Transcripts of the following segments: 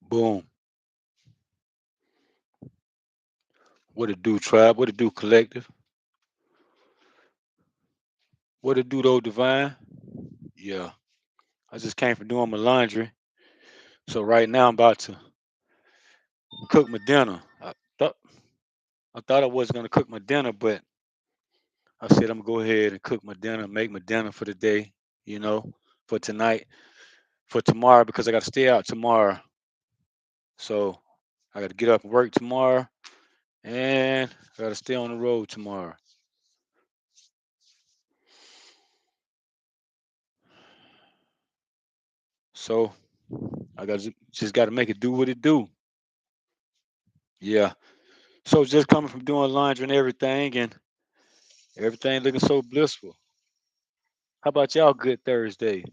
Boom. What it do, tribe? What it do, collective? What it do, though, divine? Yeah. I just came from doing my laundry. So right now I'm about to cook my dinner. I thought I was gonna cook my dinner, but I said I'm gonna go ahead and cook my dinner, make my dinner for the day, you know, for tonight, for tomorrow, because I gotta stay out tomorrow. So I gotta get up and work tomorrow, and I gotta stay on the road tomorrow. So I got just got to make it do what it do. Yeah. So just coming from doing laundry and everything looking so blissful. How about y'all? Good Thursday.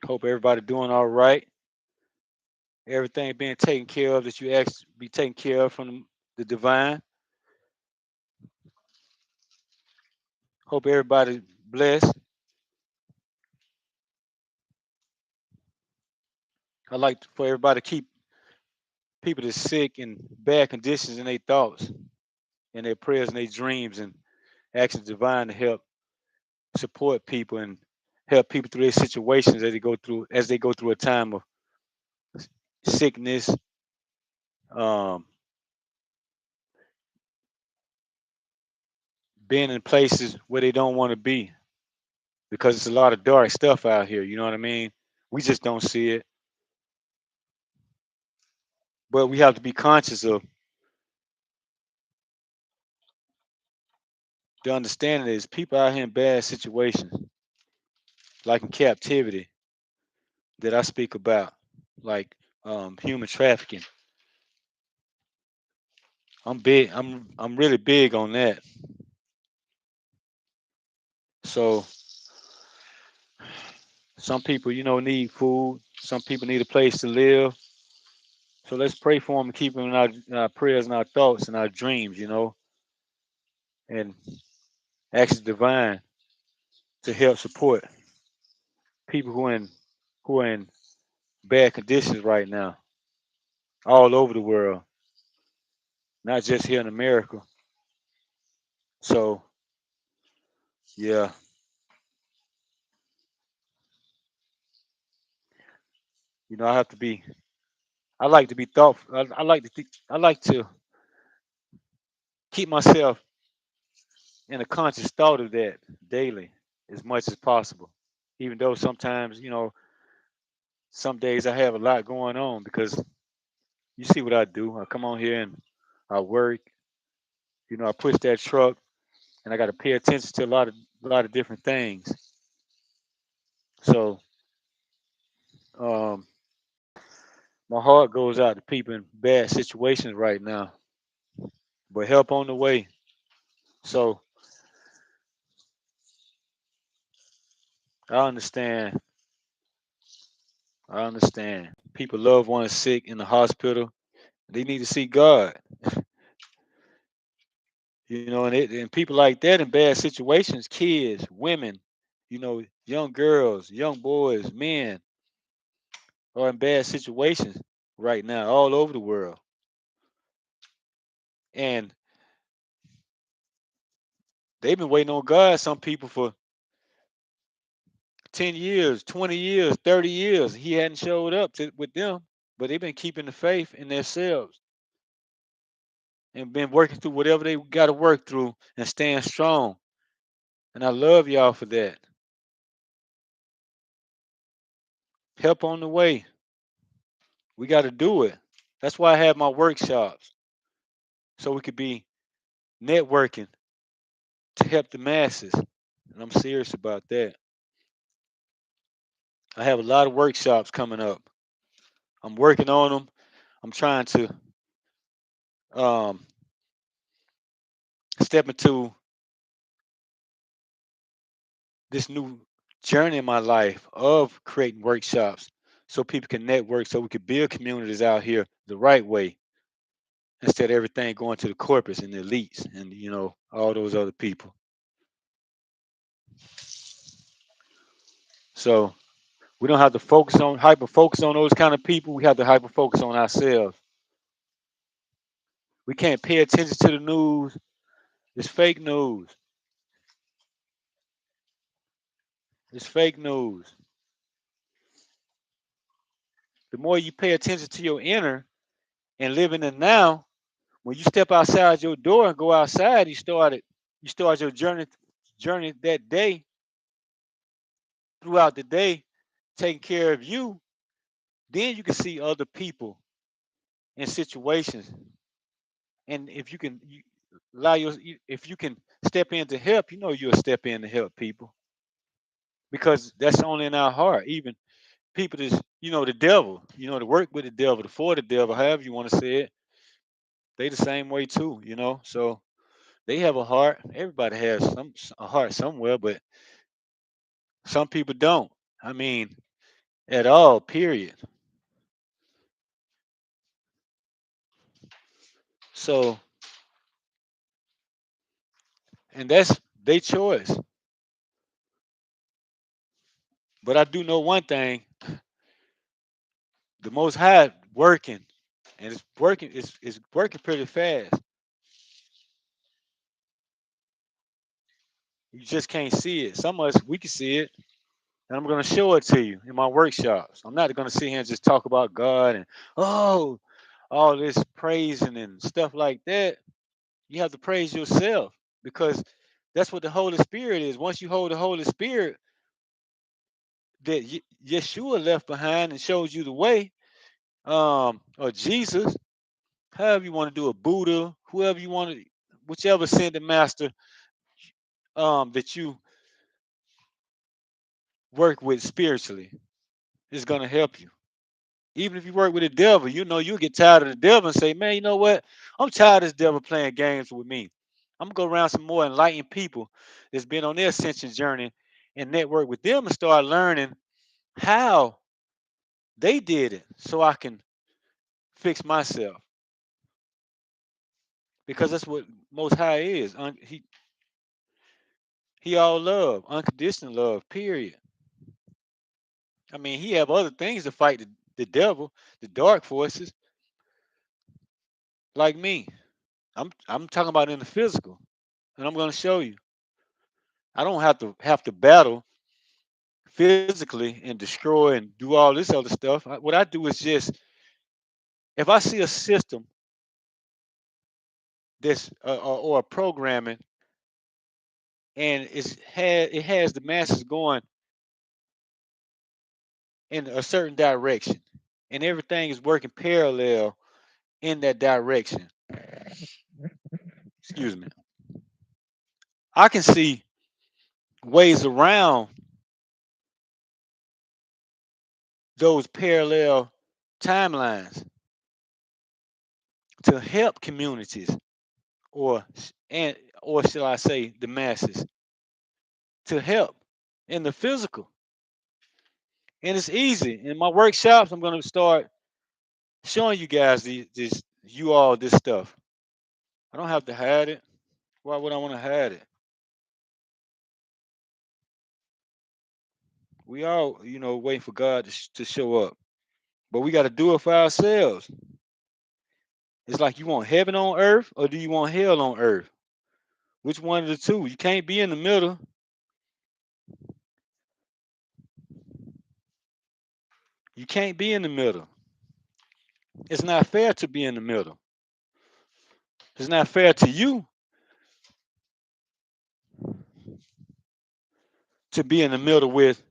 Hope everybody doing all right. Everything being taken care of that you asked be taken care of from the divine. Hope everybody blessed. I like for everybody to keep people that's sick in bad conditions in their thoughts, in their prayers and their dreams, and asking divine to help support people and help people through their situations as they go through a time of sickness, um, being in places where they don't want to be, because it's a lot of dark stuff out here. You know what I mean? We just don't see it, but we have to be conscious of the understanding is people out here in bad situations, like in captivity that I speak about, like human trafficking. I'm big. I'm really big on that. So some people, need food. Some people need a place to live. So let's pray for them and keep them in our prayers and our thoughts and our dreams, and ask the divine to help support people who are in bad conditions right now, all over the world, not just here in America. So yeah, I have to be. I like to be thoughtful. I like to think. I like to keep myself in a conscious thought of that daily as much as possible. Even though sometimes, some days I have a lot going on because you see what I do. I come on here and I work. I push that truck and I got to pay attention to a lot of different things. So um, my heart goes out to people in bad situations right now, but help on the way. So I understand. I understand. People love one sick in the hospital. They need to see God. And people like that in bad situations, kids, women, young girls, young boys, men are in bad situations right now all over the world. And they've been waiting on God, some people, for 10 years, 20 years, 30 years. He hadn't showed up with them, but they've been keeping the faith in themselves and been working through whatever they got to work through and staying strong. And I love y'all for that. Help on the way. We got to do it. That's why I have my workshops, so we could be networking to help the masses. And I'm serious about that. I have a lot of workshops coming up. I'm working on them. I'm trying to um, step into this new journey in my life of creating workshops so people can network, so we can build communities out here the right way instead of everything going to the corporates and the elites and all those other people. So We don't have to focus on hyper focus on those kind of people. We have to hyper focus on ourselves. We can't pay attention to the news. It's fake news. It's fake news. The more you pay attention to your inner and live in the now, when you step outside your door and go outside, you start your journey that day throughout the day, taking care of you. Then you can see other people and situations, and if you can if you can step in to help, you'll step in to help people because that's only in our heart. Even people that's the devil, to work with the devil, to for the devil, however you want to say it, they the same way too. So they have a heart. Everybody has a heart somewhere, but some people don't. I mean, at all. Period. So, and that's their choice. But I do know one thing: the Most High working, and it's working. It's working pretty fast. You just can't see it. Some of us we can see it, and I'm going to show it to you in my workshops. I'm not going to sit here and just talk about God and oh, all this praising and stuff like that. You have to praise yourself because that's what the Holy Spirit is. Once you hold the Holy Spirit that Yeshua left behind and shows you the way, or Jesus, however you want to do it, Buddha, whoever you want to, whichever ascended master that you work with spiritually is going to help you. Even if you work with the devil, you'll get tired of the devil and say, man, you know what? I'm tired of this devil playing games with me. I'm gonna go around some more enlightened people that's been on their ascension journey and network with them and start learning how they did it so I can fix myself. Because that's what most high is. He all love, unconditional love, period. I mean, he have other things to fight the devil, the dark forces, like me. I'm talking about in the physical, and I'm gonna show you. I don't have to battle physically and destroy and do all this other stuff. What I do is just if I see a system that's or a programming and it has the masses going in a certain direction and everything is working parallel in that direction. Excuse me. I can see ways around those parallel timelines to help communities or and or shall I say the masses to help in the physical. And it's easy. In my workshops, I'm going to start showing you guys this stuff. I don't have to hide it. Why would I want to hide it? We all, waiting for God to show up, but we got to do it for ourselves. It's like you want heaven on earth or do you want hell on earth? Which one of the two? You can't be in the middle. You can't be in the middle. It's not fair to be in the middle. It's not fair to you to be in the middle with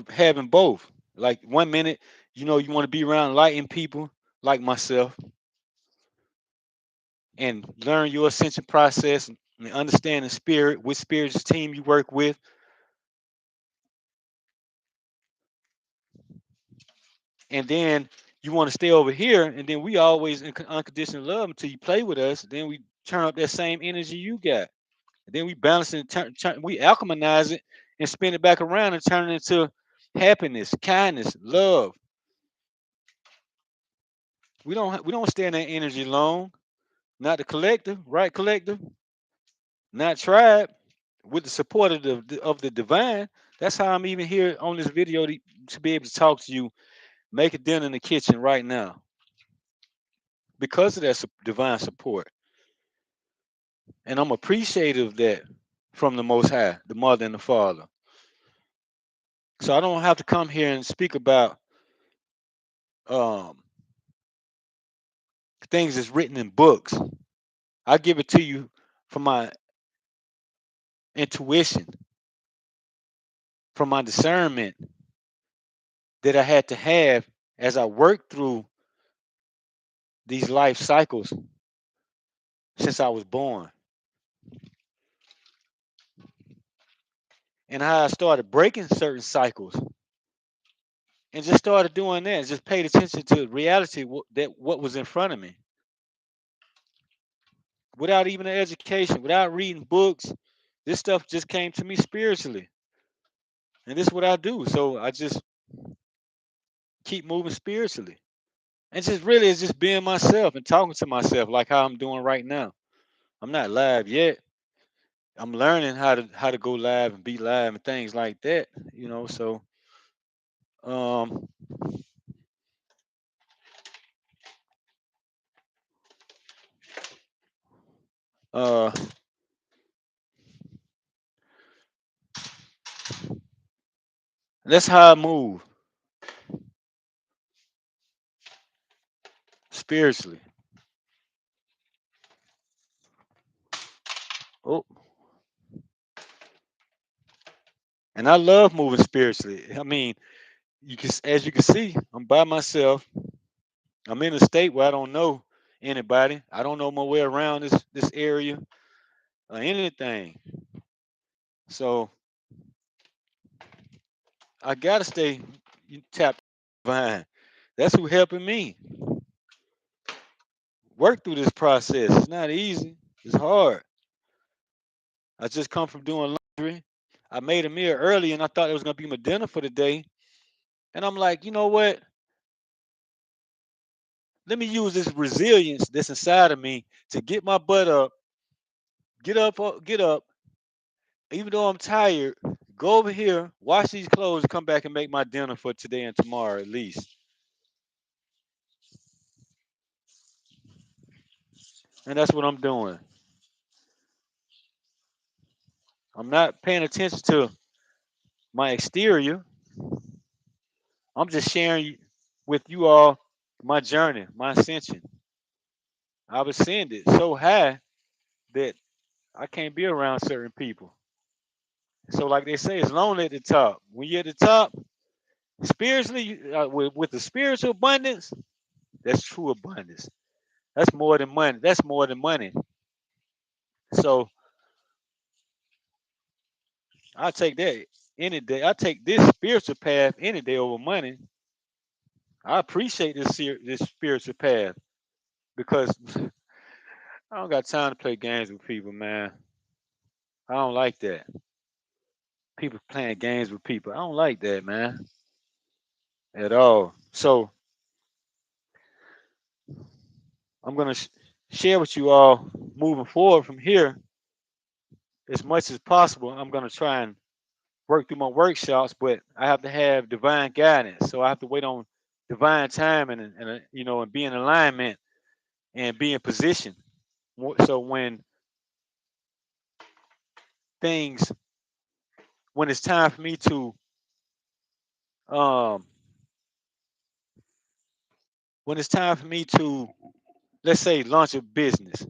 having both. Like 1 minute, you want to be around enlightened people like myself and learn your ascension process and understand the spirit, which spiritual team you work with, and then you want to stay over here, and then we always in unconditional love until you play with us. Then we turn up that same energy you got, and then we balance it, we alchemize it, and spin it back around and turn it into happiness, kindness, love. We don't stay in that energy long. not the collective, right collective, not tribe, with the support of the divine. That's how I'm even here on this video to be able to talk to you, make a dinner in the kitchen right now because of that divine support. And I'm appreciative of that from the Most High, the Mother and the Father. So I don't have to come here and speak about um, things that's written in books. I give it to you from my intuition, from my discernment that I had to have as I worked through these life cycles since I was born. And how I started breaking certain cycles and just started doing that, just paid attention to reality that what was in front of me without even an education, without reading books. This stuff just came to me spiritually. And this is what I do. So I just keep moving spiritually. And just really it's just being myself and talking to myself like how I'm doing right now. I'm not live yet. I'm learning how to go live and be live and things like that, so um uh that's how I move spiritually. Oh, and I love moving spiritually. I mean, as you can see, I'm by myself. I'm in a state where I don't know anybody. I don't know my way around this area or anything. So I gotta stay tapped behind. That's who helping me work through this process. It's not easy. It's hard. I just come from doing laundry. I made a meal early and I thought it was gonna be my dinner for the day. And I'm like, you know what? Let me use this resilience that's inside of me to get my butt up, get up, even though I'm tired, go over here, wash these clothes, come back and make my dinner for today and tomorrow at least. And that's what I'm doing. I'm not paying attention to my exterior. I'm just sharing with you all my journey, my ascension. I've ascended so high that I can't be around certain people. So, like they say, it's lonely at the top. When you're at the top, spiritually, with the spiritual abundance, that's true abundance. That's more than money. That's more than money. So, I take that any day. I take this spiritual path any day over money. I appreciate this spiritual path because I don't got time to play games with people, man. I don't like that. People playing games with people. I don't like that, man, at all. So I'm gonna share with you all moving forward from here as much as possible. I'm gonna try and work through my workshops, but I have to have divine guidance. So I have to wait on divine time and be in alignment and be in position. So things when it's time for me to um when it's time for me to, let's say, launch a business,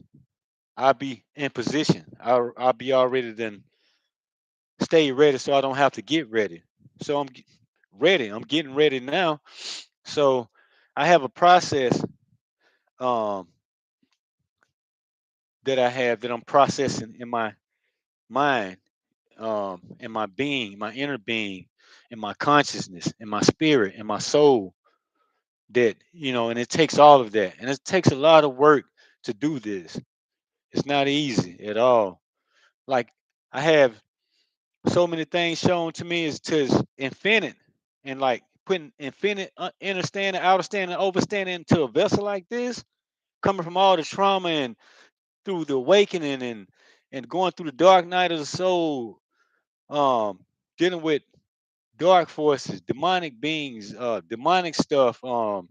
I'll be in position. I'll be already then stay ready so I don't have to get ready. So ready. I'm getting ready now. So I have a process um that I have that I'm processing in my mind, in my being, my inner being, in my consciousness, in my spirit, in my soul. And it takes all of that. And it takes a lot of work to do this. It's not easy at all. Like I have so many things shown to me as to infinite and like putting infinite understanding, understanding, overstanding into a vessel like this. coming from all the trauma and through the awakening and going through the dark night of the soul, um, dealing with dark forces, demonic beings, demonic stuff, like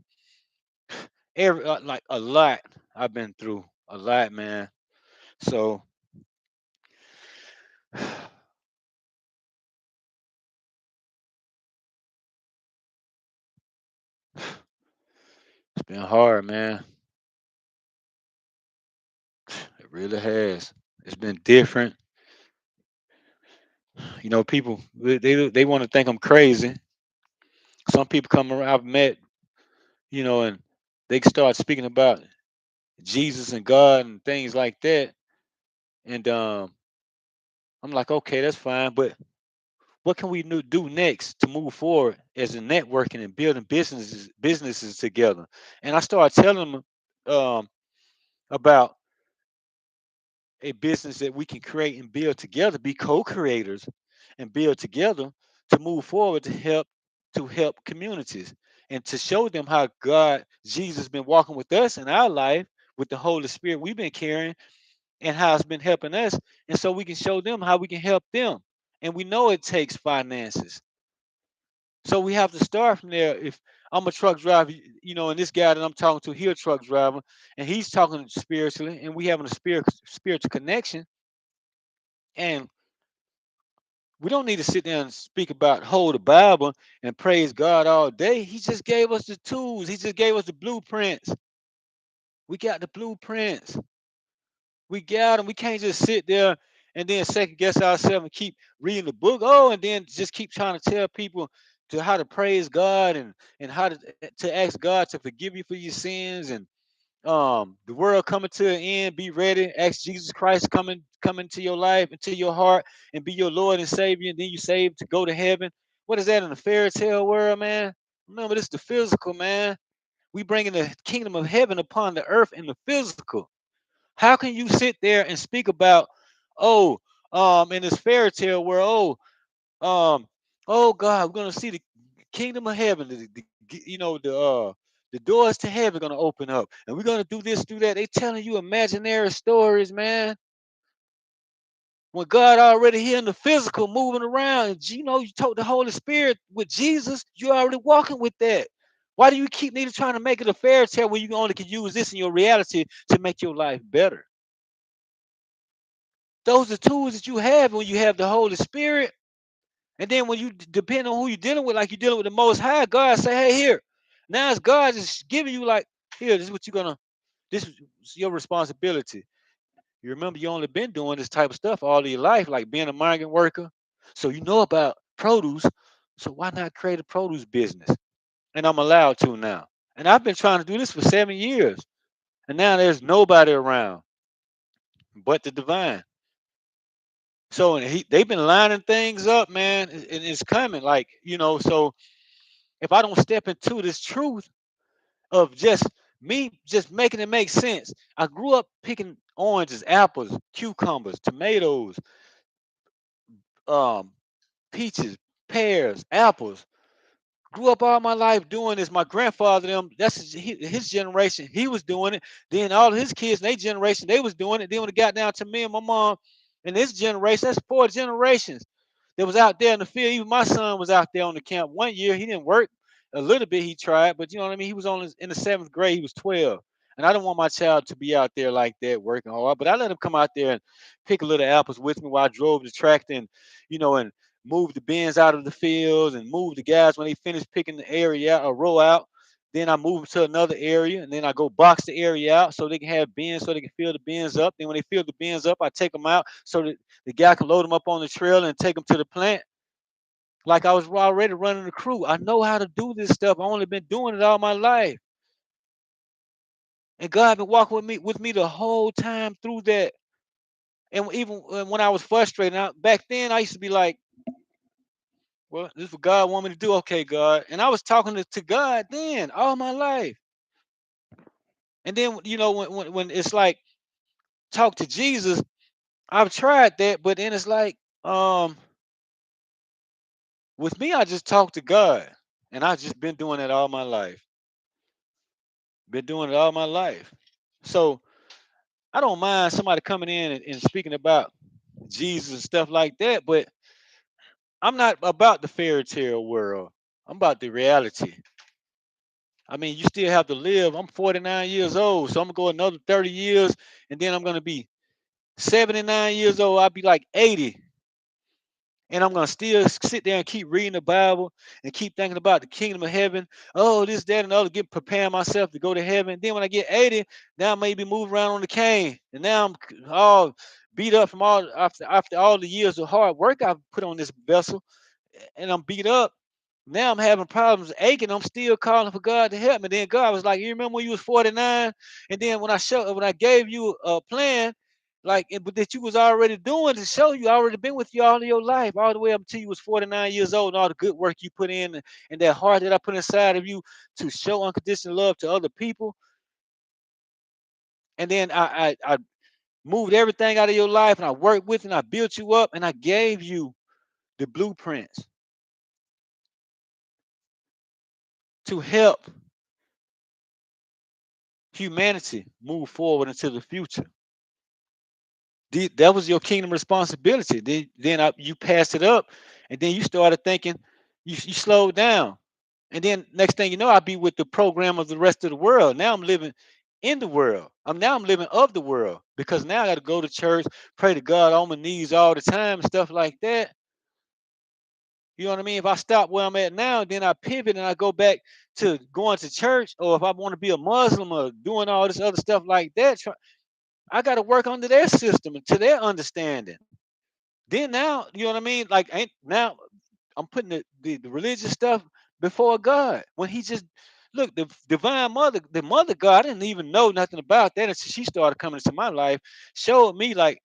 a lot. I've been through a lot, man. So it's been hard, man. It really has. It's been different. People they want to think I'm crazy. Some people come around I've met, and they start speaking about Jesus and God and things like that. And I'm like, okay, that's fine, but what can we do next to move forward as a networking and building businesses together? And I started telling them about a business that we can create and build together, be co-creators and build together to move forward to help communities and to show them how God Jesus been walking with us in our life with the Holy Spirit we've been carrying and how it's been helping us, and so we can show them how we can help them. And we know it takes finances, so we have to start from there. If I'm a truck driver, and this guy that I'm talking to, he a truck driver, and he's talking spiritually, and we having a spiritual connection, and we don't need to sit there and speak about hold the Bible and praise God all day. He just gave us the tools. He just gave us the blueprints. We got the blueprints. We got them. We can't just sit there and then second guess ourselves and keep reading the book. Oh, and then just keep trying to tell people to how to praise God and how to ask God to forgive you for your sins and the world coming to an end. Be ready. Ask Jesus Christ come into your life, into your heart, and be your Lord and Savior. And then you saved to go to heaven. What is that in the fairy tale world, man? Remember, this is the physical, man. We bringing the kingdom of heaven upon the earth in the physical. How can you sit there and speak about, oh, in this fairy tale world, oh God, we're gonna see the kingdom of heaven, the doors to heaven gonna open up, and we're gonna do this, do that. They telling you imaginary stories, man. When God already here in the physical, moving around, and you told the Holy Spirit with Jesus, you already walking with that. Why do you keep needing trying to make it a fairy tale when you only can use this in your reality to make your life better? Those are tools that you have when you have the Holy Spirit. And then when you depend on who you're dealing with, like you're dealing with the Most High, God say, hey, here. Now it's God just giving you like, here, this is what you're gonna, this is your responsibility. You remember you only been doing this type of stuff all of your life, like being a migrant worker. So you know about produce. So why not create a produce business? And I'm allowed to now. And I've been trying to do this for 7 years. And now there's nobody around but the divine. So they've been lining things up, man, and it's coming. Like, so if I don't step into this truth of just me just making it make sense. I grew up picking oranges, apples, cucumbers, tomatoes, um, peaches, pears, apples. Grew up all my life doing this. My grandfather, that's his generation. He was doing it. Then all of his kids, their generation, they was doing it. Then when it got down to me and my mom, and this generation, that's 4 generations that was out there in the field. Even my son was out there on the camp. One year he didn't work a little bit. He tried, but you know what I mean. He was in the seventh grade. He was 12, and I don't want my child to be out there like that working hard. But I let him come out there and pick a little apples with me while I drove the tractor and move the bins out of the fields and move the guys when they finish picking the area out or row out. Then I move to another area and then I go box the area out so they can have bins so they can fill the bins up. Then when they fill the bins up, I take them out so that the guy can load them up on the trailer and take them to the plant. Like I was already running the crew. I know how to do this stuff. I've only been doing it all my life. And God been walking with me the whole time through that. And even when I was frustrated, back then I used to be like, well, this is what God want me to do. Okay, God. And I was talking to God then all my life. And then, when it's like talk to Jesus, I've tried that, but then it's like, with me, I just talk to God. And I've just been doing it all my life. Been doing it all my life. So I don't mind somebody coming in and speaking about Jesus and stuff like that, but I'm not about the fairy tale world. I'm about the reality. I mean, you still have to live. I'm 49 years old, so I'm gonna go another 30 years, and then I'm gonna be 79 years old. I'll be like 80, and I'm gonna still sit there and keep reading the Bible and keep thinking about the kingdom of heaven. Oh, this, that, and the other. Get preparing myself to go to heaven. Then when I get 80, now I may be moving around on the cane, and now I'm all beat up from all after all the years of hard work I've put on this vessel, and I'm beat up. Now I'm having problems aching. I'm still calling for God to help me. Then God was like, "You remember when you was 49?" And then when I gave you a plan, like but that you was already doing to show you, I already been with you all of your life, all the way up until you was 49 years old, and all the good work you put in, and that heart that I put inside of you to show unconditional love to other people. And then I moved everything out of your life, and I worked with, and I built you up, and I gave you the blueprints to help humanity move forward into the future. That was your kingdom responsibility. Then you passed it up, and then you started thinking, you slowed down, and then next thing you know, I'll be with the program of the rest of the world. Now I'm living in the world. I'm living of the world, because now I got to go to church, pray to God on my knees all the time, and stuff like that. You know what I mean? If I stop where I'm at now, then I pivot and I go back to going to church, or if I want to be a Muslim or doing all this other stuff like that, I got to work under their system and to their understanding. Then now, you know what I mean? Like, ain't now I'm putting the religious stuff before God. When he just look, the divine mother, the mother God, I didn't even know nothing about that until she started coming into my life, showed me like,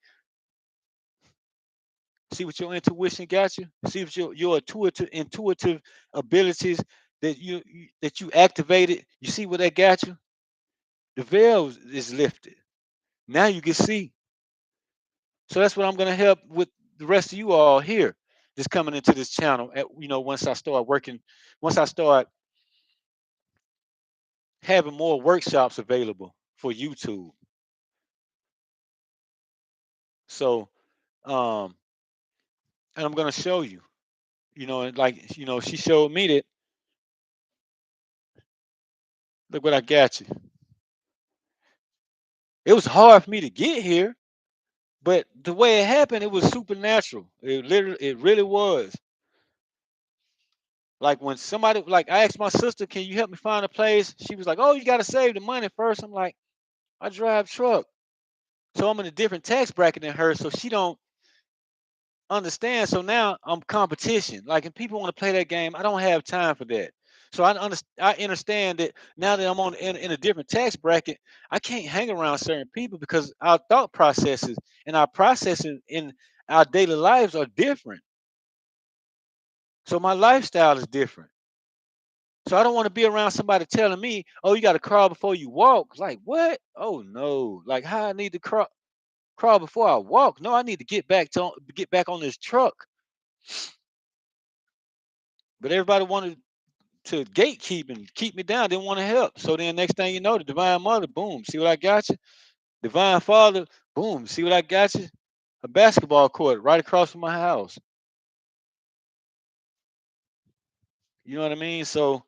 see what your intuition got you, see what your intuitive abilities that you activated. You see what that got you? The veil is lifted. Now you can see. So that's what I'm gonna help with the rest of you all here, just coming into this channel. Once I start working, once I start having more workshops available for YouTube. So, um, and I'm gonna show you. And like she showed me that. Look what I got you. It was hard for me to get here, but the way it happened, it was supernatural. It really was. Like when somebody, like I asked my sister, "Can you help me find a place?" She was like, "Oh, you got to save the money first." I'm like, "I drive truck." So I'm in a different tax bracket than her, so she don't understand. So now I'm competition. Like, if people want to play that game, I don't have time for that. So I understand that now that I'm in a different tax bracket, I can't hang around certain people because our thought processes and our processing in our daily lives are different. So my lifestyle is different. So I don't want to be around somebody telling me, "Oh, you got to crawl before you walk." Like, what? Oh no! Like, how I need to crawl before I walk? No, I need to get back on this truck. But everybody wanted to gatekeep and keep me down, didn't want to help. So then next thing you know, the divine mother, boom, see what I got you? Divine father, boom, see what I got you? A basketball court right across from my house. You know what I mean? So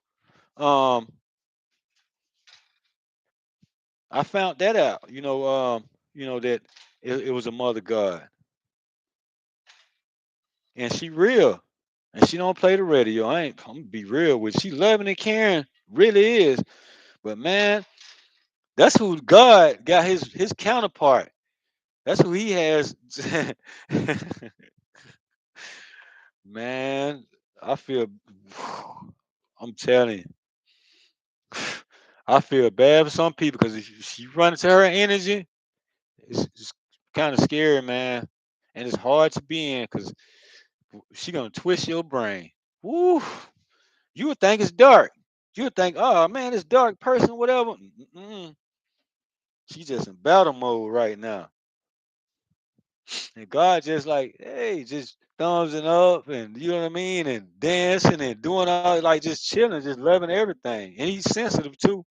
um I found that out, that it was a mother God. And she real. And she don't play the radio. I'm gonna be real with you. She loving and caring, really is. But man, that's who God got his counterpart. That's who he has. Man, I feel, I'm telling you, I feel bad for some people because if she run into her energy, it's kind of scary, man. And it's hard to be in because she gonna twist your brain. Woo! You would think it's dark. You would think, oh man, it's dark person, whatever. Mm-mm. She just in battle mode right now. And God just like, hey, just thumbs it up and you know what I mean, and dancing and doing all like just chilling, just loving everything. And he's sensitive too.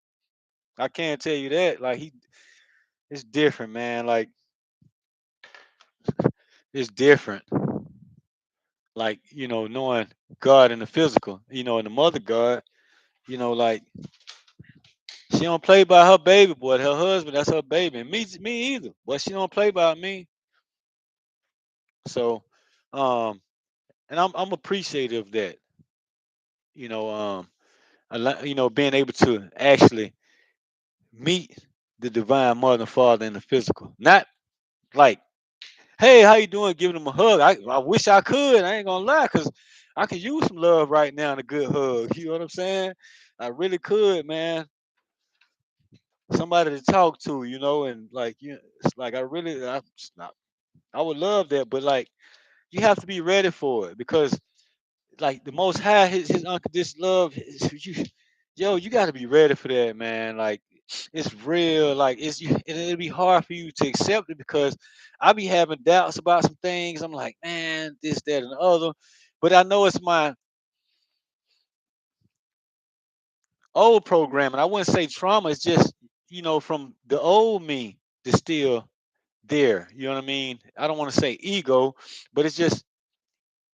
I can't tell you that. Like it's different, man. Like it's different. Like, knowing God in the physical, and the mother God, like she don't play by her baby boy, her husband, that's her baby. And me either. But she don't play by me. So um and I'm appreciative of that. You know, being able to actually meet the divine mother and father in the physical. Not like, hey, how you doing? Giving them a hug. I wish I could. I ain't gonna lie, cause I could use some love right now and a good hug. You know what I'm saying? I really could, man. Somebody to talk to, and like it's like I would love that, but like you have to be ready for it because like the Most High, his unconditional love, you got to be ready for that, man. Like it's real. Like it'll be hard for you to accept it because I be having doubts about some things. I'm like, man, this, that, and the other. But I know it's my old program, and I wouldn't say trauma. It's just from the old me that's still there. You know what I mean? I don't want to say ego, but it's just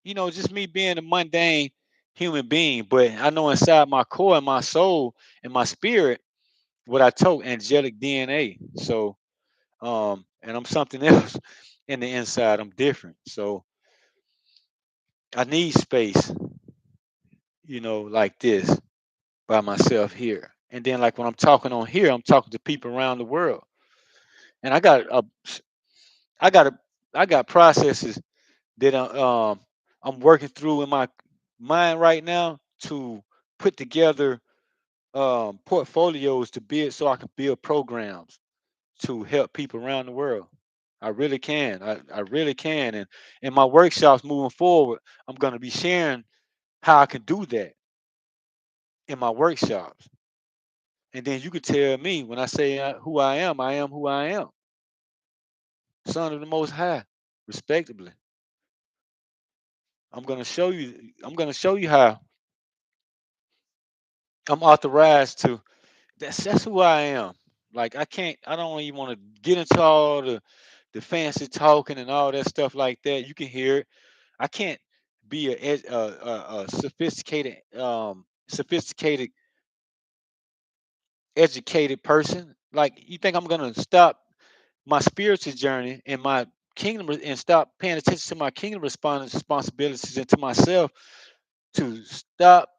just me being a mundane human being. But I know inside my core and my soul and my spirit, what I told angelic DNA. So, and I'm something else in the inside. I'm different. So I need space, like this by myself here. And then, like when I'm talking on here, I'm talking to people around the world. And I got a, I got processes that I'm working through in my mind right now to put together portfolios to build so I can build programs to help people around the world. I really can. I really can. And in my workshops moving forward, I'm going to be sharing how I can do that in my workshops. And then you could tell me when I say who I am who I am. Son of the Most High, respectively. I'm going to show you how I'm authorized to. That's who I am. Like I don't even want to get into all the fancy talking and all that stuff like that. You can hear it. I can't be a sophisticated, educated person. Like you think I'm gonna stop my spiritual journey and my kingdom and stop paying attention to my kingdom responsibilities and to myself to stop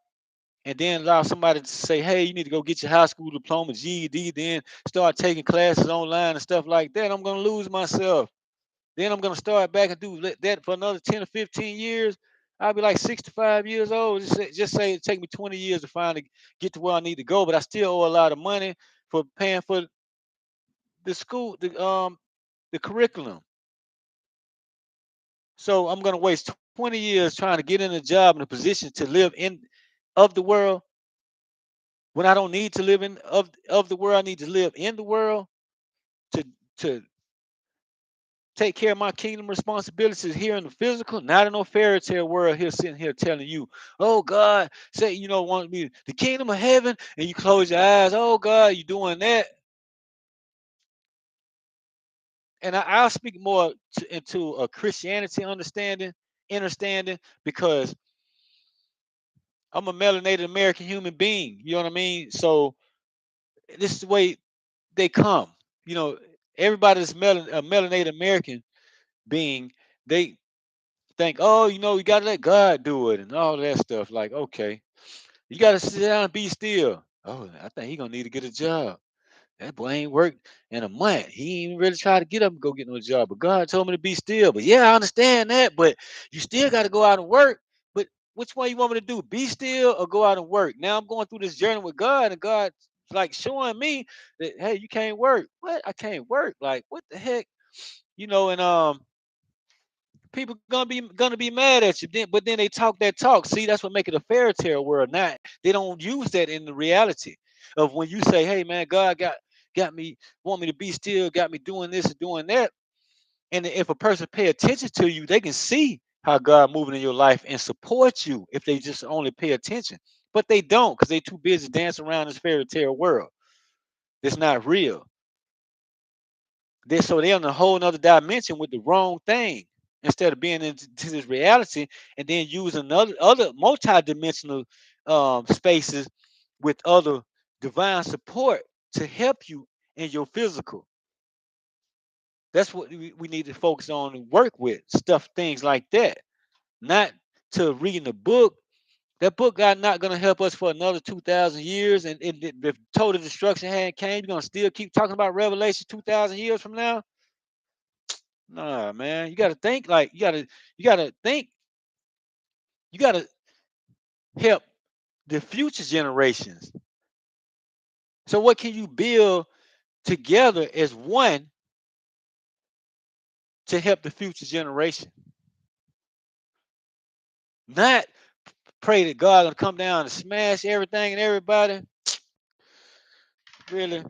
and then allow somebody to say, hey, you need to go get your high school diploma, GED, then start taking classes online and stuff like that. I'm gonna lose myself. Then I'm gonna start back and do that for another 10 or 15 years. I'll be like 65 years old. Just say it take me 20 years to finally get to where I need to go, but I still owe a lot of money for paying for the school, the curriculum. So I'm gonna waste 20 years trying to get in a job in a position to live in of the world when I don't need to live in of the world. I need to live in the world to to take care of my kingdom responsibilities here in the physical, not in no fairy tale world here sitting here telling you, oh God, say want me the kingdom of heaven, and you close your eyes, oh God, you doing that. And I'll speak more into a Christianity understanding, because I'm a melanated American human being. You know what I mean? So this is the way they come. You know, everybody that's a melanated American being, they think, oh, you got to let God do it and all that stuff. Like, okay, you got to sit down and be still. Oh, I think he gonna need to get a job. That boy ain't worked in a month. He ain't really try to get up and go get no job. But God told me to be still. But yeah, I understand that. But you still got to go out and work. But which one you want me to do? Be still or go out and work? Now I'm going through this journey with God, and God like showing me that hey, you can't work. What? I can't work. Like what the heck? And people gonna be mad at you. But then they talk that talk. See, that's what make it a fairy tale world. Not they don't use that in the reality of when you say, "Hey, man, God got me, want me to be still, got me doing this and doing that." And if a person pay attention to you, they can see how God moving in your life and support you if they just only pay attention. But they don't because they too busy dancing around this fairy tale world. It's not real. So they're in a whole nother dimension with the wrong thing instead of being into this reality and then using other multi-dimensional spaces with other divine support to help you in your physical. That's what we need to focus on and work with stuff, things like that. Not to reading a book. That book got not gonna help us for another 2,000 years, and if total destruction hadn't came, you're gonna still keep talking about Revelation 2,000 years from now. Nah, man, you gotta think like you gotta think, you gotta help the future generations. So what can you build together as one to help the future generation? Not pray that God gonna come down and smash everything and everybody. Really.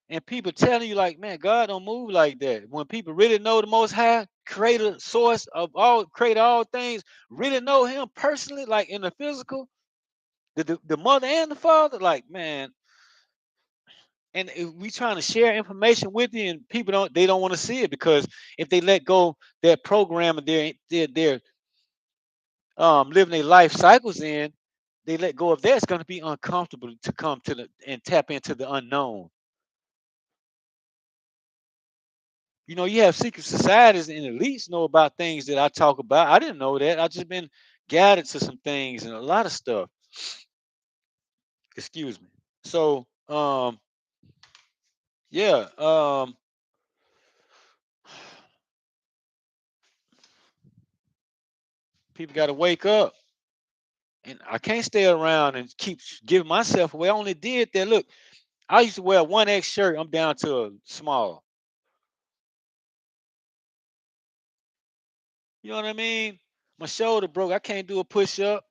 And people telling you like, man, God don't move like that. When people really know the Most High, creator, source of all, creator all things, really know Him personally, like in the physical, the mother and the father, like man. And if we trying to share information with you, and people don't want to see it because if they let go that program and they're living their life cycles in, they let go of that, it's going to be uncomfortable to come to the and tap into the unknown. You know, you have secret societies and elites know about things that I talk about. I didn't know that. I just been guided to some things and a lot of stuff. Excuse me. So, yeah, people got to wake up, and I can't stay around and keep giving myself away. I only did that. Look, I used to wear 1X shirt. I'm down to a small. You know what I mean? My shoulder broke. I can't do a push up.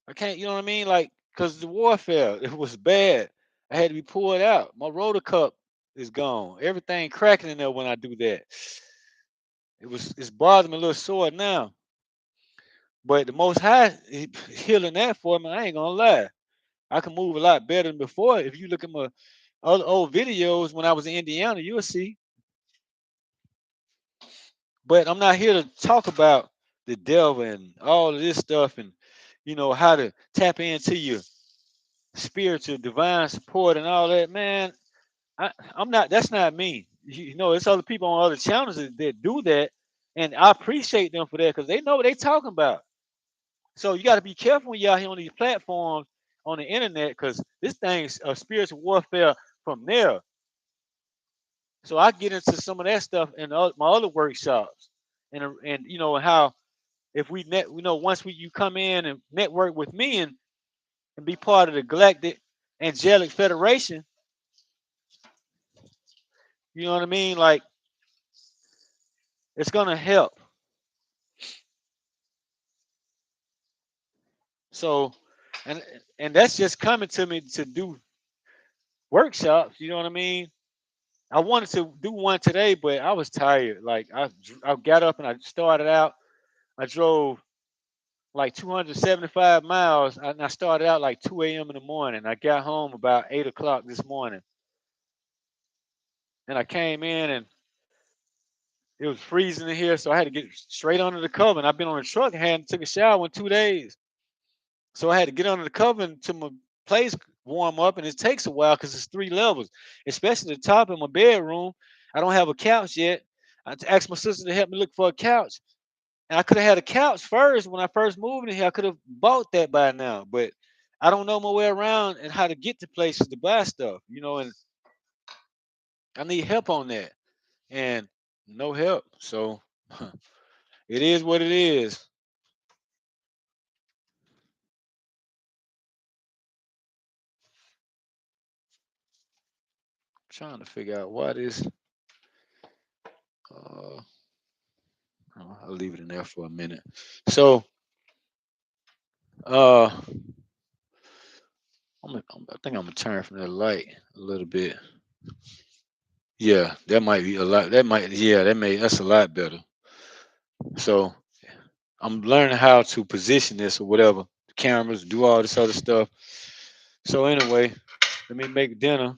I can't, you know what I mean? Like, because the warfare, it was bad. I had to be pulled out. My rotor cup is gone. Everything cracking in there when I do that. It's bothering me a little sore now. But the most high healing that for me, I ain't gonna lie. I can move a lot better than before. If you look at my other old videos when I was in Indiana, you'll see. But I'm not here to talk about the devil and all of this stuff and how to tap into your spiritual divine support and all that, man. I'm not. That's not me. It's other people on other channels that do that, and I appreciate them for that because they know what they talking about. So you got to be careful when you're out here on these platforms on the internet because this thing's a spiritual warfare from there. So I get into some of that stuff in my other workshops, and how if once you come in and network with me and be part of the Galactic Angelic Federation, you know what I mean? Like it's gonna help. So, and and that's just coming to me to do workshops. You know what I mean? I wanted to do one today, but I was tired. Like I got up and I started out. I drove like 275 miles, and I started out like 2 a.m. in the morning. I got home about 8 o'clock this morning, and I came in and it was freezing in here, so I had to get straight under the cover. And I've been on the truck and hadn't took a shower in 2 days. So I had to get under the cover until my place warm up, and it takes a while because it's 3 levels, especially the top of my bedroom. I don't have a couch yet. I asked my sister to help me look for a couch, and I could have had a couch first when I first moved in here. I could have bought that by now, but I don't know my way around and how to get to places to buy stuff, and I need help on that, and no help. So it is what it is. I'm trying to figure out why this. Uh, I'll leave it in there for a minute. So, uh, I think I'm gonna turn from that light a little bit. Yeah, that might be a lot. That's a lot better. So I'm learning how to position this or whatever, the cameras, do all this other stuff. So anyway, let me make dinner.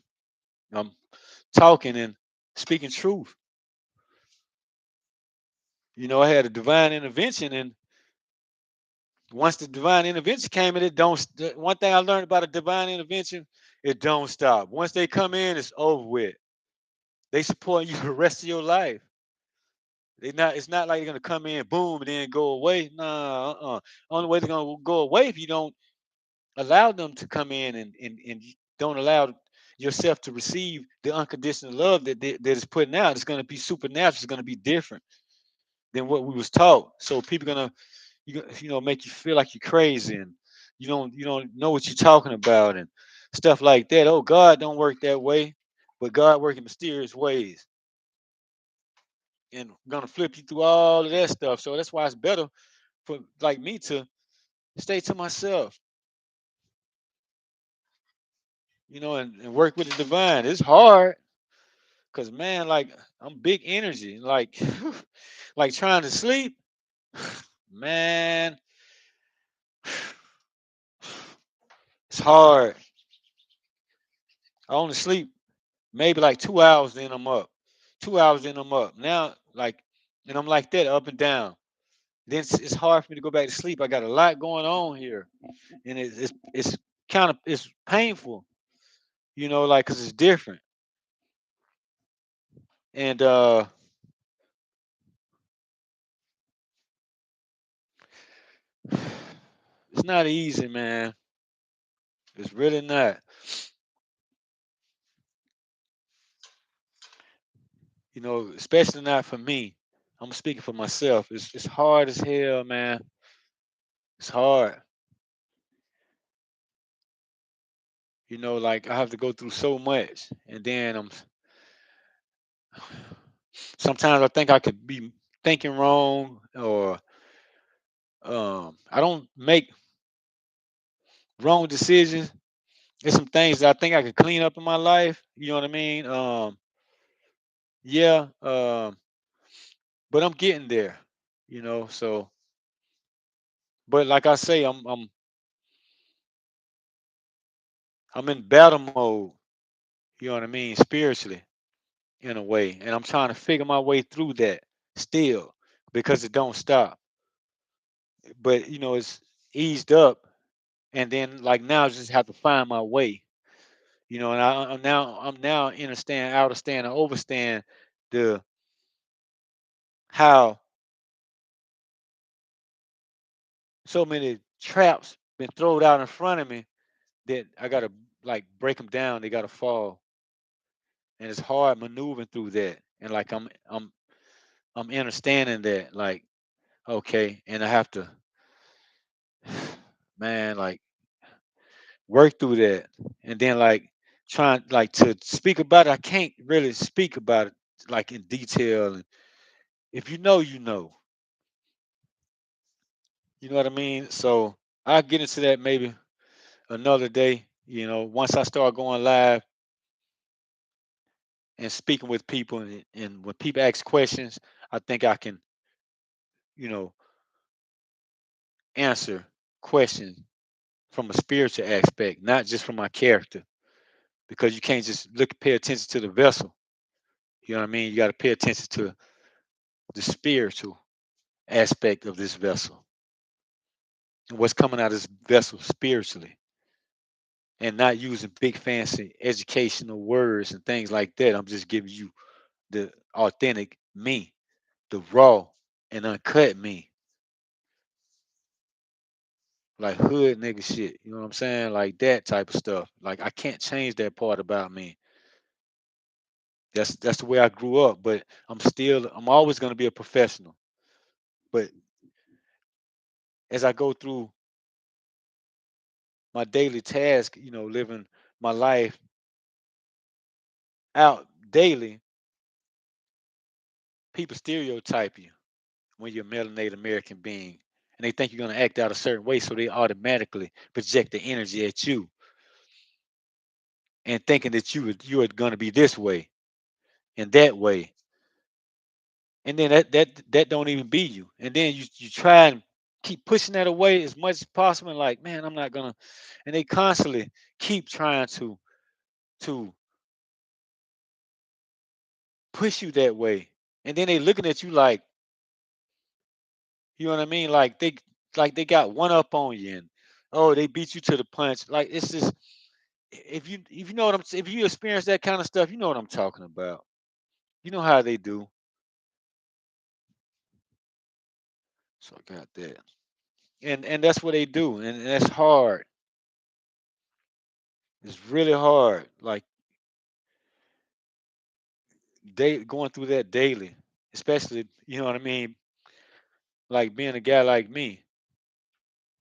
I'm talking and speaking truth. I had a divine intervention, and once the divine intervention came in, it don't. One thing I learned about a divine intervention, it don't stop. Once they come in, it's over with. They support you the rest of your life. They not. It's not like they're gonna come in, boom, and then go away. Nah, Only way they're gonna go away if you don't allow them to come in and you don't allow yourself to receive the unconditional love that is putting out. It's gonna be supernatural. It's gonna be different than what we was taught. So people gonna make you feel like you're crazy and you don't know what you're talking about and stuff like that. Oh, God don't work that way, but God work in mysterious ways and gonna flip you through all of that stuff. So that's why it's better for like me to stay to myself, and work with the divine. It's hard because man, like I'm big energy, like like trying to sleep, man, it's hard. I only sleep maybe like 2 hours, then I'm up. 2 hours, then I'm up. Now, like, and I'm like that, up and down. Then it's hard for me to go back to sleep. I got a lot going on here, and it's kind of it's painful, like because it's different, and it's not easy, man. It's really not. Especially not for me. I'm speaking for myself. It's hard as hell, man. It's hard. Like I have to go through so much, and then sometimes I think I could be thinking wrong, or I don't make wrong decisions. There's some things that I think I could clean up in my life. You know what I mean? Yeah. But I'm getting there. So, but like I say, I'm in battle mode. You know what I mean? Spiritually, in a way, and I'm trying to figure my way through that still because it don't stop. But it's eased up, and then like now I just have to find my way. And I'm now understand, understand, and overstand the how so many traps been thrown out in front of me that I gotta like break them down. They gotta fall, and it's hard maneuvering through that. And like I'm understanding that like okay, and I have to, man, like work through that, and then like trying like to speak about it. I can't really speak about it like in detail. And if you know, you know what I mean. So I'll get into that maybe another day. Once I start going live and speaking with people, and when people ask questions, I think I can, you know, answer questions from a spiritual aspect, not just from my character, because you can't just pay attention to the vessel. You know what I mean? You got to pay attention to the spiritual aspect of this vessel and what's coming out of this vessel spiritually, and not using big fancy educational words and things like that. I'm just giving you the authentic me, the raw and uncut me, like hood nigga shit. You know what I'm saying? Like that type of stuff. Like I can't change that part about me. That's the way I grew up. But I'm always gonna be a professional. But as I go through my daily task, living my life out daily, people stereotype you when you're a melanated American being. And they think you're gonna act out a certain way, so they automatically project the energy at you and thinking that you are gonna be this way and that way. And then that don't even be you. And then you try and keep pushing that away as much as possible. And like, man, I'm not gonna. And they constantly keep trying to push you that way, and then they looking at you like, you know what I mean? Like they got one up on you, and oh, they beat you to the punch. Like it's just, if you know what if you experience that kind of stuff, you know what I'm talking about. You know how they do. So I got that, and that's what they do, and that's hard. It's really hard. Like they going through that daily, especially, you know what I mean. Like being a guy like me,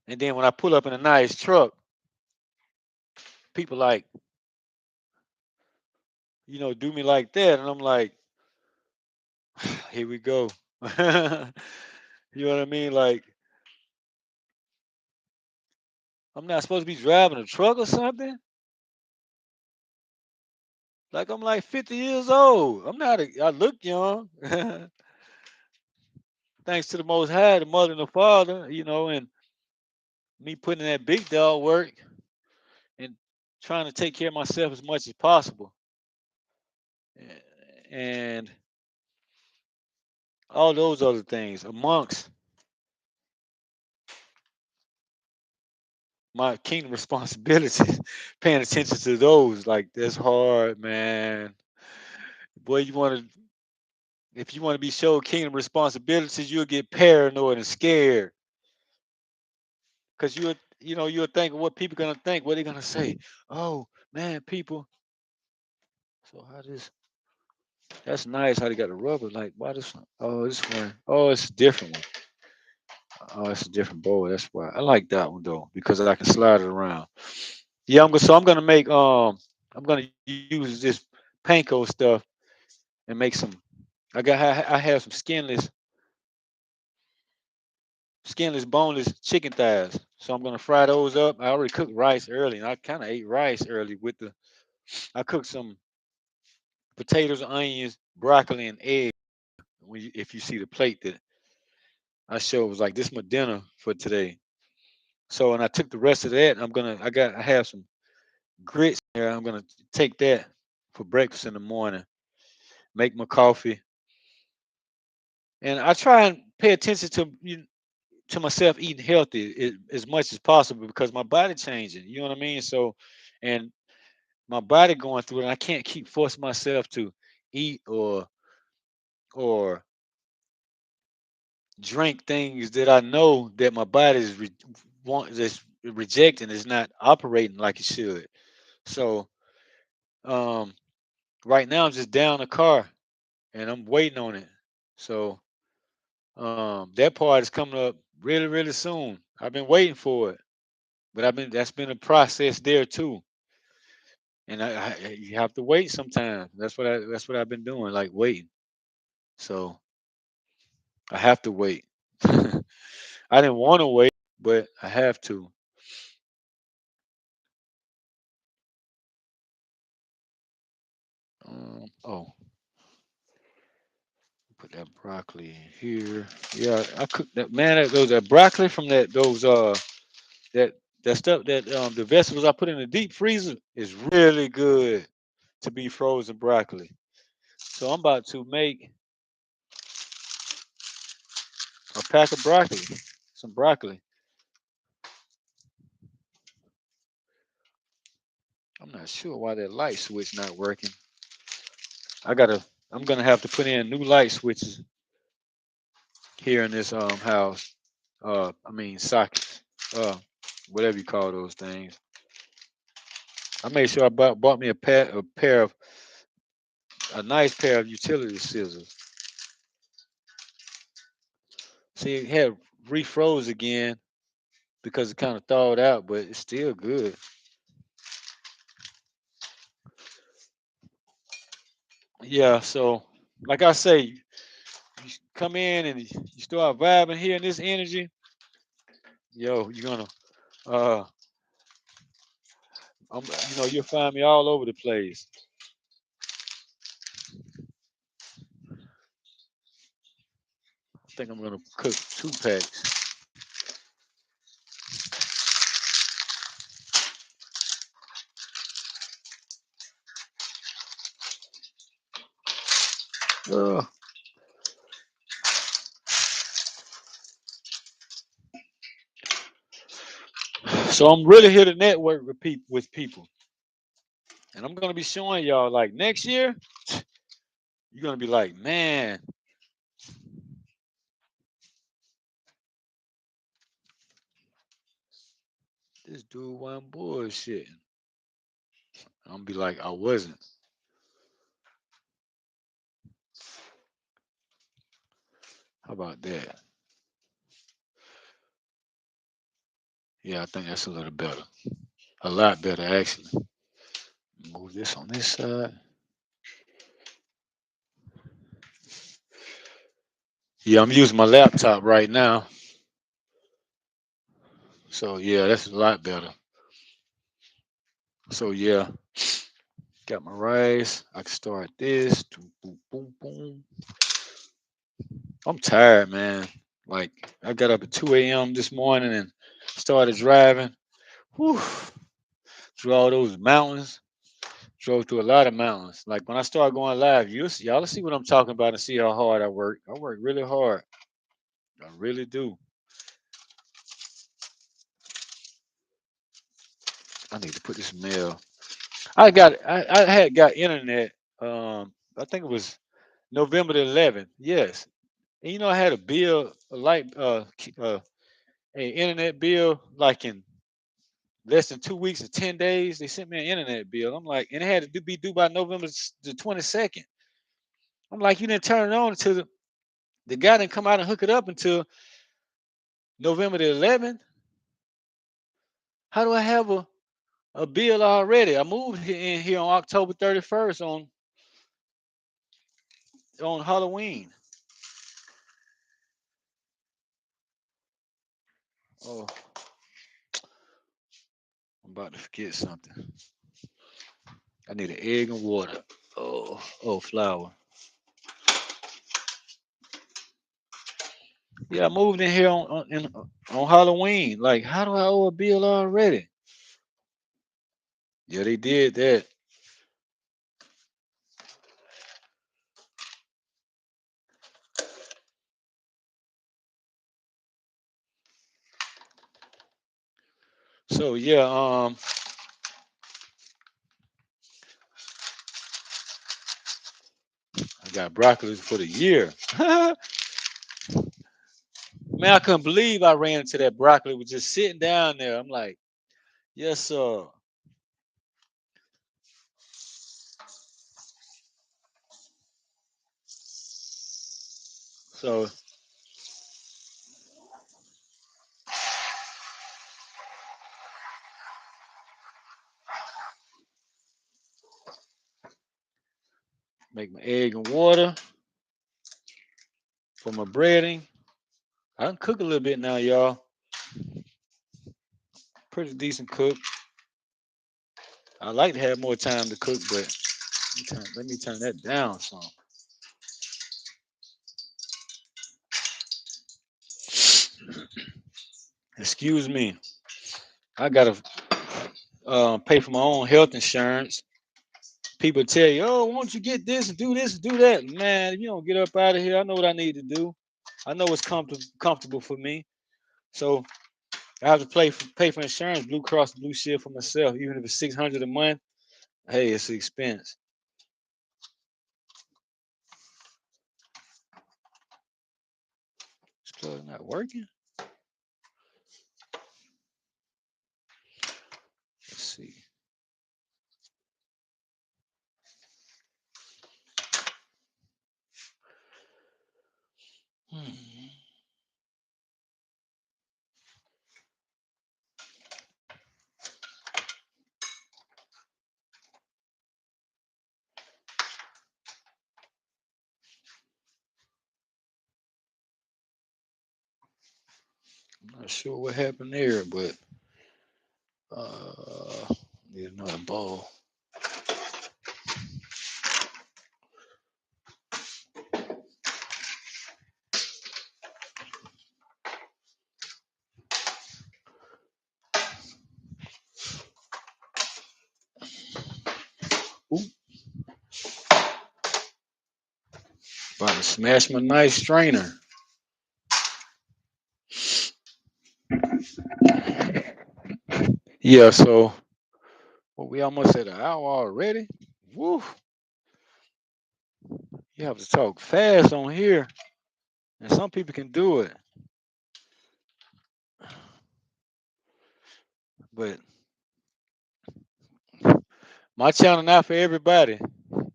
and then when I pull up in a nice truck, people like, do me like that, and I'm like, here we go. You know what I mean? Like I'm not supposed to be driving a truck or something. Like I'm like 50 years old. I'm not. I look young. Thanks to the Most High, the Mother and the Father, and me putting in that big dog work and trying to take care of myself as much as possible, and all those other things amongst my kingdom responsibilities. Paying attention to those, like that's hard, man. Boy, if you want to be showed kingdom responsibilities, you'll get paranoid and scared because you'll think of what people gonna think, what they're gonna say. Oh man, people. So how this? That's nice how they got the rubber. Like why this one? Oh, this one. Oh, it's a different one. Oh, it's a different bowl. That's why I like that one though because I can slide it around. Yeah, I'm gonna make I'm gonna use this panko stuff and make some. I have some skinless, boneless chicken thighs. So I'm gonna fry those up. I already cooked rice early, and I kind of ate rice early with the. I cooked some potatoes, onions, broccoli, and egg. If you see the plate that I showed, it was like this my dinner for today. So and I took the rest of that. I have some grits there. I'm gonna take that for breakfast in the morning. Make my coffee, and I try and pay attention to myself eating healthy as much as possible because my body changing. You know what I mean? So, and my body going through it, and I can't keep forcing myself to eat or drink things that I know that my body is just rejecting, is not operating like it should. So, um, right now I'm just down the car and I'm waiting on it. So, that part is coming up really, really soon. I've been waiting for it, but that's been a process there too. And you have to wait sometimes. That's what I've been doing, like waiting. So I have to wait. I didn't want to wait, but I have to. Oh, put that broccoli in here. Yeah, I cooked that, man. That broccoli from that that stuff that the vegetables I put in the deep freezer is really good to be frozen broccoli. So I'm about to make a pack of broccoli, some broccoli. I'm not sure why that light switch not working. I gotta. I'm gonna have to put in new light switches here in this house. I mean sockets. Whatever you call those things. I made sure I bought me a nice pair of utility scissors. See, it had refroze again because it kind of thawed out, but it's still good. Yeah. So, like I say, you come in and you start vibing here in this energy. Yo, you're gonna uh, you'll find me all over the place. I think I'm gonna cook 2 packs. So I'm really here to network with people. And I'm gonna be showing y'all like next year, you're gonna be like, man, this dude wasn't bullshitting. I'm gonna be like, I wasn't. How about that? Yeah, I think that's a little better. A lot better actually. Move this on this side. Yeah, I'm using my laptop right now. So yeah, that's a lot better. So yeah, got my rice. I can start this. Boom, boom, boom, boom. I'm tired, man. Like I got up at 2 a.m. this morning and started driving. Whew, through all those mountains. Drove through a lot of mountains. Like when I start going live, y'all will see what I'm talking about and see how hard I work. I work really hard. I really do. I need to put this mail. I had got internet. I think it was November the 11th. Yes. And you know I had a bill, a light a internet bill like in less than 2 weeks or 10 days. They sent me an internet bill. I'm like, and it had to be due by November the 22nd. I'm like, you didn't turn it on until the guy didn't come out and hook it up until November the 11th. How do I have a bill already? I moved in here on October 31st on Halloween. Oh, I'm about to forget something. I need an egg and water. Oh, flour. Yeah, I moved in here on Halloween. Like, how do I owe a bill already? Yeah, they did that. So yeah, I got broccoli for the year. Man, I couldn't believe I ran into that broccoli was just sitting down there. I'm like, yes, sir. So make my egg and water for my breading. I can cook a little bit now, y'all. Pretty decent cook. I like to have more time to cook, but let me turn that down some. Excuse me. I gotta pay for my own health insurance. People tell you, "Oh, won't you get this and do that?" Man, if you don't get up out of here, I know what I need to do. I know what's comfortable for me. So I have to pay for insurance, Blue Cross Blue Shield for myself, even if it's 600 a month. Hey, it's an expense. It's plug not working. Let's see. Hmm. I'm not sure what happened there, but uh, need another bowl. Ooh, about to smash my nice strainer. Yeah, so well, we almost at an hour already. Woo! You have to talk fast on here, and some people can do it, but my channel not for everybody,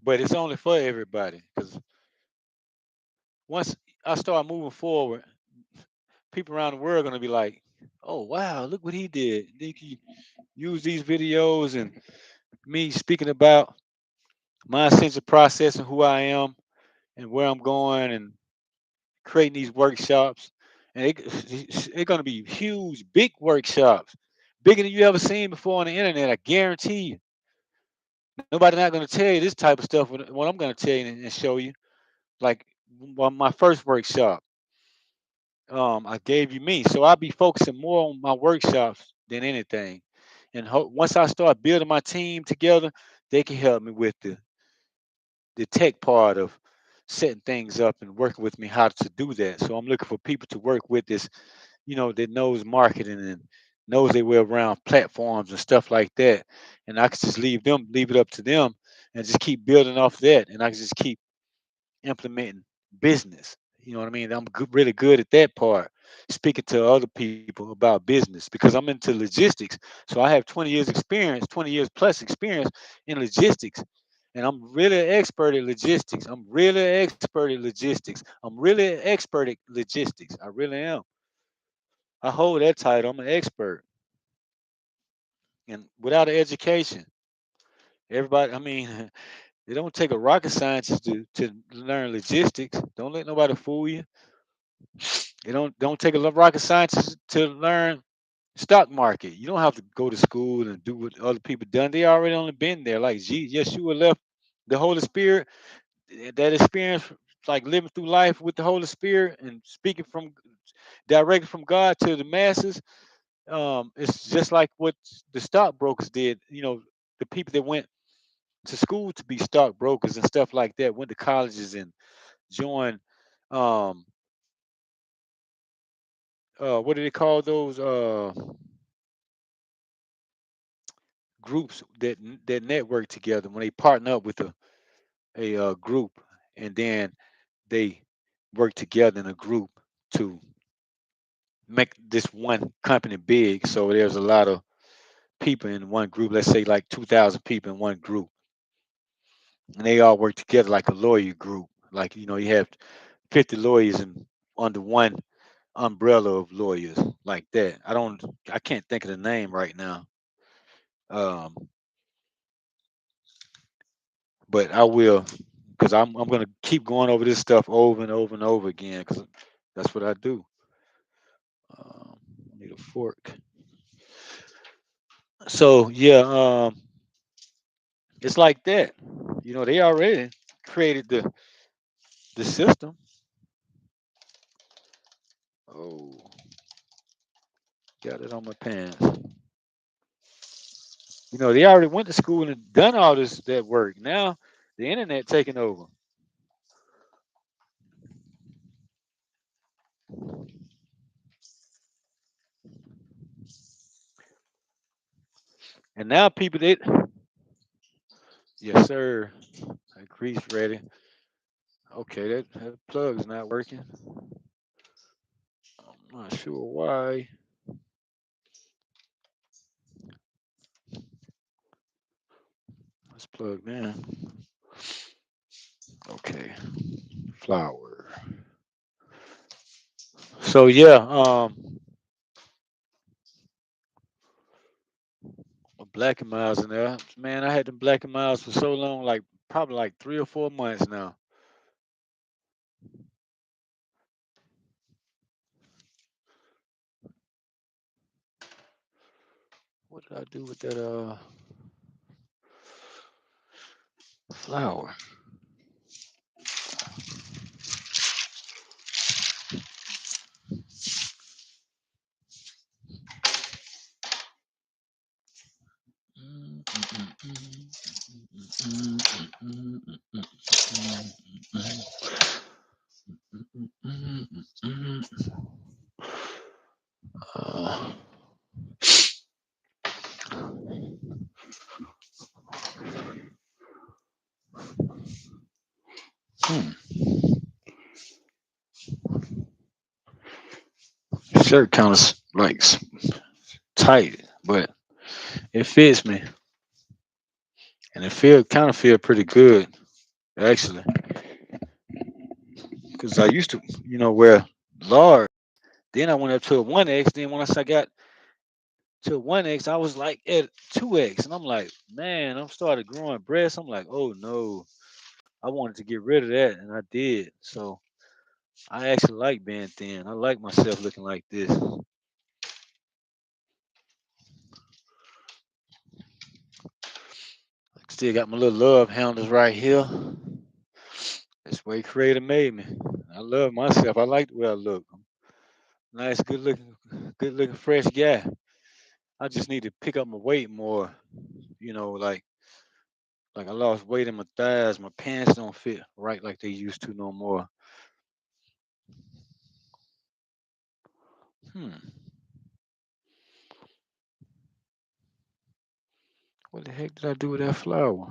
but it's only for everybody. Because once I start moving forward, people around the world are gonna be like, "Oh wow, look what he did! Think he use these videos and me speaking about my essential process and who I am and where I'm going and creating these workshops. And they're going to be huge, big workshops, bigger than you ever seen before on the internet. I guarantee you. Nobody's not going to tell you this type of stuff. What I'm going to tell you and show you, like my first workshop, I gave you me. So I'll be focusing more on my workshops than anything. And once I start building my team together, they can help me with the tech part of setting things up and working with me how to do that. So I'm looking for people to work with this, that knows marketing and knows their way around platforms and stuff like that. And I can just leave it up to them and just keep building off that. And I can just keep implementing business. You know what I mean? I'm really good at that part, speaking to other people about business because I'm into logistics. So I have 20 years experience, 20 years plus experience in logistics. And I'm really an expert at logistics. I'm really an expert at logistics. I'm really an expert at logistics. I really am. I hold that title. I'm an expert. And without an education, everybody, I mean, they don't take a rocket scientist to learn logistics. Don't let nobody fool you. You don't take a rocket scientist to learn stock market. You don't have to go to school and do what other people done. They already only been there. Like Yeshua left the Holy Spirit, that experience, like living through life with the Holy Spirit and speaking from directly from God to the masses. It's just like what the stockbrokers did. The people that went to school to be stockbrokers and stuff like that went to colleges and joined um what do they call those groups that network together when they partner up with a group and then they work together in a group to make this one company big. So there's a lot of people in one group. Let's say like 2,000 people in one group, and they all work together like a lawyer group. Like you have 50 lawyers in under one umbrella of lawyers like that. I can't think of the name right now. Um, but I will because I'm gonna keep going over this stuff over and over and over again because that's what I do. I need a fork. So yeah, it's like that. They already created the system. Oh, got it on my pants. They already went to school and done all this that work. Now the internet taking over, and now people that yes sir, that grease ready. Okay, that plug's not working. I'm not sure why. Let's plug in. Okay, flower. So yeah, Black and Miles in there. Man, I had them Black and Miles for so long, like probably like 3 or 4 months now. What did I do with that flower? Uh, shirt kind of like tight, but it fits me, and it feel pretty good actually. Because I used to, wear large. Then I went up to a 1X. Then once I got to a 1X, I was like at 2X. And I'm like, man, I'm started growing breasts. I'm like, oh no. I wanted to get rid of that. And I did. So I actually like being thin. I like myself looking like this. Still got my little love handles right here. That's the way Creator made me. I love myself. I like the way I look. Nice, good looking, fresh guy. I just need to pick up my weight more. Like I lost weight in my thighs. My pants don't fit right like they used to no more. Hmm. What the heck did I do with that flower?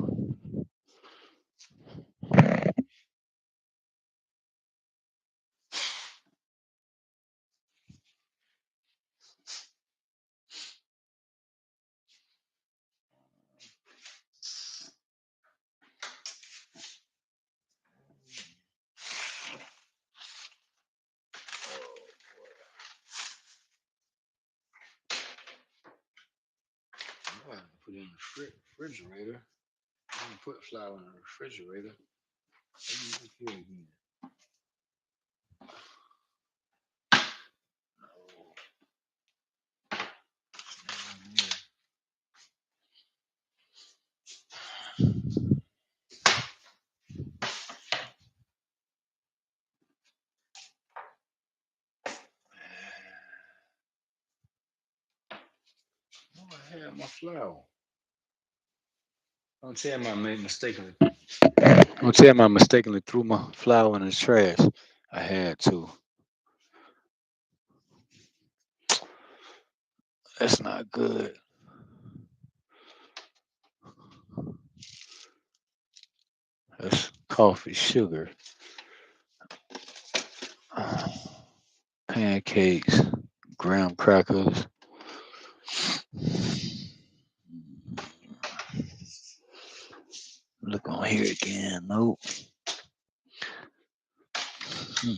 I have to put it in the refrigerator. I didn't put flour in the refrigerator. Let me look here again. Oh, I have my flour. Don't tell me I made mistakenly. Don't tell me I mistakenly threw my flour in the trash. I had to. That's not good. That's coffee, sugar, pancakes, graham crackers. Look on here again. Nope. Hmm.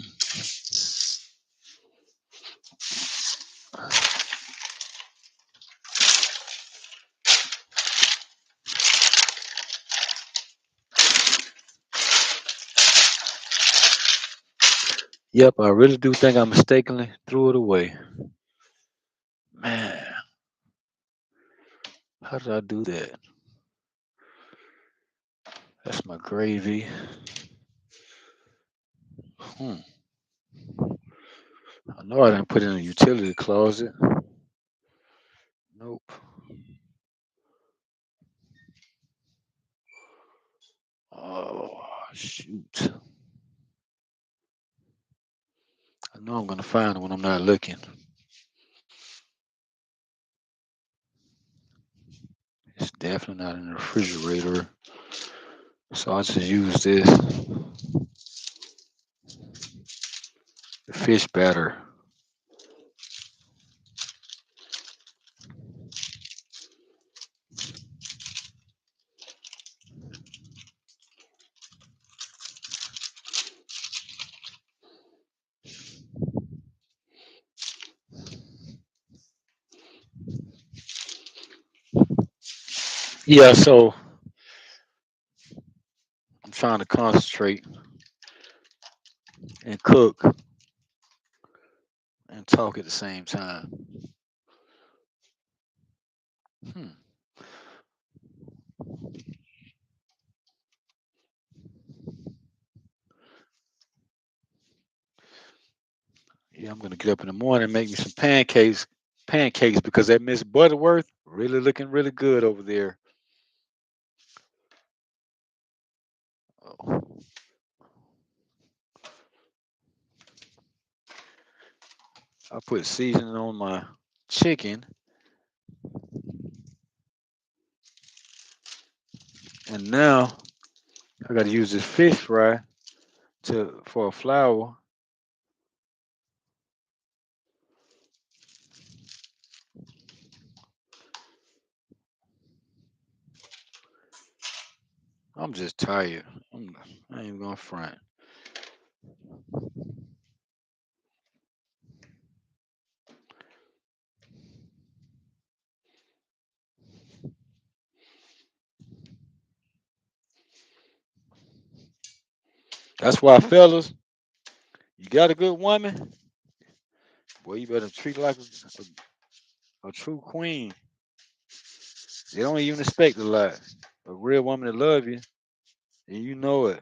Yep, I really do think I mistakenly threw it away. Man, how did I do that? That's my gravy. Hmm. I know I didn't put it in the utility closet. Nope. Oh, shoot. I know I'm going to find it when I'm not looking. It's definitely not in the refrigerator. So I just use this, the fish batter. Yeah, so I'm trying to concentrate and cook and talk at the same time. Hmm. Yeah, I'm gonna get up in the morning and make me some pancakes because that Miss Butterworth really looking really good over there. Oh, I put seasoning on my chicken, and now I got to use this fish fry to for a flour. I'm just tired. I ain't even gonna front. That's why, fellas, you got a good woman, boy, you better treat her like a true queen. They don't even expect a lot. A real woman to love you, and you know it,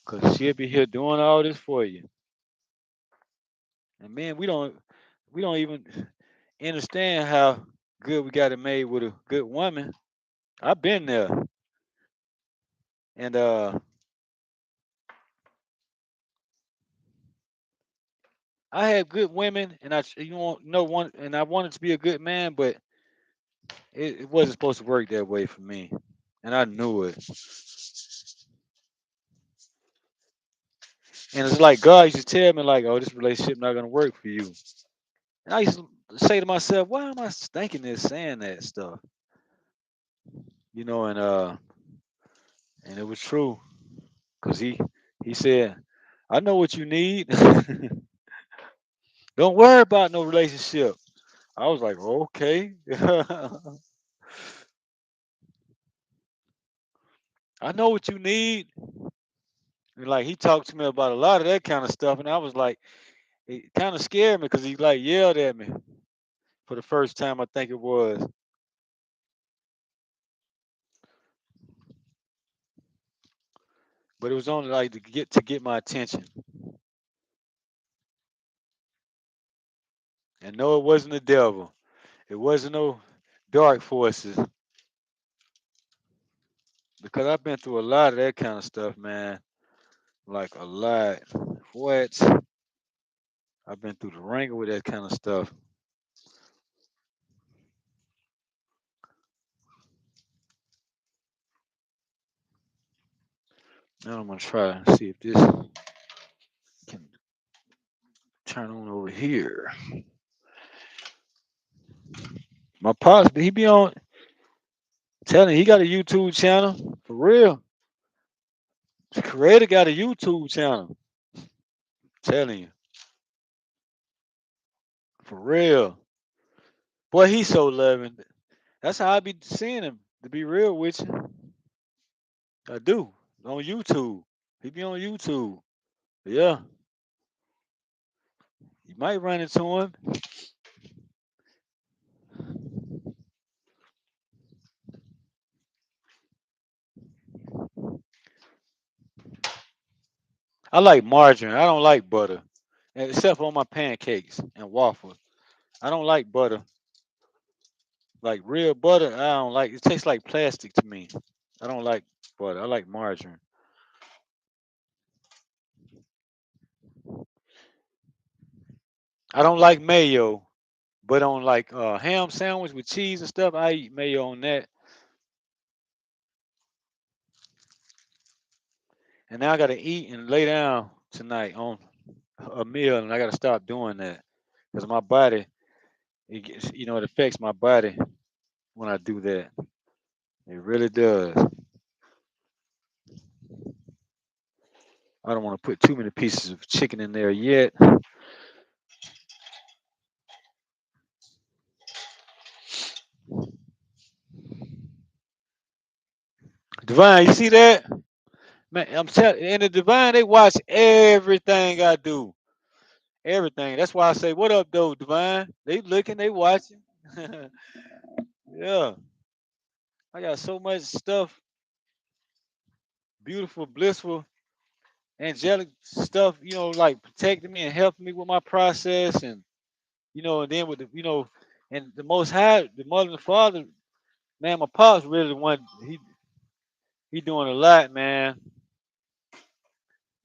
cause she'll be here doing all this for you. And man, we don't even understand how good we got it made with a good woman. I've been there, and I had good women, and know one, and I wanted to be a good man, but it wasn't supposed to work that way for me, and I knew it. And it's like God used to tell me, like, "Oh, this relationship not gonna work for you." And I used to say to myself, "Why am I thinking this, saying that stuff?" And it was true, cause he said, "I know what you need. Don't worry about no relationship." I was like, "Okay." I know what you need. And like he talked to me about a lot of that kind of stuff, and I was like, it kind of scared me because he like yelled at me for the first time. I think it was, but it was only like to get my attention. And no, it wasn't the devil. It wasn't no dark forces because I've been through a lot of that kind of stuff, man. Like a lot. What? I've been through the ringer with that kind of stuff. Now I'm gonna try and see if this can turn on over here. My pops, he be on telling he got a YouTube channel for real. The creator got a YouTube channel. Telling you for real. Boy, he's so loving. That's how I be seeing him. To be real with you, I do on YouTube. He be on YouTube. Yeah, you might run into him. I like margarine. I don't like butter, except on my pancakes and waffles. I don't like butter. Like real butter, I don't like. It tastes like plastic to me. I don't like butter. I like margarine. I don't like mayo, but on like ham sandwich with cheese and stuff, I eat mayo on that. And now I gotta eat and lay down tonight on a meal, and I gotta stop doing that because my body, it affects my body when I do that. It really does. I don't want to put too many pieces of chicken in there yet. Divine, you see that? Man, I'm telling in the Divine, they watch everything I do. Everything. That's why I say, what up, though, Divine? They looking, they watching. Yeah. I got so much stuff, beautiful, blissful, angelic stuff, like protecting me and helping me with my process. And then with and the most high, the mother and the father, man, my pops really the one, he doing a lot, man.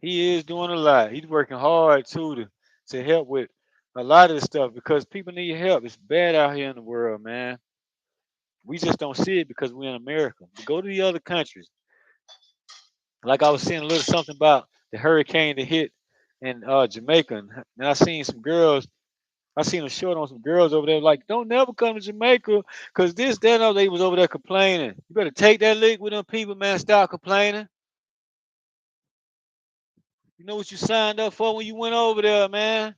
He is doing a lot. He's working hard too to help with a lot of this stuff because people need help. It's bad out here in the world, man. We just don't see it because we're in America. But go to the other countries. Like I was seeing a little something about the hurricane that hit in Jamaica, and I seen some girls. I seen a short on some girls over there like, don't never come to Jamaica because this, that, and other. They was over there complaining. You better take that lick with them people, man. Stop complaining. You know what you signed up for when you went over there, man.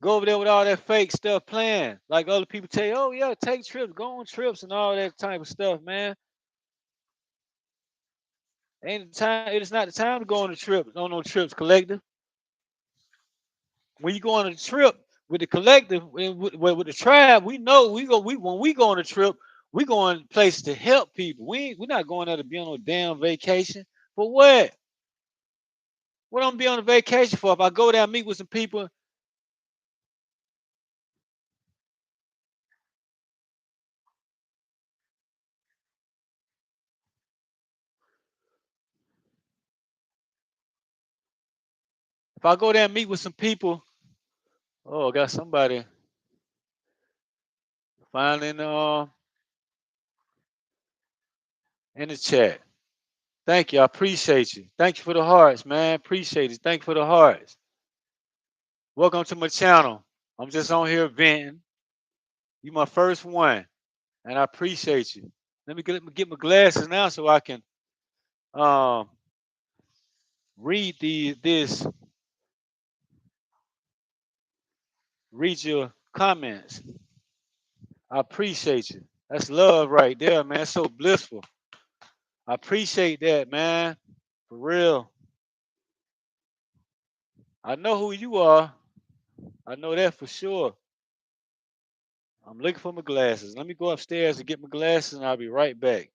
Go over there with all that fake stuff playing. Like other people tell you, oh yeah, take trips, go on trips and all that type of stuff, man. Ain't the time, it's not the time to go on the trip, on no trips collective. When you go on a trip with the collective with the tribe, we know we when we go on a trip, we going places to help people. We're not going there to be on no damn vacation. For what? What I'm gonna be on a vacation for? If I go there and meet with some people, if I go there and meet with some people, oh, I got somebody finding in the chat. Thank you. I appreciate you. Thank you for the hearts, man. Appreciate it. Thank you for the hearts. Welcome to my channel. I'm just on here venting. You my first one, and I appreciate you. Let me get my glasses now so I can um read read your comments. I appreciate you. That's love right there, man. It's so blissful. I appreciate that, man. For real. I know who you are. I know that for sure. I'm looking for my glasses. Let me go upstairs and get my glasses, and I'll be right back.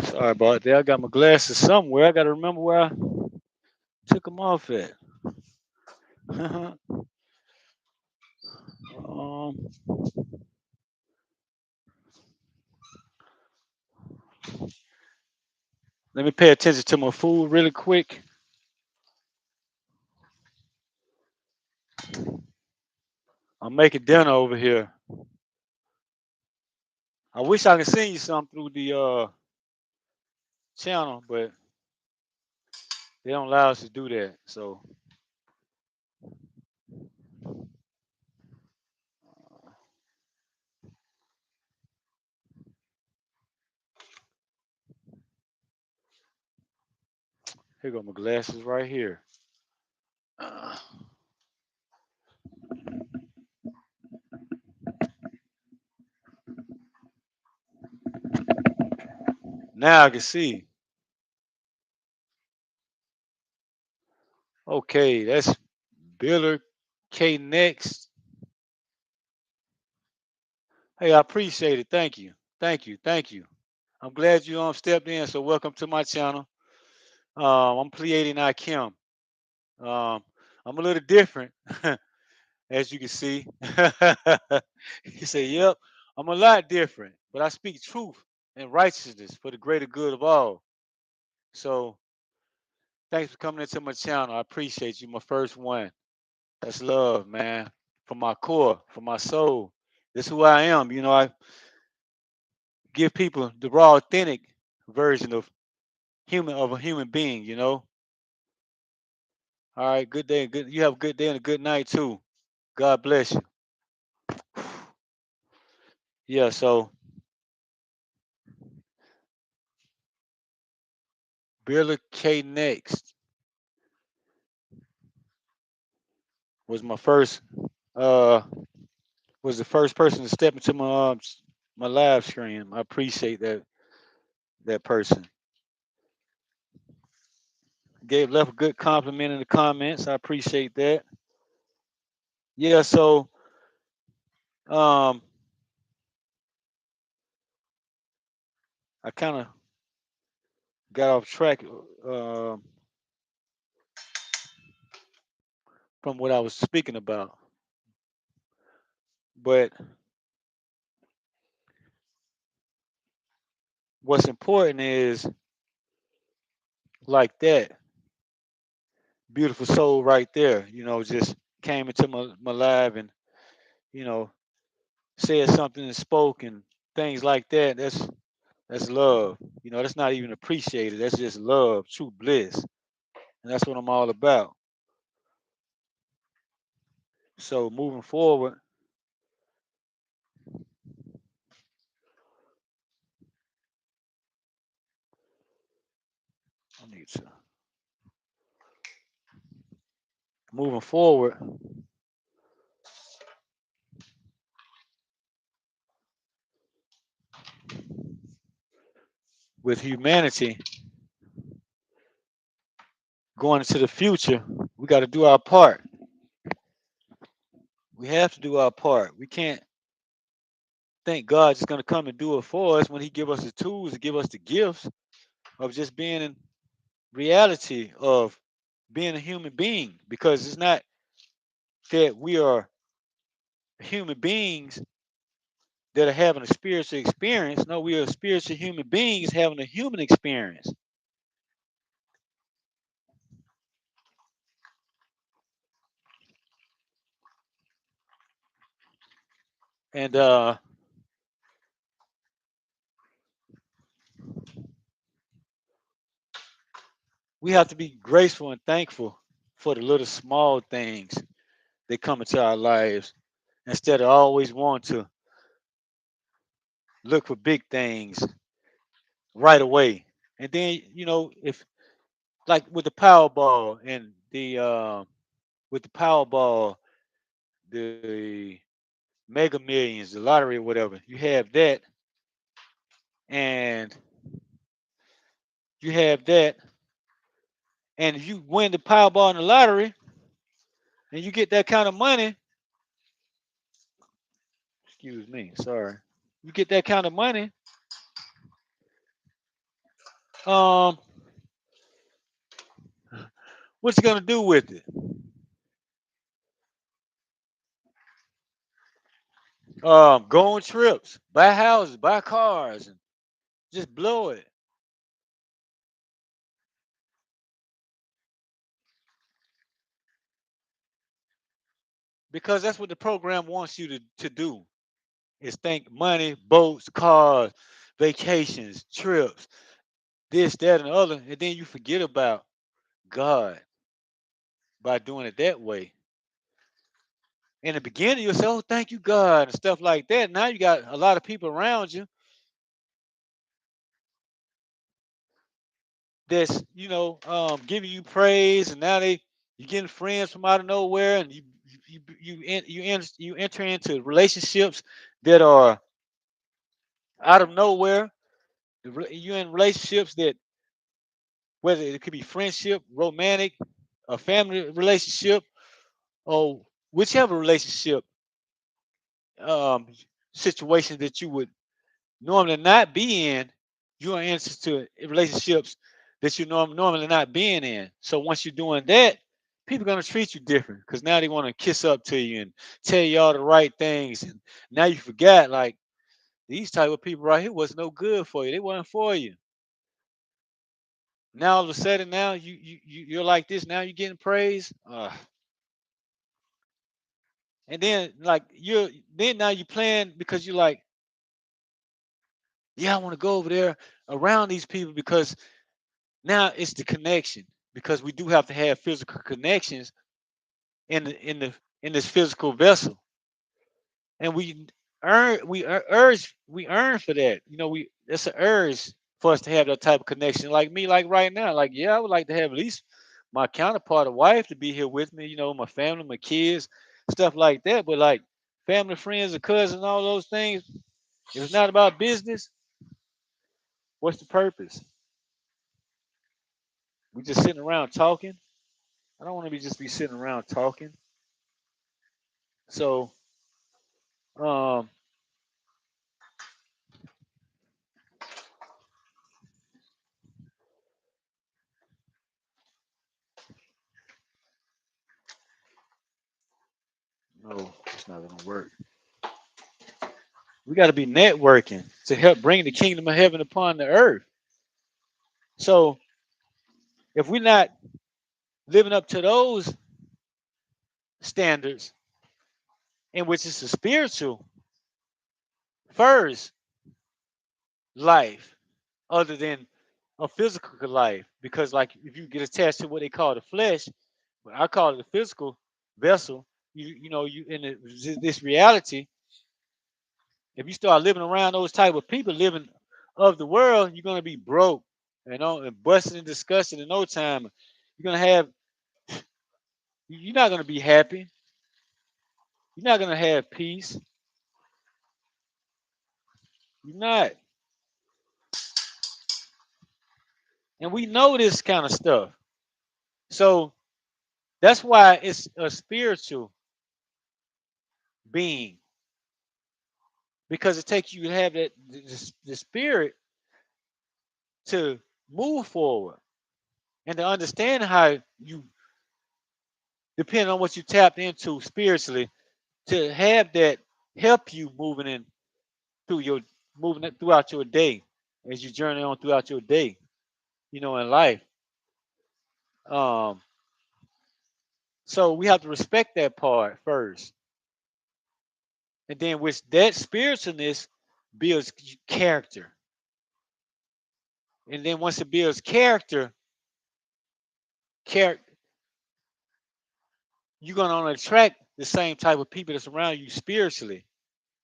Sorry about that. I got my glasses somewhere. I got to remember where I took them off at. um, Let me pay attention to my food really quick. I'm making dinner over here. I wish I could send you something through the channel, but they don't allow us to do that. So here go my glasses right here. Uh, Now I can see. Okay, that's Biller K next. Hey, I appreciate it. Thank you. Thank you. Thank you. I'm glad you stepped in. So welcome to my channel. I'm Pleiadian I Kim. I'm a little different, as you can see. You say, yep, I'm a lot different, but I speak truth and righteousness for the greater good of all. So thanks for coming into my channel. I appreciate you, my first one. That's love, man. From my core, from my soul. This is who I am. I give people the raw, authentic version of a human being. All right, good day. Good. You have a good day and a good night too. God bless you. Yeah. So Billa K next was my first. Uh, was the first person to step into my live stream. I appreciate that person. Left a good compliment in the comments. I appreciate that. Yeah. So um, I kind of got off track from what I was speaking about. But what's important is like that beautiful soul right there, just came into my life and, you know, said something and spoke and things like that. That's love. That's not even appreciated. That's just love, true bliss. And that's what I'm all about. So moving forward, I need to moving forward with humanity going into the future, we got to do our part. We have to do our part. We can't think God's just gonna come and do it for us when He give us the tools, to give us the gifts of just being in reality of being a human being. Because it's not that we are human beings that are having a spiritual experience. No, we are spiritual human beings having a human experience. And we have to be graceful and thankful for the little small things that come into our lives instead of always wanting to look for big things right away. And then, if like with the Powerball and the with the Powerball, the Mega Millions, the lottery or whatever, you have that, and you have that, and if you win the Powerball in the lottery and you get that kind of money, excuse me, sorry, you get that kind of money, um, what you gonna do with it? Go on trips, buy houses, buy cars, and just blow it because that's what the program wants you to do. Is think money, boats, cars, vacations, trips, this, that, and the other, and then you forget about God by doing it that way. In the beginning, you'll say, "Oh, thank you, God," and stuff like that. Now you got a lot of people around you that's giving you praise, and now you getting friends from out of nowhere, and you enter into relationships that are out of nowhere. You're in relationships that whether it could be friendship, romantic, a family relationship, or whichever relationship um, situation that you would normally not be in, you are into relationships that you normally not being in. So once you're doing that, people are gonna treat you different because now they want to kiss up to you and tell you all the right things. And now you forgot like these type of people right here was no good for you. They weren't for you. Now all of a sudden now you're like this. Now you're getting praise. And then like now you plan because you're like, yeah, I want to go over there around these people because now it's the connection because we do have to have physical connections in this physical vessel, and we earn for that. We it's an urge for us to have that type of connection. Like me, like right now, like yeah, I would like to have at least my counterpart, a wife, to be here with me. My family, my kids, stuff like that. But like family, friends, and cousins, all those things. If it's not about business, what's the purpose? We just sitting around talking. I don't want to be sitting around talking. So um, It's not gonna work. We got to be networking to help bring the kingdom of heaven upon the earth. So if we're not living up to those standards, in which is the spiritual first life, other than a physical life, because like if you get attached to what they call the flesh, I call it the physical vessel. You in this reality. If you start living around those type of people living of the world, you're gonna be broke, and busting and disgusted in no time. You're gonna have you're not gonna be happy. You're not gonna have peace. You're not. And we know this kind of stuff. So that's why it's a spiritual being, because it takes you to have the spirit to move forward and to understand how you depend on what you tapped into spiritually to have that help you through your moving it throughout your day as you journey on throughout your day, in life. Um, so we have to respect that part first, and then with that spiritualness builds character, and then once it builds character, you're gonna attract the same type of people that's around you spiritually,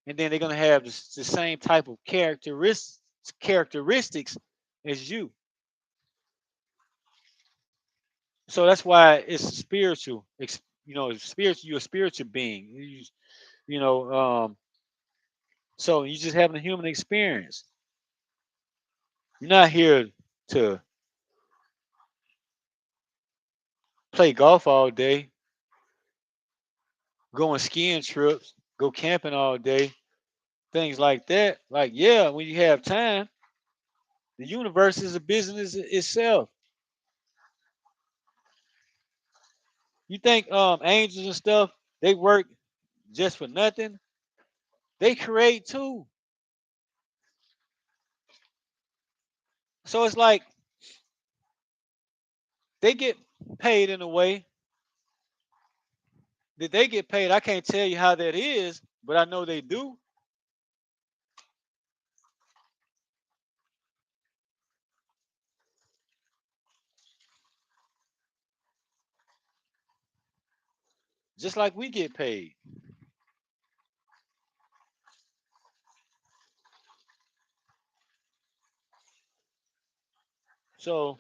and then they're gonna have the same type of characteristics as you. So that's why it's spiritual. Spiritual. You're a spiritual being. You know, so you're just having a human experience. You're not here to play golf all day, go on skiing trips, go camping all day, things like that. Like, yeah, when you have time, the universe is a business itself. You think angels and stuff, they work just for nothing? They create too. So it's like they get paid in a way that they get paid. I can't tell you how that is, but I know they do. Just like we get paid. So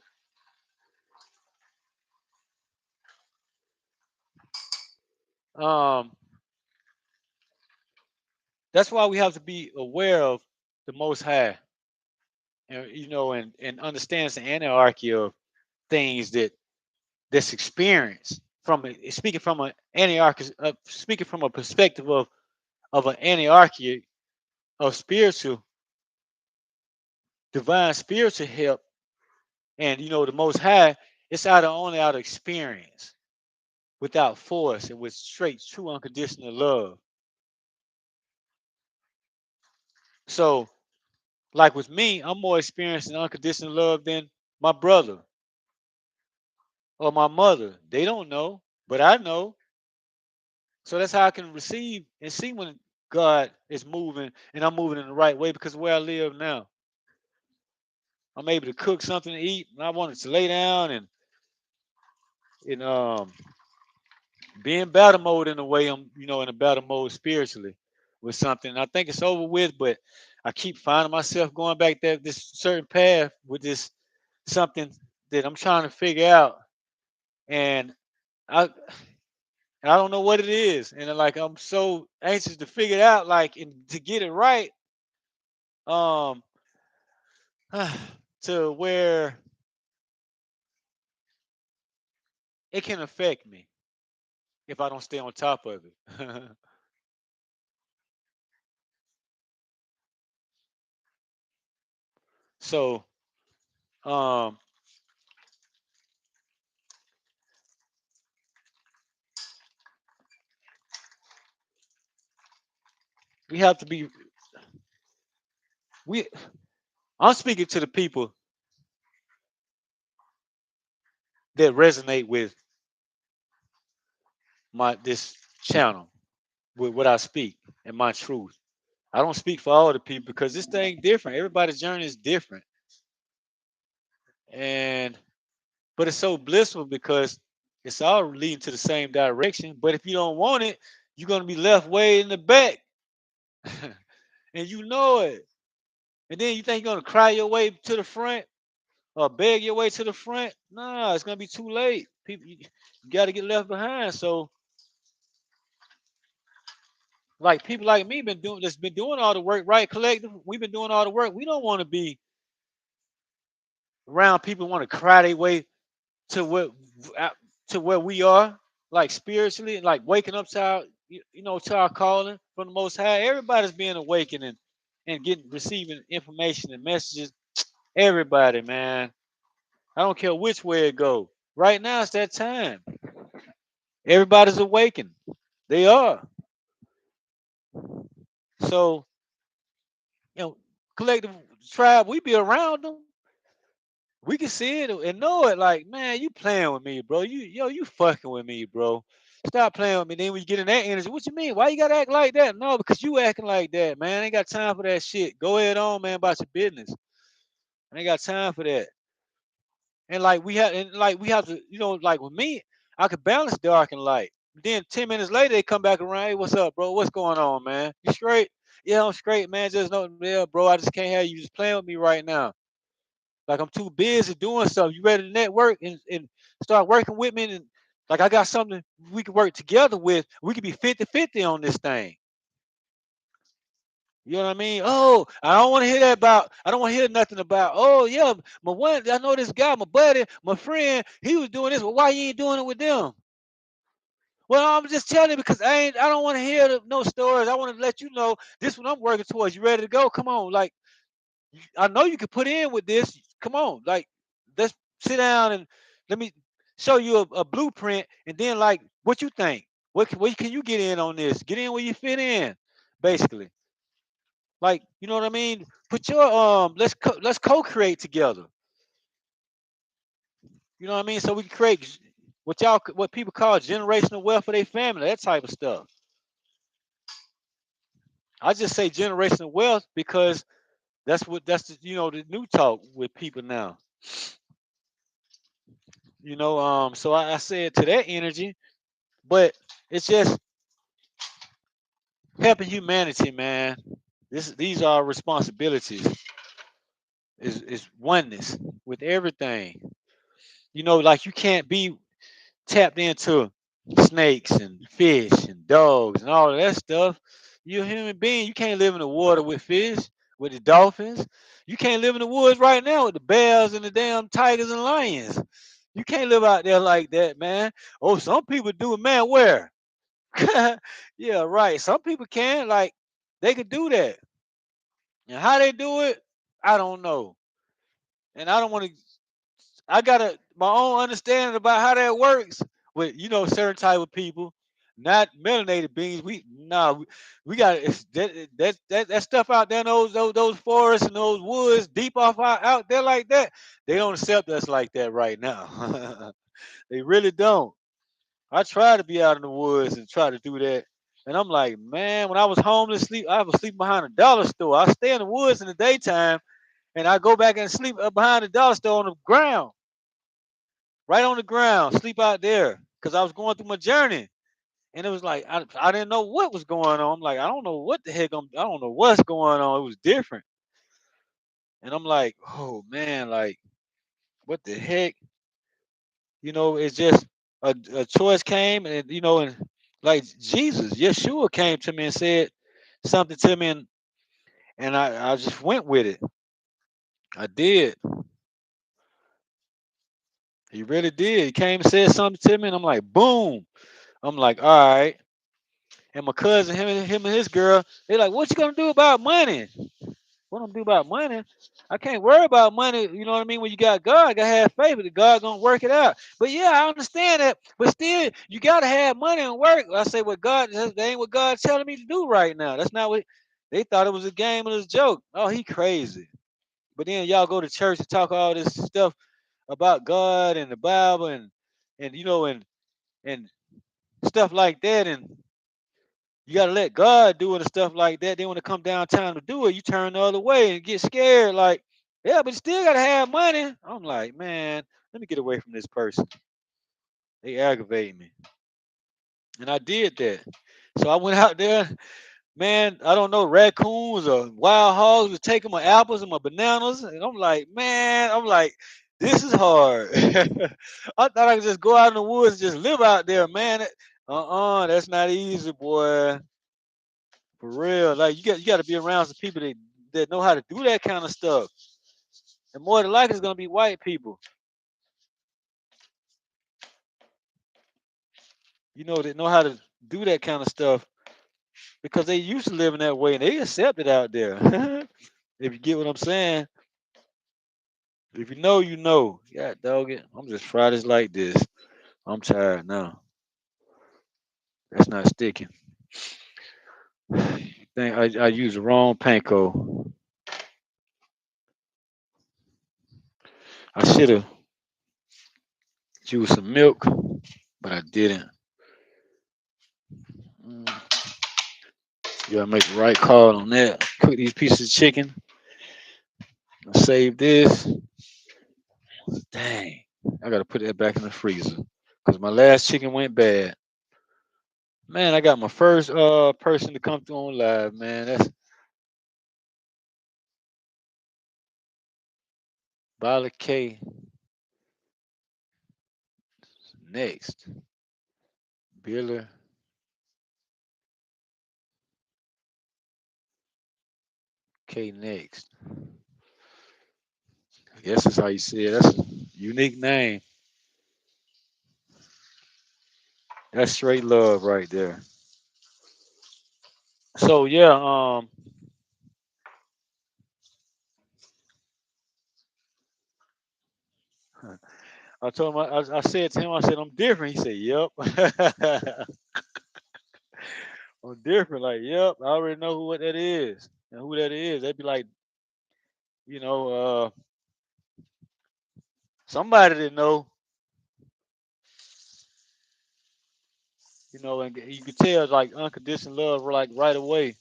um, that's why we have to be aware of the Most High, and understands the anarchy of things that's experienced speaking from an anarchy, speaking from a perspective of an anarchy of spiritual, divine spiritual help, and the Most High. It's only out of experience, without force, and with straight, true, unconditional love. So, like with me, I'm more experienced in unconditional love than my brother or my mother. They don't know, but I know. So that's how I can receive and see when God is moving and I'm moving in the right way, because where I live now, I'm able to cook something to eat, and I wanted to lay down and be in battle mode in a way. I'm in a battle mode spiritually with something. I think it's over with, but I keep finding myself going back this certain path with this something that I'm trying to figure out, and I I don't know what it is, and like I'm so anxious to figure it out, like and to get it right, um, to where it can affect me if I don't stay on top of it. So, um, We have to be we I'm speaking to the people that resonate with my this channel, with what I speak and my truth. I don't speak for all the people because this thing different. Everybody's journey is different. And but it's so blissful because it's all leading to the same direction. But if you don't want it, you're gonna be left way in the back. And you know it. And then you think you're gonna cry your way to the front or beg your way to the front. Nah, it's gonna be too late. People, you got to get left behind. So, like people like me been doing that's been doing all the work, right? Collective, we've been doing all the work. We don't want to be around people who want to cry their way to what to where we are, like spiritually, like waking up to our to our calling from the Most High. Everybody's being awakened and getting receiving information and messages. Everybody, man. I don't care which way it go. Right now, it's that time. Everybody's awakened. They are. So, you know, collective tribe, we be around them. We can see it and know it. Like, man, you playing with me, bro. You fucking with me, bro. Stop playing with me. Then when you get in that energy, what you mean? Why you gotta act like that? No, because you acting like that, man. I ain't got time for that shit. Go ahead on, man, about your business. I ain't got time for that. And like we have to, like with me, I could balance dark and light. Then 10 minutes later they come back around. Hey, what's up, bro? What's going on, man? You straight? Yeah, I'm straight, man. Just no, yeah, bro. I just can't have you just playing with me right now. Like I'm too busy doing stuff. You ready to network and start working with me? And like I got something we can work together with. We could be 50-50 on this thing. You know what I mean? Oh, I don't want to hear that about. I don't want to hear nothing about. Oh yeah, my one. I know this guy, my buddy, my friend. He was doing this. Well, why you ain't doing it with them? Well, I'm just telling you because I don't want to hear no stories. I want to let you know this what I'm working towards. You ready to go? Come on, like I know you can put in with this. Come on, like let's sit down and let me show you a blueprint, and then like what you think. What can you get in on this? Get in where you fit in, basically. Like you know what I mean? Put your let's co-create together. You know what I mean? So we can create what people call generational wealth for their family, that type of stuff. I just say generational wealth because that's the new talk with people now. So I said to that energy, but it's just helping humanity, man. These are responsibilities. Is oneness with everything. Like you can't be tapped into snakes and fish and dogs and all of that stuff. You're a human being. You can't live in the water with fish, with the dolphins. You can't live in the woods right now with the bears and the damn tigers and lions. You can't live out there like that, man. Oh, some people do it, man. Where? Yeah, right. Some people can. Like, they could do that. And how they do it, I don't know. And I don't want to I got my own understanding about how that works with certain type of people, not melanated beings. We got that stuff out there in those forests and those woods deep off out there like that. They don't accept us like that right now. They really don't. I try to be out in the woods and try to do that. And I'm like, man, when I was homeless, I was sleeping behind a dollar store. I stay in the woods in the daytime, and I go back and sleep behind the dollar store on the ground, right on the ground, sleep out there because I was going through my journey. And it was like I didn't know what was going on. I'm like, I don't know what the heck I don't know what's going on. It was different. And I'm like, oh man, like what the heck? It's just a choice came and like Jesus, Yeshua came to me and said something to me and I just went with it. I did. He really did. He came and said something to me and I'm like, boom. I'm like, all right. And my cousin, him and his girl, they like, what you gonna do about money? What I'm gonna do about money? I can't worry about money. You know what I mean? When you got God, I gotta have faith that God gonna work it out. But yeah, I understand that. But still, you gotta have money and work. I say, what God, that ain't what God's telling me to do right now. That's not what they thought it was a game and it was a joke. Oh, he crazy. But then y'all go to church and talk all this stuff about God and the Bible and and stuff like that, and you gotta let God do it and stuff like that. Then when it come down time to do it, you turn the other way and get scared. Like, yeah, but you still gotta have money. I'm like, man, let me get away from this person. They aggravate me, and I did that. So I went out there, man. I don't know, raccoons or wild hogs was taking my apples and my bananas, and I'm like, man, I'm like, this is hard. I thought I could just go out in the woods and just live out there, man. That's not easy, boy. For real, like you got to be around some people that know how to do that kind of stuff. And more than likely, it's gonna be white people, that know how to do that kind of stuff because they used to living that way and they accept it out there. If you get what I'm saying, if you know, you know. Yeah, dog it. I'm just fried as like this. I'm tired now. That's not sticking. Think I used the wrong panko. I should have used some milk, but I didn't. Mm, You gotta make the right call on that. Cook these pieces of chicken. Save this. Dang. I gotta put that back in the freezer. Cause my last chicken went bad. Man, I got my first person to come through on live, man. That's Violet K next. Biller K next. I guess that's how you say it. That's a unique name. That's straight love right there. So yeah, I told him I said to him, I said, I'm different. He said, Yep. I'm different. Like, yep, I already know what that is. And who that is. They'd be like, you know, somebody that know, and you could tell like unconditional love like right away.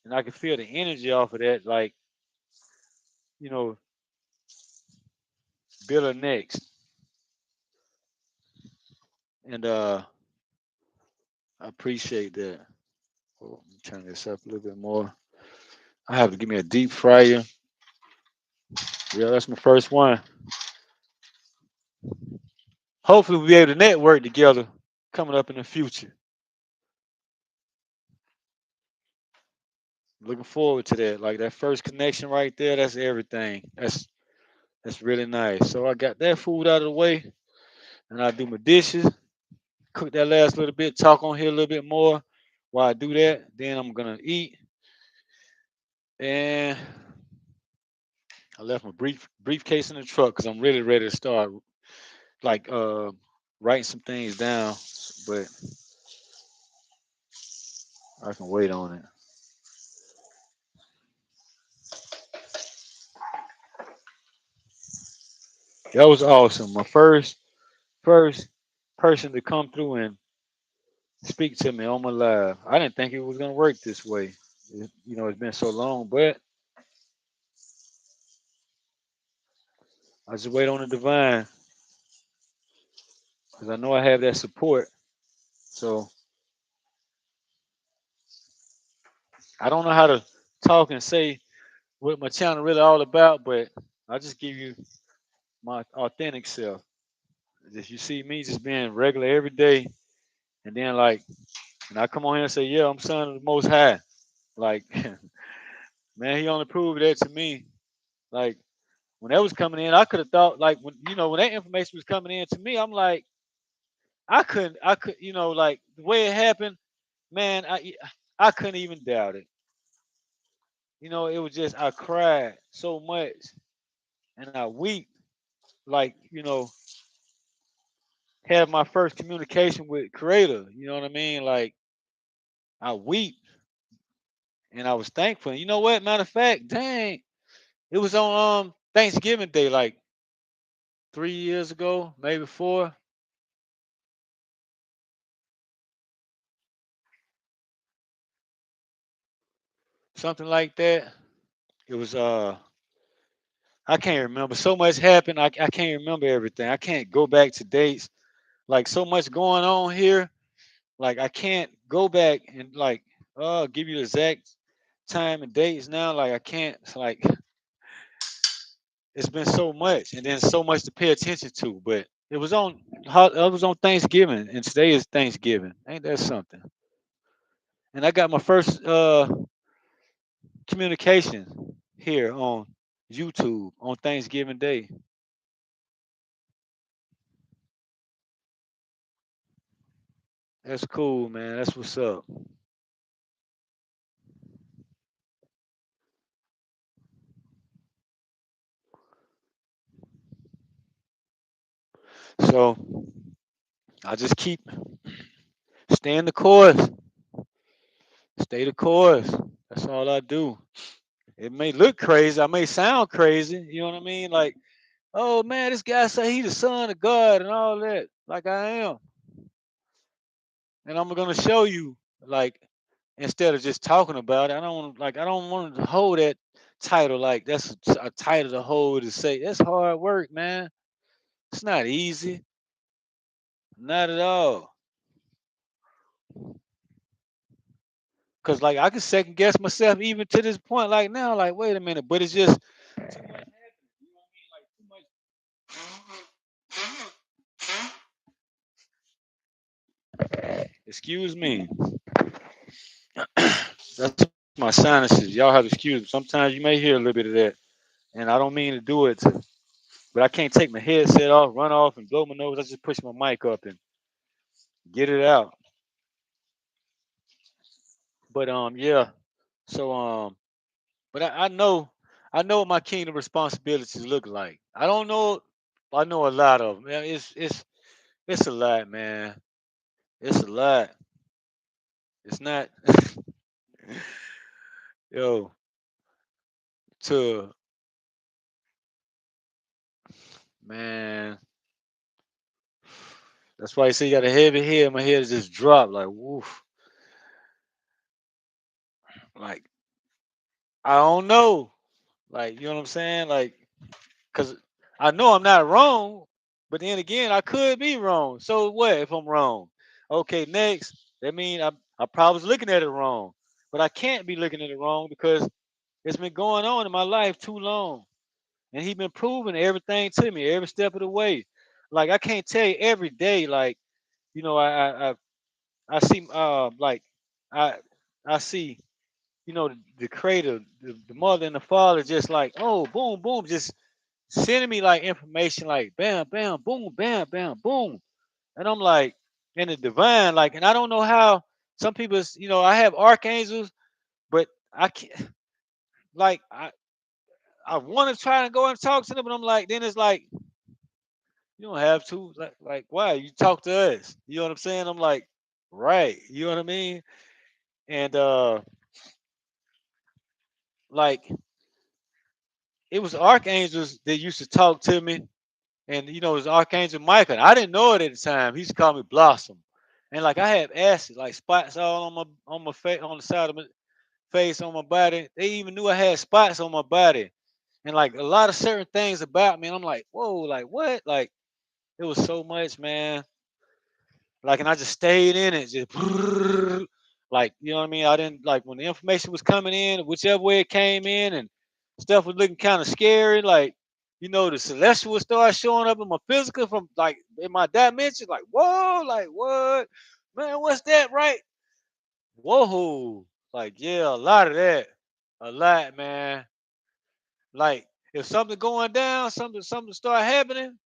And I could feel the energy off of that, like, you know, Bill next. And I appreciate that. Oh, let me turn this up a little bit more. I have to give me a deep fryer. Yeah, that's my first one. Hopefully we'll be able to network together coming up in the future. Looking forward to that. Like that first connection right there, that's everything. That's really nice. So I got that food out of the way, and I do my dishes, cook that last little bit, talk on here a little bit more. While I do that, then I'm gonna eat. And I left my briefcase in the truck because I'm really ready to start like writing some things down, but I can wait on it. That was awesome. My first person to come through and speak to me on my live. I didn't think it was gonna work this way. It's been so long, but I just wait on the divine because I know I have that support. So I don't know how to talk and say what my channel really all about, but I just give you my authentic self. Just you see me just being regular every day, and then like, and I come on here and say, yeah, I'm son of the Most High. Like, man, he only proved that to me. Like when that was coming in, I could have thought like when that information was coming in to me, I'm like, I could, like the way it happened, man, I couldn't even doubt it. it was just I cried so much and I weep like, had my first communication with Creator. You know what I mean? Like I weep and I was thankful. And you know what? Matter of fact, dang, it was on Thanksgiving Day, like 3 years ago, maybe four, something like that. It was I can't remember. So much happened. I can't remember everything. I can't go back to dates. Like so much going on here. Like I can't go back and like give you the exact time and dates now. Like I can't. It's like it's been so much and then so much to pay attention to. But it was on Thanksgiving and today is Thanksgiving. Ain't that something? And I got my first communication here on YouTube on Thanksgiving Day. That's cool, man. That's what's up. So I just keep staying the course, stay the course. That's all I do. It may look crazy, I may sound crazy. You know what I mean? Like, oh man, this guy say he the son of God and all that. Like I am, and I'm gonna show you. Like instead of just talking about it, I don't want to hold that title. Like that's a title to hold to say that's hard work, man. It's not easy, not at all. Cause like I can second guess myself even to this point. Like now, like wait a minute, but it's just too much happening. You know what I mean? Like too much. Excuse me. That's my sinuses. Y'all have to excuse me. Sometimes you may hear a little bit of that, and I don't mean to do it, but I can't take my headset off, run off, and blow my nose. I just push my mic up and get it out. But yeah. So but I know what my kingdom responsibilities look like. I don't know. I know a lot of them. It's a lot, man. It's a lot. It's not, yo, to man. That's why you say you got a heavy head. My head is just dropped like woof. Like I don't know. Like you know what I'm saying? Like, cause I know I'm not wrong, but then again, I could be wrong. So what if I'm wrong? Okay, next. That means I probably was looking at it wrong, but I can't be looking at it wrong because it's been going on in my life too long, and he been proving everything to me every step of the way. Like I can't tell you every day. Like you know, I see like I I see the creator, the mother and the father just like oh boom boom just sending me like information like bam bam boom bam bam boom, and I'm like in the divine like, and I don't know how some people I have archangels, but I can't like I want to try and go and talk to them, but I'm like then it's like you don't have to like why you talk to us, you know what I'm saying? I'm like right, you know what I mean? And like it was archangels that used to talk to me, and it was Archangel Michael. I didn't know it at the time. He used to call me Blossom, and like I had acid, like spots all on my face, on the side of my face, on my body. They even knew I had spots on my body, and like a lot of certain things about me. And I'm like, whoa, like what? Like it was so much, man. Like, and I just stayed in it, just like you know what I mean. I didn't like when the information was coming in, whichever way it came in, and stuff was looking kind of scary. Like, the celestial started showing up in my physical from like in my dimension. Like, whoa, like what, man? What's that? Right? Whoa, like yeah, a lot of that, a lot, man. Like if something going down, something start happening,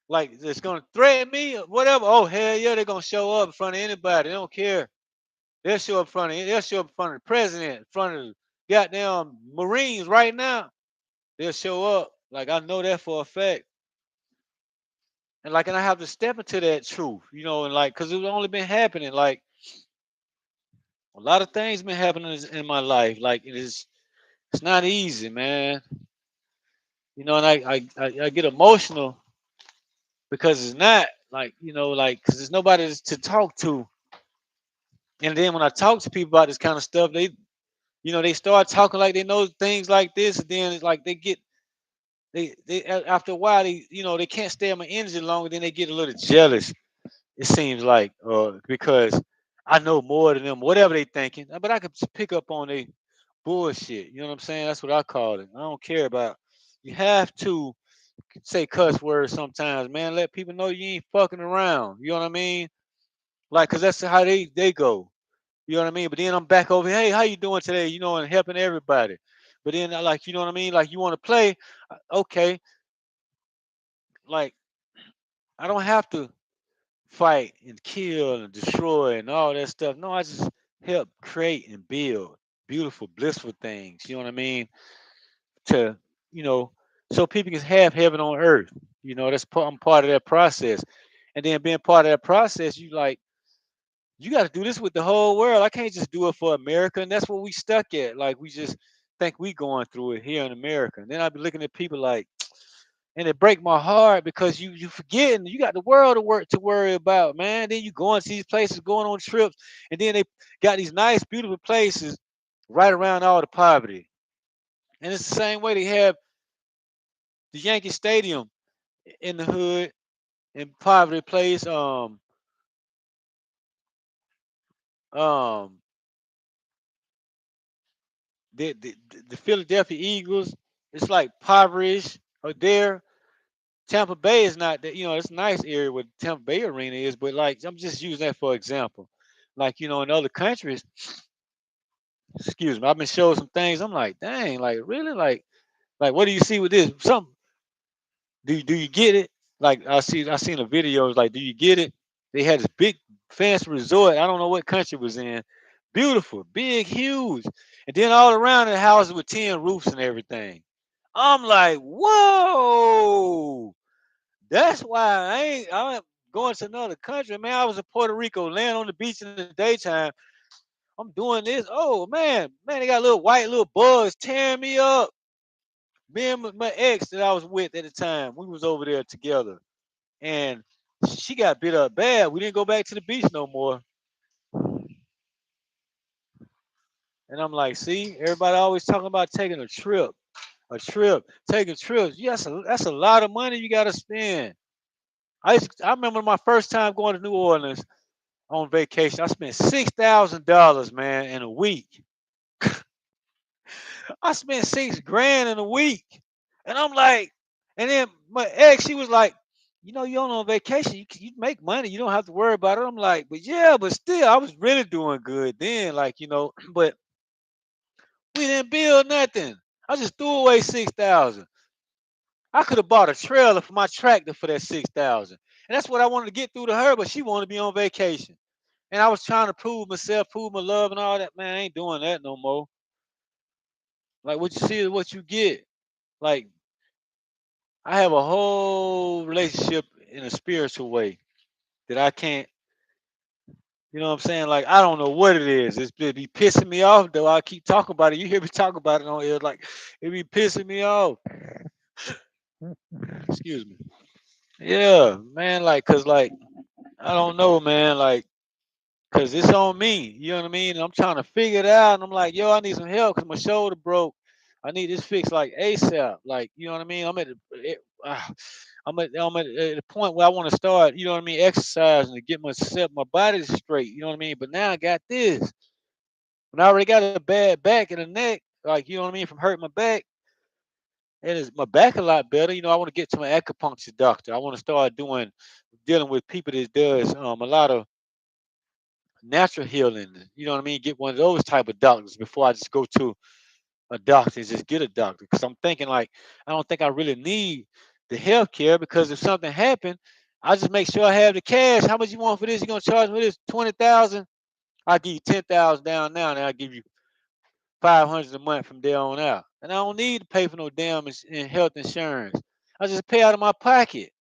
like it's gonna threaten me or whatever. Oh hell yeah, they're gonna show up in front of anybody. They don't care. They'll show up in front of the president, in front of goddamn Marines right now, they'll show up. Like I know that for a fact. And I have to step into that truth, and cause it's only been happening. Like a lot of things been happening in my life. Like it's not easy, man. And I get emotional because it's not cause there's nobody to talk to. And then when I talk to people about this kind of stuff, they start talking like they know things like this, and then it's like after a while they can't stay on my energy longer. Then they get a little jealous. It seems like because I know more than them, whatever they thinking. But I could pick up on they bullshit. You know what I'm saying? That's what I call it. I don't care about. You have to say cuss words sometimes, man. Let people know you ain't fucking around. You know what I mean? Like, cause that's how they go. You know what I mean? But then I'm back over. Hey, how you doing today? And helping everybody. But then you know what I mean? Like you want to play, okay? Like I don't have to fight and kill and destroy and all that stuff. No, I just help create and build beautiful, blissful things. You know what I mean? To you know, so people can have heaven on earth. I'm part of that process. And then being part of that process, you got to do this with the whole world. I can't just do it for America, and that's what we stuck at. Like we just think we going through it here in America. And then I be looking at people like, and it break my heart because you forgetting you got the world to worry about, man. Then you going to these places, going on trips, and then they got these nice, beautiful places right around all the poverty. And it's the same way they have the Yankee Stadium in the hood in poverty place. Um, the Philadelphia Eagles. It's like impoverished or there. Tampa Bay is not that, it's a nice area where Tampa Bay Arena is, but like I'm just using that for example. Like, in other countries, excuse me, I've been showing some things. I'm like, dang, like really? Like what do you see with this? Something do you get it? Like I seen a video, it was like, do you get it? They had this big fancy resort. I don't know what country it was in. Beautiful, big, huge. And then all around the houses with tin roofs and everything. I'm like, whoa. That's why I ain't going to another country, man. I was in Puerto Rico, laying on the beach in the daytime. I'm doing this. Oh man, they got little white little bugs tearing me up. Me and my ex that I was with at the time, we was over there together, and she got bit up bad. We didn't go back to the beach no more. And I'm like, see, everybody always talking about taking taking trips. Yes, that's a lot of money you got to spend. I remember my first time going to New Orleans on vacation. I spent $6,000, man, in a week. I spent 6 grand in a week, and I'm like, and then my ex, she was like, you're on vacation, you make money, you don't have to worry about it. I'm like, but yeah, but still, I was really doing good then, but we didn't build nothing. I just threw away 6,000. I could have bought a trailer for my tractor for that 6,000, and that's what I wanted to get through to her, but she wanted to be on vacation. And I was trying to prove myself, prove my love and all that. Man, I ain't doing that no more. Like what you see is what you get. Like I have a whole relationship in a spiritual way that I can't, you know what I'm saying? Like I don't know what it is. It be pissing me off though. I keep talking about it. You hear me talk about it on here, like it be pissing me off. Excuse me. Yeah, man, cause I don't know, man, cause it's on me. You know what I mean? And I'm trying to figure it out, and I'm like, yo, I need some help cause my shoulder broke. I need this fixed like ASAP. Like, you know what I mean? I'm at the point where I want to start, you know what I mean, exercising to get my body straight. You know what I mean? But now I got this. When I already got a bad back and a neck, like you know what I mean, from hurting my back, and it's my back a lot better. I want to get to my acupuncture doctor. I want to start dealing with people that does a lot of natural healing. You know what I mean? Get one of those type of doctors before I just go to a doctor and just get a doctor. Because I'm thinking I don't think I really need the health care because if something happened, I just make sure I have the cash. How much you want for this? You gonna charge me this 20,000? I'll give you 10,000 down now, and I'll give you $500 a month from there on out, and I don't need to pay for no damn health insurance. I just pay out of my pocket.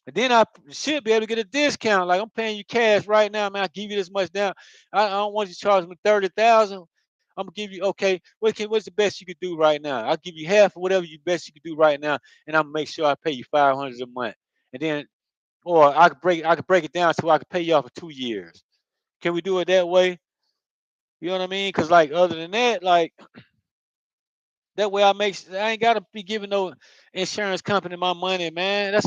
And then I should be able to get a discount. Like I'm paying you cash right now, man. I give you this much down. I don't want you to charge me 30,000. I'm gonna give you okay. What's the best you could do right now? I'll give you half of whatever you best you could do right now, and I'm gonna make sure I pay you $500 a month. And then, or I could break it down so I could pay you off for 2 years. Can we do it that way? You know what I mean? Because like other than that, like that way I ain't gotta be giving no insurance company my money, man. That's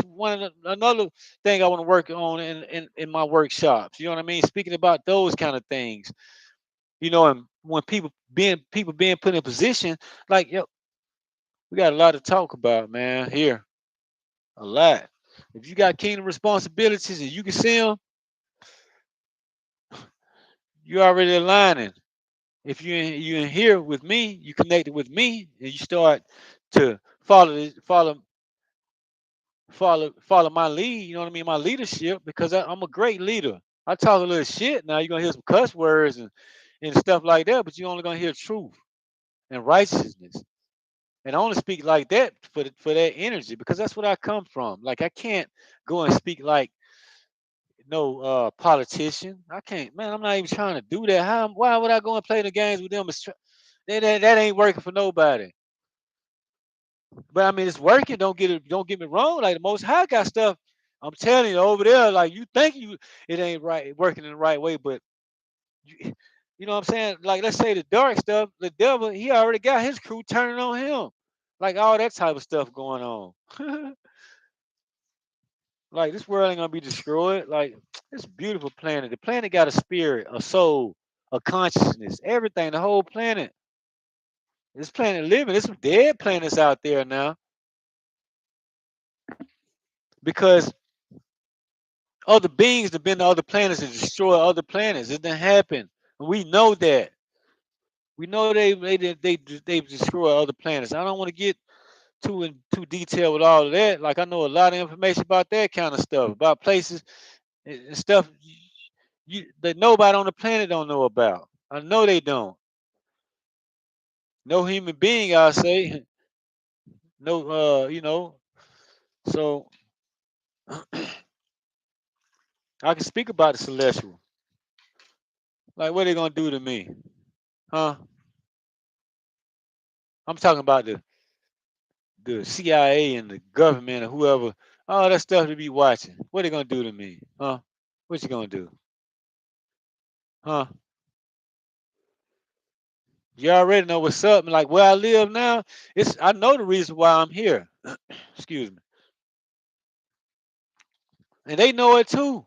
another thing I want to work on in my workshops. You know what I mean? Speaking about those kind of things, and when people being put in a position, like yo, we got a lot to talk about, man. Here, a lot. If you got kingdom responsibilities and you can see them, you already aligning. If you in here with me, you connected with me, and you start to follow my lead, you know what I mean, my leadership, because I'm a great leader. I talk a little shit now. You're gonna hear some cuss words and stuff like that, but you're only gonna hear truth and righteousness. And I only speak like that for that energy because that's what I come from. Like I can't go and speak like no politician. I can't, man. I'm not even trying to do that. Why would I go and play the games with them? That ain't working for nobody. But I mean, it's working. Don't get me wrong. Like the Most High got stuff. I'm telling you over there. Like you think it ain't right, working in the right way, but you, you know what I'm saying. Like let's say the dark stuff, the devil, he already got his crew turning on him, like all that type of stuff going on. Like this world ain't gonna be destroyed. Like this beautiful planet. The planet got a spirit, a soul, a consciousness, everything. The whole planet. This planet living. There's some dead planets out there now because other beings have been to other planets and destroy other planets. It didn't happen. We know that. We know they've destroyed other planets. I don't want to get too detailed with all of that. Like I know a lot of information about that kind of stuff, about places and stuff that nobody on the planet don't know about. I know they don't. No human being, I say. No, So I can speak about the celestial. Like what they gonna do to me, huh? I'm talking about the CIA and the government or whoever, all that stuff to be watching. What they gonna do to me? Huh? What you gonna do? Huh? You already know what's up. Like where I live now, I know the reason why I'm here. Excuse me. And they know it too.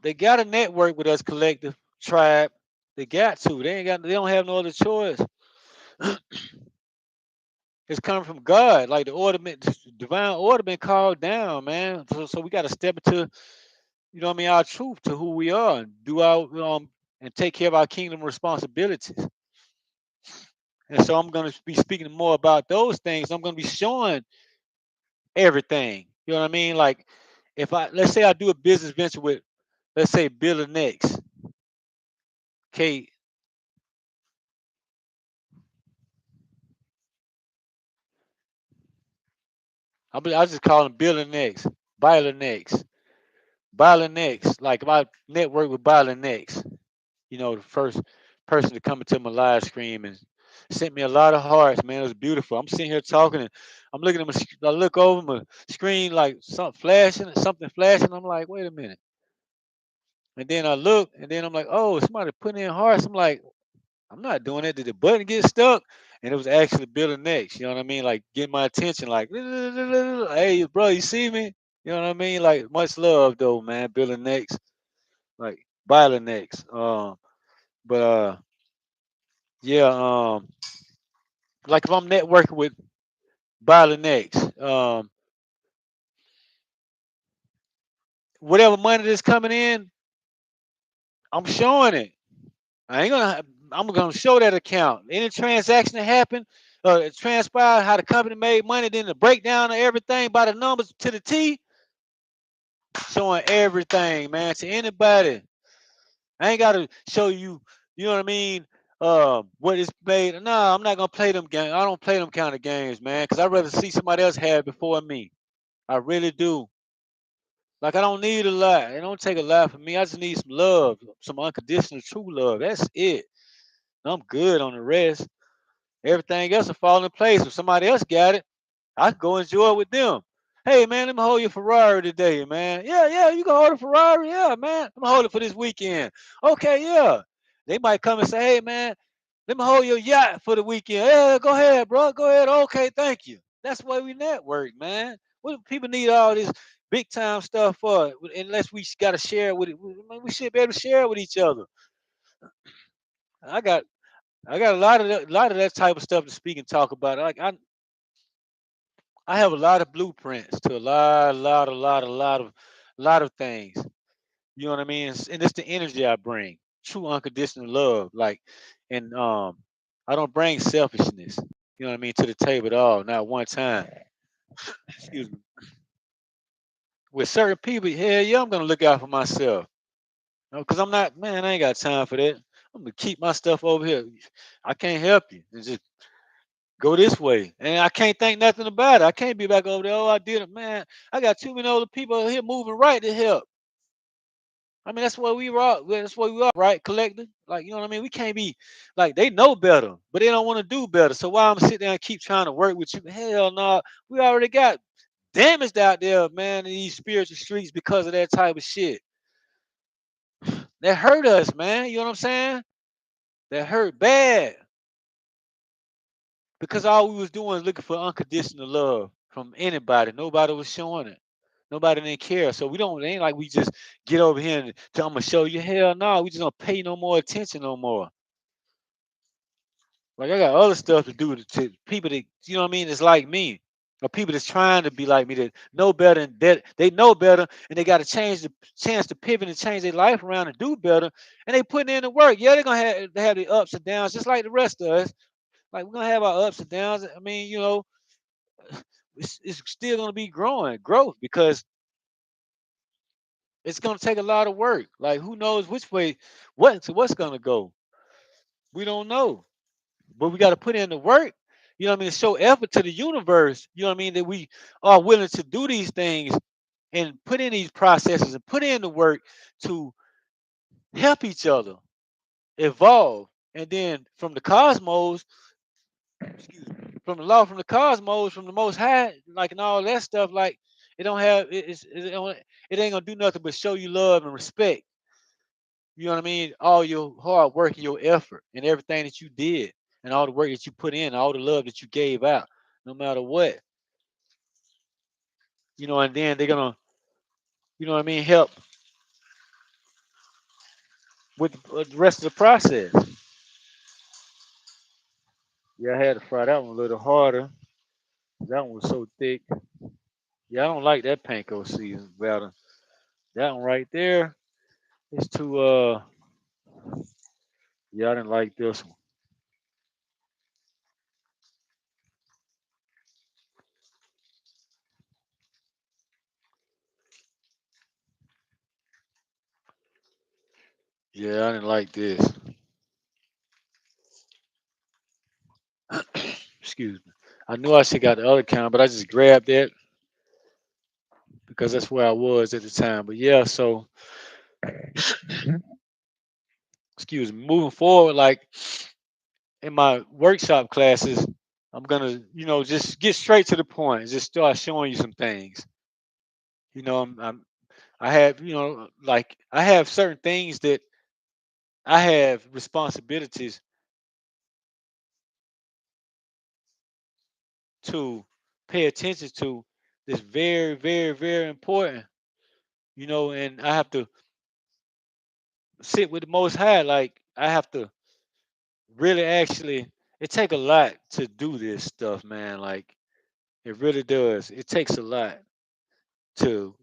They got a network with us collective tribe. They got to. They don't have no other choice. It's coming from God. Like the order divine order been called down, man. So we gotta step into what I mean, our truth to who we are and do our and take care of our kingdom responsibilities. And so I'm gonna be speaking more about those things. I'm gonna be showing everything. You know what I mean? Like if let's say I do a business venture with, let's say, Bill and Next. Okay, I just call him Bill and Next, Byler Next, Byler Next. Like if I network with Byler Next, the first person to come into my live stream and sent me a lot of hearts, man. It was beautiful. I'm sitting here talking and I'm looking at I look over my screen like something flashing. I'm like, wait a minute. And then I look and then I'm like, oh, somebody put in hearts. I'm like, I'm not doing that. Did the button get stuck? And it was actually building next. You know what I mean? Like getting my attention, like, hey, bro, you see me? You know what I mean? Like much love though, man. Building next, like Byler next. But yeah, like if I'm networking with Byler next, whatever money that's coming in, I'm showing it. I ain't gonna. I'm gonna show that account. Any transaction that happened, it transpired, how the company made money, then the breakdown of everything by the numbers to the T, showing everything, man, to anybody. I ain't gotta show you, you know what I mean? What it's made. Nah, I'm not gonna play them games. I don't play them kind of games, man, because I'd rather see somebody else have it before me. I really do. Like I don't need a lot. It don't take a lot from me. I just need some love, some unconditional true love. That's it. I'm good on the rest. Everything else will fall in place. If somebody else got it, I can go enjoy it with them. Hey man, let me hold your Ferrari today, man. Yeah, yeah, you can hold a Ferrari. Yeah, man. Let me hold it for this weekend. Okay, yeah. They might come and say, hey man, let me hold your yacht for the weekend. Yeah, go ahead, bro. Go ahead. Okay, thank you. That's why we network, man. What do people need all this big time stuff for? Unless we got to share it with it. We should be able to share it with each other. I got I got a lot of that type of stuff to speak and talk about. Like I have a lot of blueprints to a lot of things. You know what I mean? And it's the energy I bring, true unconditional love. Like, and I don't bring selfishness. You know what I mean to the table at all. Not one time. Excuse me. With certain people, hell yeah, I'm gonna look out for myself. No, cause I'm not, man. I ain't got time for that. I'm gonna keep my stuff over here. I can't help you. It's just go this way. And I can't think nothing about it. I can't be back over there. Oh, I did it, man. I got too many other people here moving right to help. I mean, that's what we are. That's what we are, right? Collective. Like, you know what I mean? We can't be like they know better, but they don't want to do better. So why I'm sitting there and keep trying to work with you? Hell no. We already got damaged out there, man, in these spiritual streets because of that type of shit. That hurt us, man. You know what I'm saying? That hurt bad. Because all we was doing is looking for unconditional love from anybody. Nobody was showing it. Nobody didn't care. So we don't, it ain't like we just get over here and tell I'm gonna show you. Hell no, we just don't pay no more attention no more. Like I got other stuff to do to people that you know what I mean. It's like me, or people that's trying to be like me that know better and that they know better and they got to change the chance to pivot and change their life around and do better. And they putting in the work. Yeah, they're gonna have the ups and downs just like the rest of us. Like we're gonna have our ups and downs. I mean, you know, it's still gonna be growth because it's gonna take a lot of work. Like who knows which way, what's gonna go? We don't know, but we got to put in the work. You know what I mean? To show effort to the universe. You know what I mean? That we are willing to do these things and put in these processes and put in the work to help each other evolve. And then from the cosmos, excuse me, from the law, from the cosmos, from the most high, like and all that stuff, like it don't have it ain't gonna do nothing but show you love and respect. You know what I mean? All your hard work and your effort and everything that you did and all the work that you put in, all the love that you gave out, no matter what. You know, and then they're gonna, you know what I mean, help with the rest of the process. Yeah, I had to fry that one a little harder. That one was so thick. Yeah, I don't like that panko season better. That one right there is too yeah, I didn't like this one. Yeah, I didn't like this. Excuse me. I knew I should got the other kind, but I just grabbed that because that's where I was at the time. But yeah, so excuse me, moving forward, like in my workshop classes, I'm gonna, you know, just get straight to the point, just start showing you some things. You know, I have, you know, like I have certain things that I have responsibilities to pay attention to that's very, very, very important, you know, and I have to sit with the most high. Like I have to really actually it take a lot to do this stuff, man. Like it really does. It takes a lot to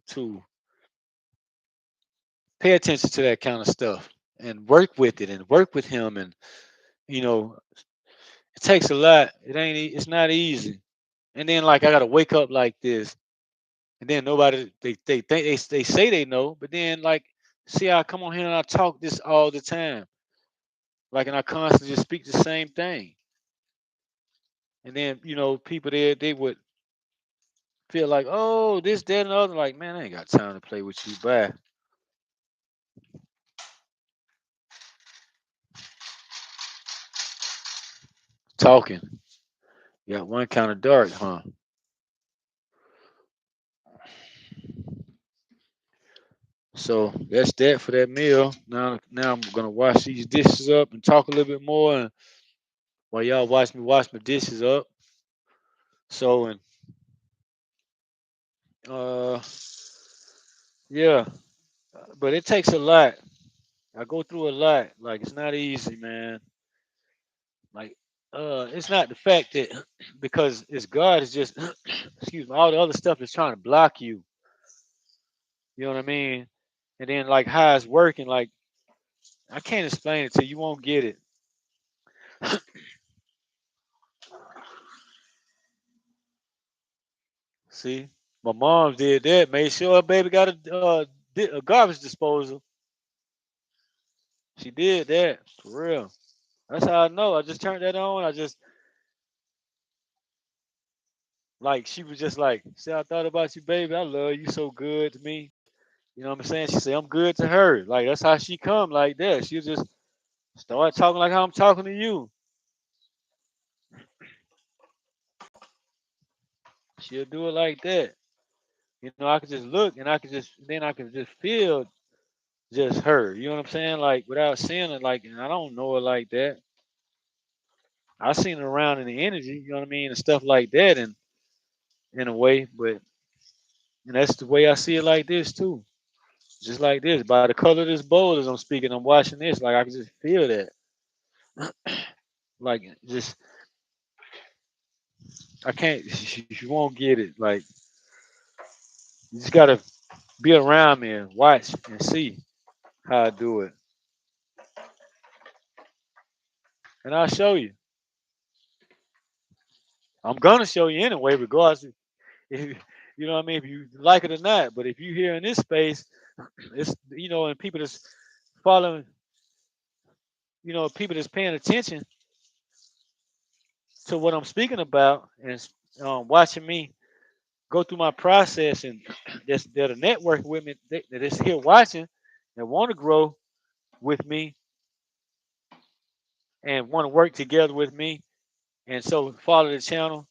pay attention to that kind of stuff and work with it and work with him and you know it takes a lot. It's not easy. And then like I gotta wake up like this and then nobody they think they say they know, but then like See, I come on here and I talk this all the time. Like, and I constantly just speak the same thing. And then, people there, they would feel like, oh, this, that, and the other. Like, man, I ain't got time to play with you. Bye. Talking. Yeah, one kind of dark, huh? So that's that for that meal. Now I'm gonna wash these dishes up and talk a little bit more, and while y'all watch me wash my dishes up. So and uh yeah, but it takes a lot. I go through a lot. Like it's not easy, man. Like it's not the fact that because it's God is just excuse me, all the other stuff is trying to block you. You know what I mean? And then like how it's working, like I can't explain it to you. You won't get it. See, my mom did that. Made sure her baby got a garbage disposal. She did that for real. That's how I know. I just turned that on. I just like she was just like, "See, I thought about you, baby. I love you so good to me." You know what I'm saying? She said, "I'm good to her." Like that's how she come like that. She'll just start talking like how I'm talking to you. She'll do it like that. I could just look and I could just feel just her. You know what I'm saying? Like without seeing it, like, and I don't know her like that. I seen it around in the energy, you know what I mean, and stuff like that, and in a way, but and that's the way I see it like this too. Just like this, by the color of this bowl as I'm speaking, I'm watching this, like I can just feel that. Like just I can't you won't get it. Like you just gotta be around me and watch and see how I do it. And I'll show you. I'm gonna show you anyway, regardless if you know what I mean, if you like it or not. But if you here in this space, it's and people that's following, people that's paying attention to what I'm speaking about and watching me go through my process and that are networking with me that is here watching and want to grow with me and want to work together with me and so follow the channel.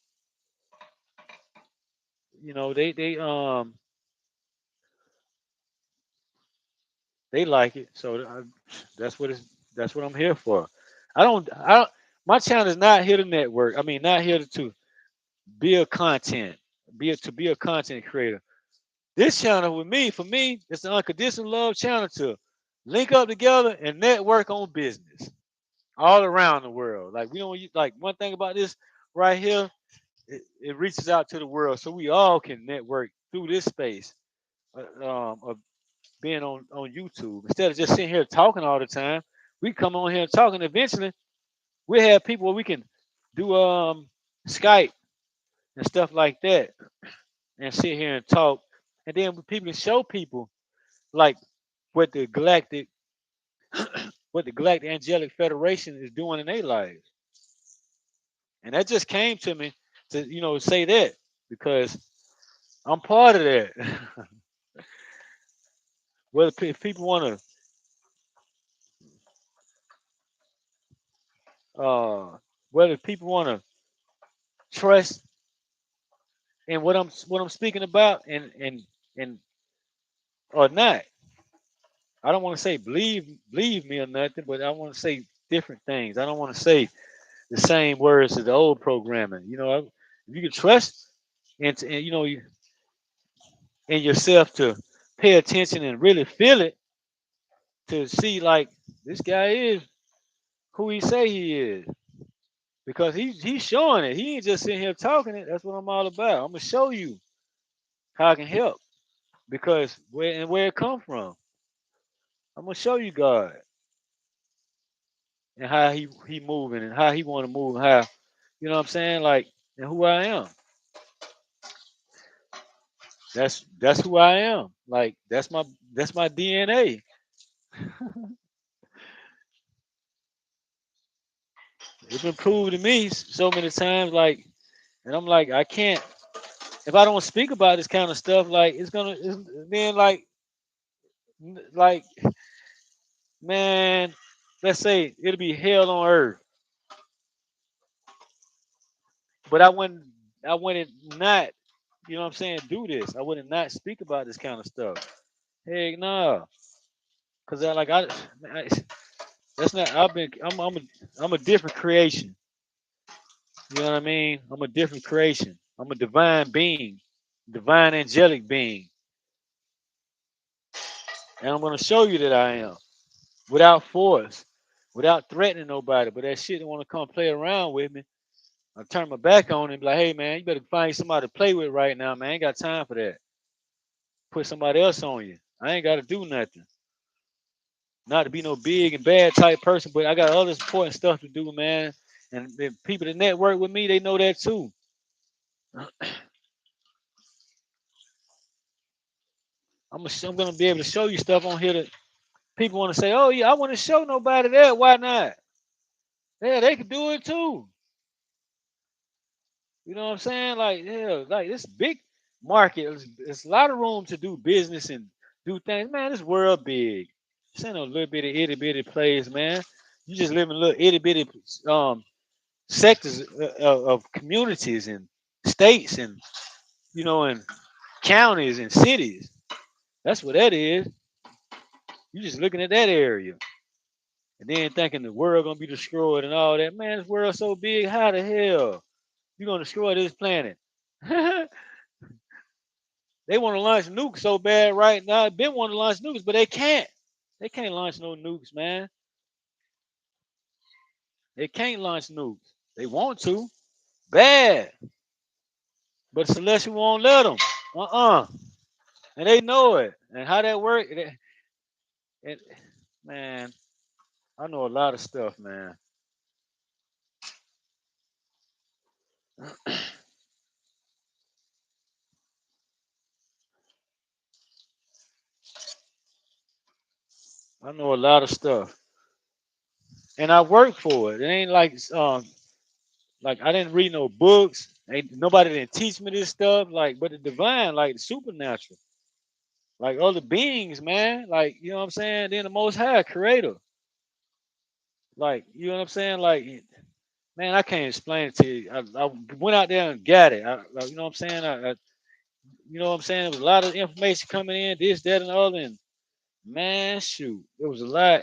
They like it, so that's what it's that's what I'm here for. I don't my channel is not here to network. I mean, not here to build content, be a content creator. This channel with me, for me, it's the unconditional love channel to link up together and network on business all around the world. Like we don't like one thing about this right here, it reaches out to the world, so we all can network through this space of being on YouTube instead of just sitting here talking all the time. We come on here talking. Eventually, we have people where we can do Skype and stuff like that, and sit here and talk, and then people can show people like what the galactic what the Galactic Angelic Federation is doing in their lives. And that just came to me to, say that because I'm part of that. Whether if people want to, whether people want to trust in what I'm speaking about and or not. I don't want to say believe me or nothing, but I want to say different things. I don't want to say the same words as the old programming. If you can trust and in yourself to pay attention and really feel it to see like this guy is who he say he is because he's showing it. He ain't just sitting here talking it. That's what I'm all about. I'm gonna show you how I can help because where it come from. I'm gonna show you God and how he moving and how he want to move and how what I'm saying, like, and who I am. That's who I am. Like that's my DNA. It's been proved to me so many times, like, and I'm like, I can't. If I don't speak about this kind of stuff, like, it's then like, man, let's say it'll be hell on earth, but I wouldn't not, you know what I'm saying, do this. I wouldn't not speak about this kind of stuff. Heck no, cause I that's not. I'm a different creation. You know what I mean? I'm a different creation. I'm a divine being, divine angelic being, and I'm gonna show you that I am without force, without threatening nobody. But that shit don't want to come play around with me. I turn my back on it and be like, hey man, you better find somebody to play with right now, man. I ain't got time for that. Put somebody else on you. I ain't gotta do nothing. Not to be no big and bad type person, but I got other important stuff to do, man. And the people that network with me, they know that too. I'm gonna be able to show you stuff on here that people want to say, oh yeah, I want to show nobody that. Why not? Yeah, they can do it too. You know what I'm saying? Like, yeah, like this big market. It's a lot of room to do business and do things. Man, this world big. This ain't no little bitty itty bitty place, man. You just live in little itty bitty sectors of communities and states and and counties and cities. That's what that is. You just looking at that area and then thinking the world gonna be destroyed and all that. Man, this world so big. How the hell you gonna destroy this planet? They want to launch nukes so bad right now. They've been wanting to launch nukes, but they can't. They can't launch no nukes, man. They can't launch nukes. They want to, bad, but Celestial won't let them. And they know it. And how that work? It, man, I know a lot of stuff, man. I know a lot of stuff, and I work for it. It ain't like I didn't read no books. Ain't nobody didn't teach me this stuff. Like, but the divine, like the supernatural, like other beings, man. Like, you know what I'm saying? Then the Most High Creator. Like, you know what I'm saying? Like, man, I can't explain it to you. I went out there and got it. You know what I'm saying? You know what I'm saying? There was a lot of information coming in, this, that, and the other. And man, shoot, it was a lot.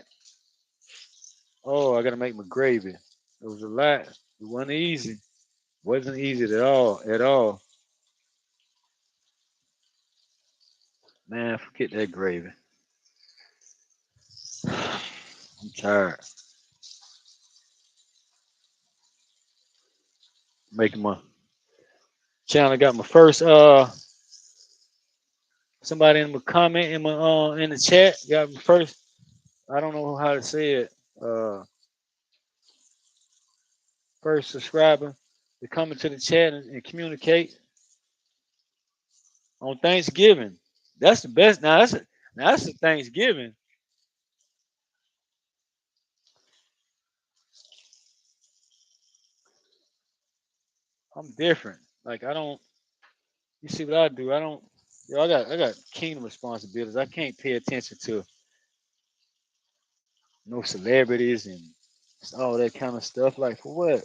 Oh, I gotta make my gravy. It was a lot. It wasn't easy. Wasn't easy at all. At all. Man, forget that gravy. I'm tired. Making my channel. Got my first somebody in my comment in my in the chat. Got my first. I don't know how to say it. First subscriber to come into the chat and communicate on Thanksgiving. That's the best. Now that's the Thanksgiving. I'm different. Like I don't. You see what I do? I don't. Yo, I got kingdom responsibilities. I can't pay attention to no celebrities and all that kind of stuff. Like for what?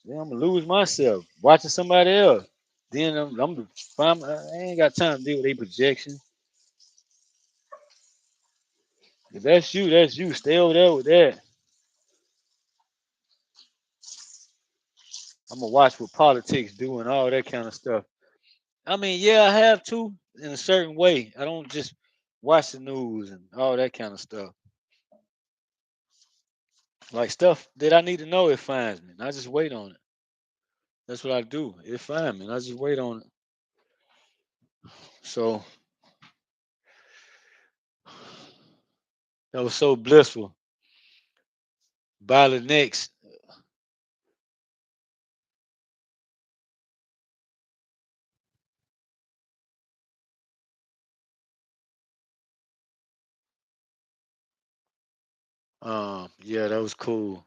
Then I'm gonna lose myself watching somebody else. Then I'm I ain't got time to deal with a projection. If that's you, that's you. Stay over there with that. I'm gonna watch what politics do and all that kind of stuff. I mean, yeah, I have to in a certain way. I don't just watch the news and all that kind of stuff. Like stuff that I need to know, it finds me. And I just wait on it. That's what I do. It finds me. And I just wait on it. So that was so blissful. By the next. Yeah, that was cool.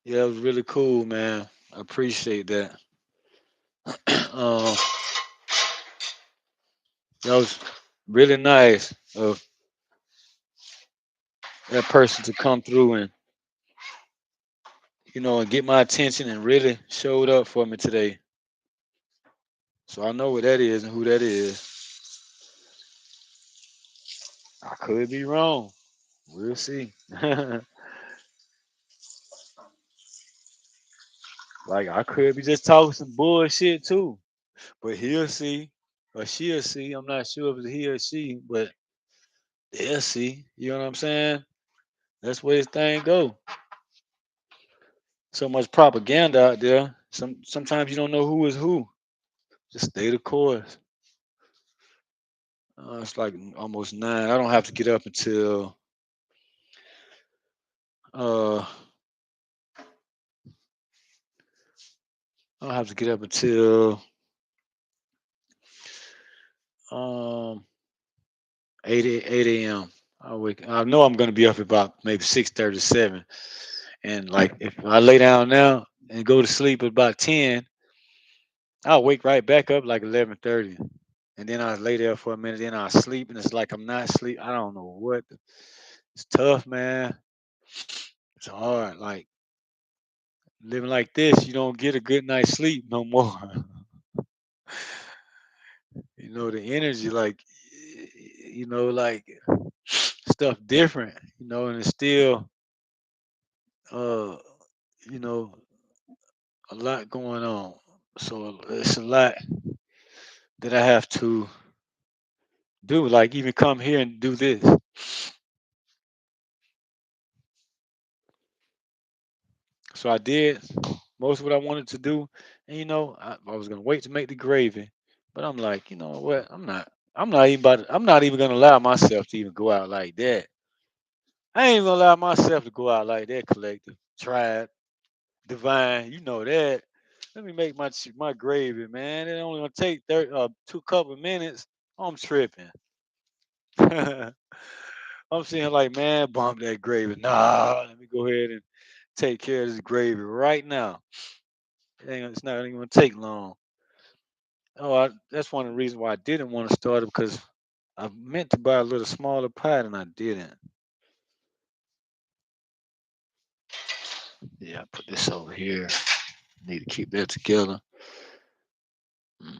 Yeah, it was really cool, man. I appreciate that. um, that was really nice of that person to come through and and get my attention and really showed up for me today. So I know what that is and who that is. I could be wrong. We'll see. Like I could be just talking some bullshit too. But he'll see. Or she'll see. I'm not sure if it's he or she, but they'll see. You know what I'm saying? That's where this thing go. So much propaganda out there. Sometimes you don't know who is who. Just stay the course. It's like almost 9. I don't have to get up until uh I don't have to get up until um 8 a.m. I know I'm gonna be up about maybe 6:37. And like if I lay down now and go to sleep at about 10, I'll wake right back up like 11:30. And then I lay there for a minute, then I sleep and it's like I'm not sleep. I don't know what. It's tough, man. It's hard. Like living like this, you don't get a good night's sleep no more. The energy, like like stuff different, and it's still uh, you know, a lot going on. So it's a lot that I have to do, like even come here and do this. So I did most of what I wanted to do, and I was gonna wait to make the gravy, but I'm like, you know what? I'm not even gonna allow myself to even go out like that. I ain't gonna allow myself to go out like that, collective. Tried, divine, you know that. Let me make my gravy, man. It only gonna take 2 couple minutes. I'm tripping. I'm sitting here like, man, bump that gravy. Nah, let me go ahead and take care of this gravy right now. It's not even gonna take long. That's one of the reasons why I didn't want to start it because I meant to buy a little smaller pot and I didn't. Yeah, I put this over here. Need to keep that together. Mm,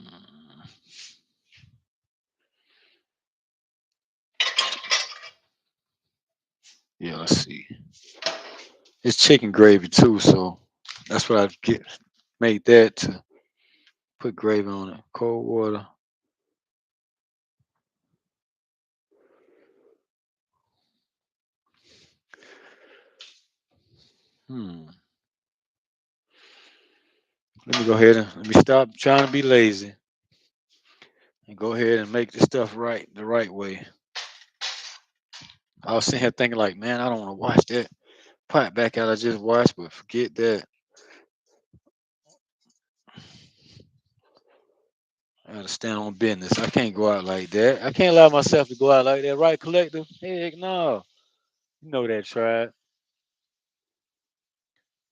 yeah, let's see. It's chicken gravy too, so that's what I get. Made that to put gravy on it. Cold water. Hmm. Let me go ahead and let me stop trying to be lazy and go ahead and make the stuff right the right way. I was sitting here thinking like, man, I don't want to wash that pot back out I just washed, but forget that. I gotta stand on business. I can't go out like that. I can't allow myself to go out like that, right, collective? Heck no. You know that, tribe.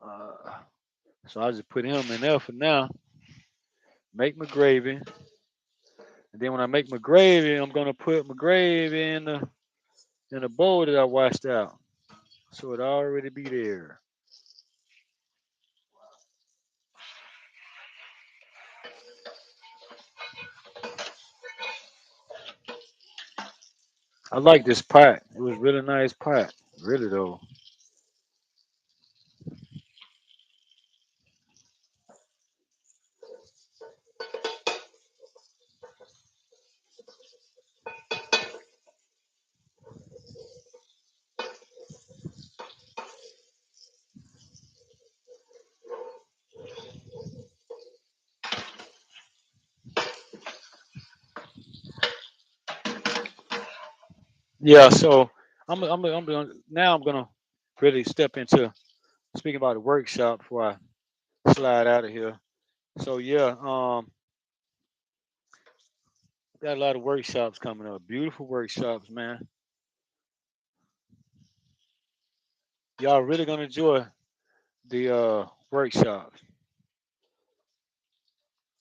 Uh, so I just put him in there for now. Make my gravy. And then when I make my gravy, I'm gonna put my gravy in the bowl that I washed out. So it already be there. I like this pot. It was really nice pot. Really though. Yeah, so I'm gonna now I'm gonna really step into speaking about the workshop before I slide out of here. So yeah, Got a lot of workshops coming up. Beautiful workshops, man. Y'all really gonna enjoy the workshops.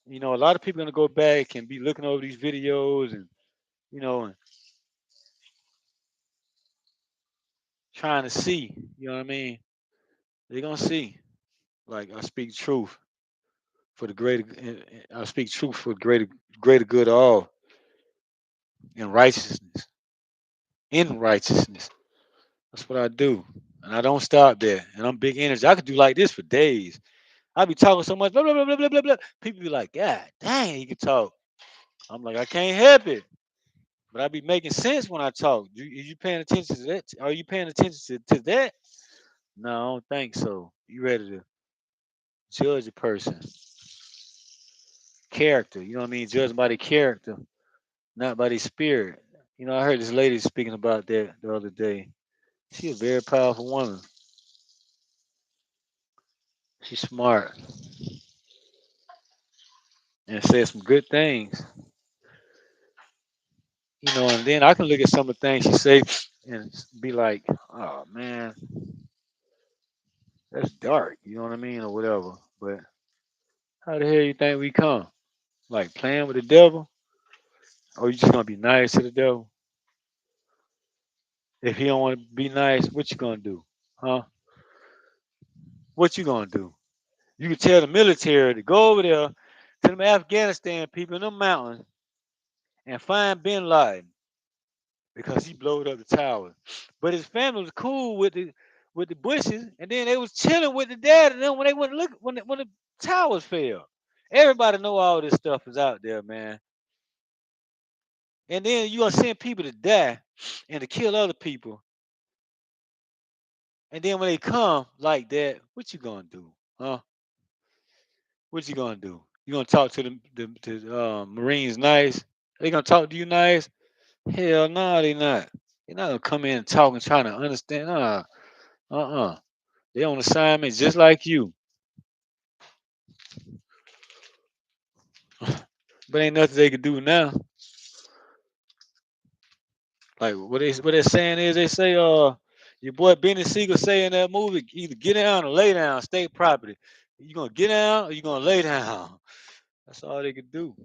You know, a lot of people gonna go back and be looking over these videos and and trying to see. You know what I mean? They're gonna see. Like I speak truth for the greater. I speak truth for the greater good of all in righteousness. In righteousness. That's what I do. And I don't stop there. And I'm big energy. I could do like this for days. I be talking so much, blah, blah, blah, blah, blah, blah, blah. People be like, God dang, he can talk. I'm like, I can't help it. But I be making sense when I talk. You paying attention to that? Are you paying attention to that? No, I don't think so. You ready to judge a person? Character. You know what I mean? Judge by the character, not by the spirit. You know, I heard this lady speaking about that the other day. She a very powerful woman. She's smart and said some good things. You know, and then I can look at some of the things she say and be like, oh man, that's dark. You know what I mean, or whatever. But how the hell you think we come? Like playing with the devil, or you just gonna be nice to the devil? If he don't want to be nice, what you gonna do? Huh? What you gonna do? You can tell the military to go over there to them Afghanistan people in the mountains and find Bin Laden because he blowed up the tower. But his family was cool with the Bushes, and then they was chilling with the dad and then when they went look when the towers fell. Everybody know all this stuff is out there, man. And then you gonna send people to die and to kill other people. And then when they come like that, what you gonna do? Huh? What you gonna do? You gonna talk to the Marines nice? They gonna talk to you nice? Hell no, they not. They're not gonna come in and talk and trying to understand. Uh. They on assignment just like you. But ain't nothing they can do now. Like what they're saying is they say your boy Benny Siegel say in that movie, either get down or lay down, state property. You gonna get down or you gonna lay down. That's all they could do.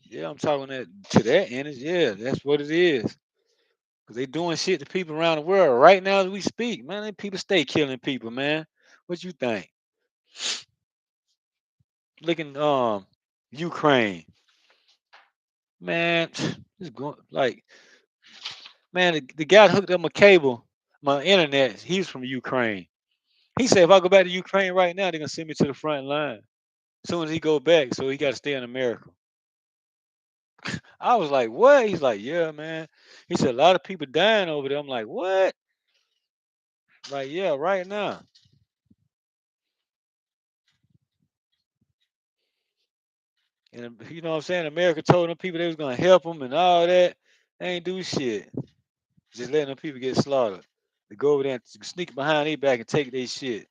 Yeah, I'm talking that to that energy. Yeah, that's what it is. Cause they doing shit to people around the world right now as we speak. Man, they people stay killing people, man. What you think? Looking Ukraine. Man, it's going like man, the guy hooked up my cable, my internet. He's from Ukraine. He said if I go back to Ukraine right now, they're gonna send me to the front line. As soon as he go back, so he got to stay in America. I was like, what? He's like, yeah, man. He said a lot of people dying over there. I'm like, what? Like, yeah, right now. And you know what I'm saying? America told them people they was gonna help them and all that. They ain't do shit. Just letting them people get slaughtered. They go over there and sneak behind their back and take their shit.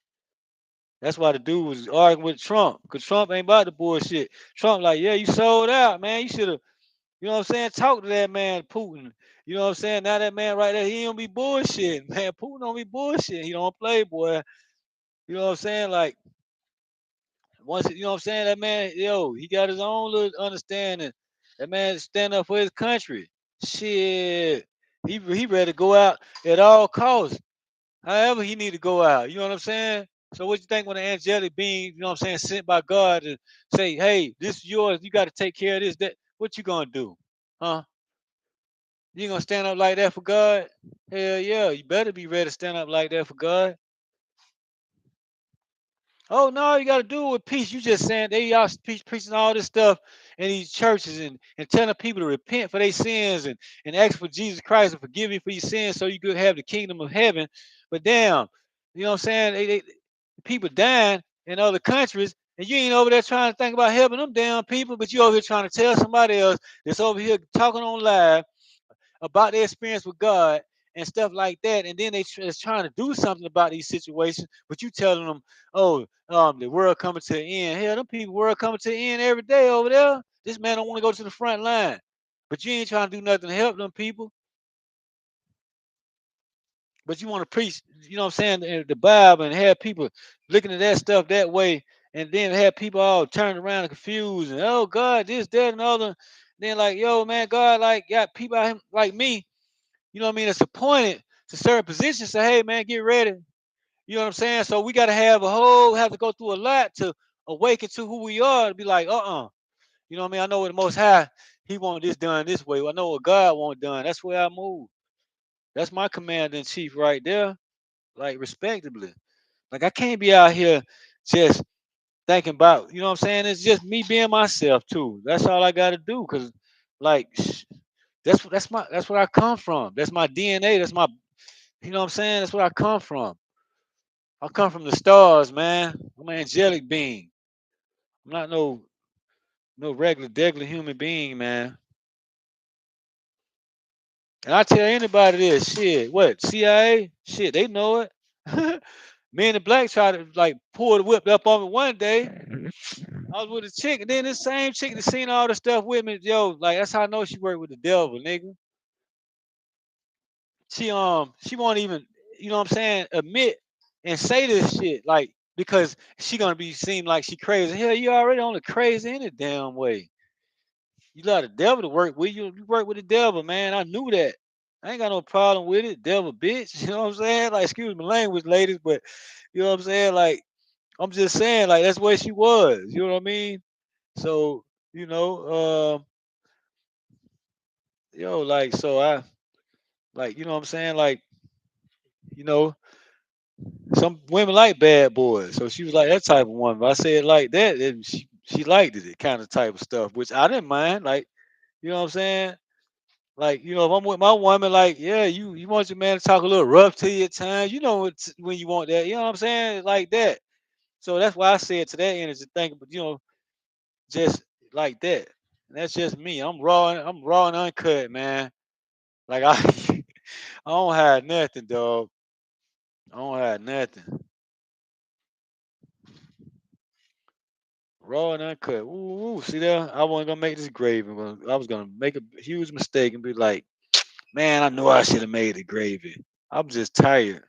That's why the dude was arguing with Trump, because Trump ain't about the bullshit. Trump like, yeah, you sold out, man. You should have, you know what I'm saying? Talk to that man, Putin. You know what I'm saying? Now that man right there, he don't be bullshit, man. Putin don't be bullshit. He don't play, boy. You know what I'm saying? Like, once you know what I'm saying, that man, yo, he got his own little understanding. That man stand up for his country. Shit. He ready to go out at all costs. However, he need to go out. You know what I'm saying? So what you think when the angelic being, you know what I'm saying, sent by God to say, hey, this is yours, you got to take care of this, that, what you gonna do? Huh? You gonna stand up like that for God? Hell yeah, you better be ready to stand up like that for God. Oh no, you got to do it with peace. You just saying they all preaching all this stuff in these churches and telling people to repent for their sins and ask for Jesus Christ to forgive you for your sins so you could have the kingdom of heaven. But damn, you know what I'm saying? People dying in other countries, and you ain't over there trying to think about helping them damn people, but you over here trying to tell somebody else that's over here talking on live about their experience with God and stuff like that, and then is trying to do something about these situations, but you telling them, oh, the world coming to an end. Hell, them people world coming to an end every day over there. This man don't want to go to the front line. But you ain't trying to do nothing to help them people. But you want to preach, you know what I'm saying, the Bible and have people looking at that stuff that way, and then have people all turned around and confused and oh God, this, that, and other. Then like, yo, man, God like got people out here like me, you know what I mean, that's appointed to certain positions. Say, hey man, get ready. You know what I'm saying? So we gotta have to go through a lot to awaken to who we are to be like, You know what I mean? I know what the most high, he want this done this way. I know what God want done. That's where I move. That's my commander in chief right there. Like respectably. Like I can't be out here just thinking about, you know what I'm saying? It's just me being myself too. That's all I gotta do. Cause like that's where I come from. That's my DNA. That's my, you know what I'm saying? That's where I come from. I come from the stars, man. I'm an angelic being. I'm not no regular degular human being, man. And I tell anybody this shit, what, CIA? Shit, they know it. Me and the black tried to like pull the whip up on me one day. I was with a chick, and then this same chick that seen all the stuff with me, yo, like that's how I know she worked with the devil, nigga. She won't even, you know what I'm saying, admit and say this shit, like, because she gonna be seem like she crazy. Hell, you already on the crazy any damn way. You got the devil to work with you. You work with the devil, man. I knew that. I ain't got no problem with it, devil bitch. You know what I'm saying? Like, excuse my language, ladies, but you know what I'm saying? Like, I'm just saying, like, that's where she was. You know what I mean? So, you know, like, so I, like, you know what I'm saying? Like, you know, some women like bad boys. So she was like that type of woman. But I said like that, and she liked it, kind of type of stuff, which I didn't mind. Like, you know what I'm saying? Like, you know, if I'm with my woman, like, yeah, you want your man to talk a little rough to you at times. You know when you want that. You know what I'm saying? Like that. So that's why I said to that end is to think, but you know, just like that. And that's just me. I'm raw and uncut, man. Like I I don't hide nothing, dog. I don't hide nothing. Raw and uncut. Ooh, see there? I wasn't gonna make this gravy. I was gonna make a huge mistake and be like, man, I know I should have made the gravy. I'm just tired,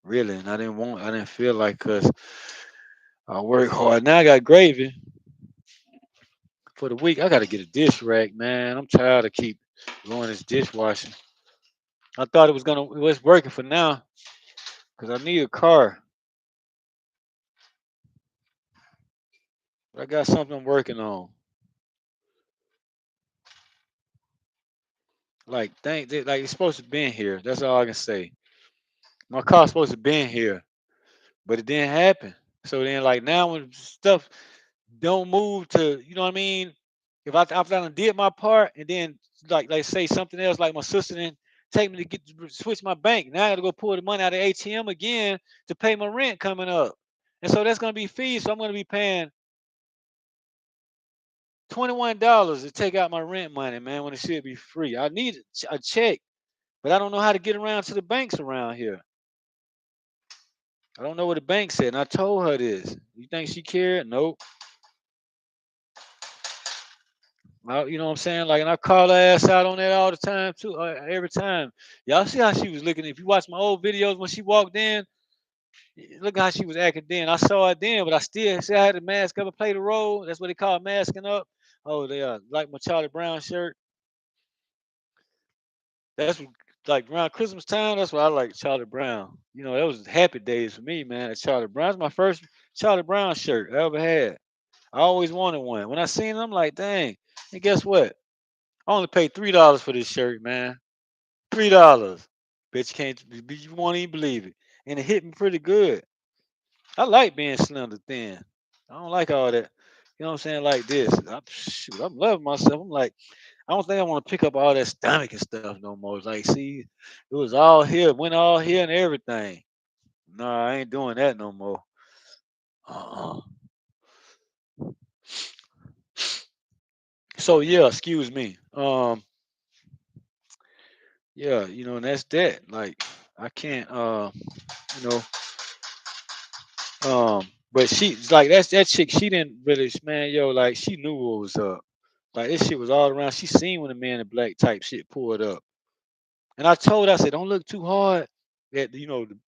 really, and I didn't feel like, cause I work hard. Now I got gravy for the week. I gotta get a dish rack, man. I'm tired of keep doing this dishwashing. I thought it was working for now, cause I need a car. But I got something I'm working on. Like, like it's supposed to be in here. That's all I can say. My car's supposed to be in here, but it didn't happen. So then, like now, when stuff don't move to, you know what I mean? If I've done did my part, and then like say something else, like my sister then take me to switch my bank. Now I got to go pull the money out of the ATM again to pay my rent coming up, and so that's gonna be fees. So I'm gonna be paying $21 to take out my rent money, man, when it should be free. I need a check, but I don't know how to get around to the banks around here. I don't know what the bank said, and I told her this. You think she cared? Nope. You know what I'm saying? Like, and I call her ass out on that all the time too. Every time. Y'all see how she was looking. If you watch my old videos when she walked in, look how she was acting then. I saw it then, but I still see I had the mask up and play the role. That's what they call masking up. Oh, they are like my Charlie Brown shirt. That's what, like around Christmas time. That's why I like Charlie Brown. You know, that was happy days for me, man. At Charlie Brown, that's my first Charlie Brown shirt I ever had. I always wanted one. When I seen it, I'm like, dang. And guess what? I only paid $3 for this shirt, man. $3. Bet you can't. You won't even believe it. And it hit me pretty good. I like being slender thin. I don't like all that. You know what I'm saying? Like this. I'm loving myself. I'm like, I don't think I want to pick up all that stomach and stuff no more. It's like, see, it was all here, went all here and everything. No, I ain't doing that no more. Uh-uh. So yeah, excuse me. Yeah, you know, and that's that. Like, I can't. You know, but she like that chick. She didn't really, man. Yo, like she knew what was up. Like this shit was all around. She seen when the man in black type shit pulled up. And I told her, I said, don't look too hard at the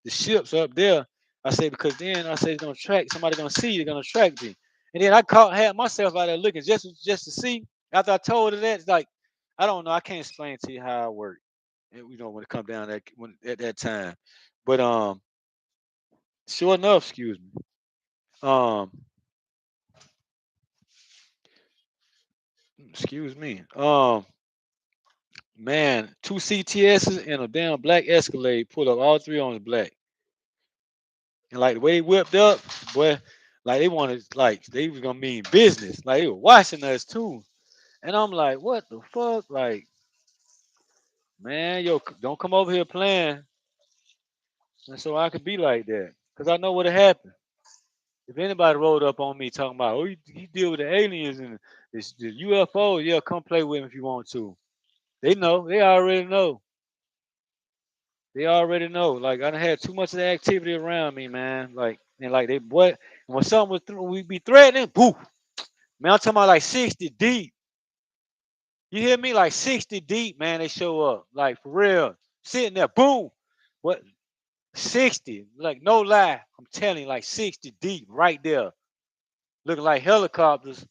ships up there. I said, because then I said it's gonna track, somebody gonna see you, they're gonna track me. And then I had myself out there looking just to see. After I told her that, it's like, I don't know, I can't explain to you how I work. When it come down at that time. But sure enough, excuse me. Um, excuse me. Man, two CTSs and a damn black Escalade pulled up, all three on the black. And like the way they whipped up, boy, like they wanted, like they was gonna mean business. Like they were watching us too. And I'm like, what the fuck? Like, man, yo, don't come over here playing. And so I could be like that. Cause I know what happened. If anybody rolled up on me talking about, oh, you deal with the aliens and the UFO, yeah, come play with them if you want to. They know. They already know. They already know. Like I done had too much of the activity around me, man. Like and like they what when something was we be threatening, poof. Man, I'm talking about like 60 deep. You hear me? Like 60 deep, man, they show up. Like for real. Sitting there, boom. What 60? Like no lie. I'm telling you, like 60 deep right there. Looking like helicopters.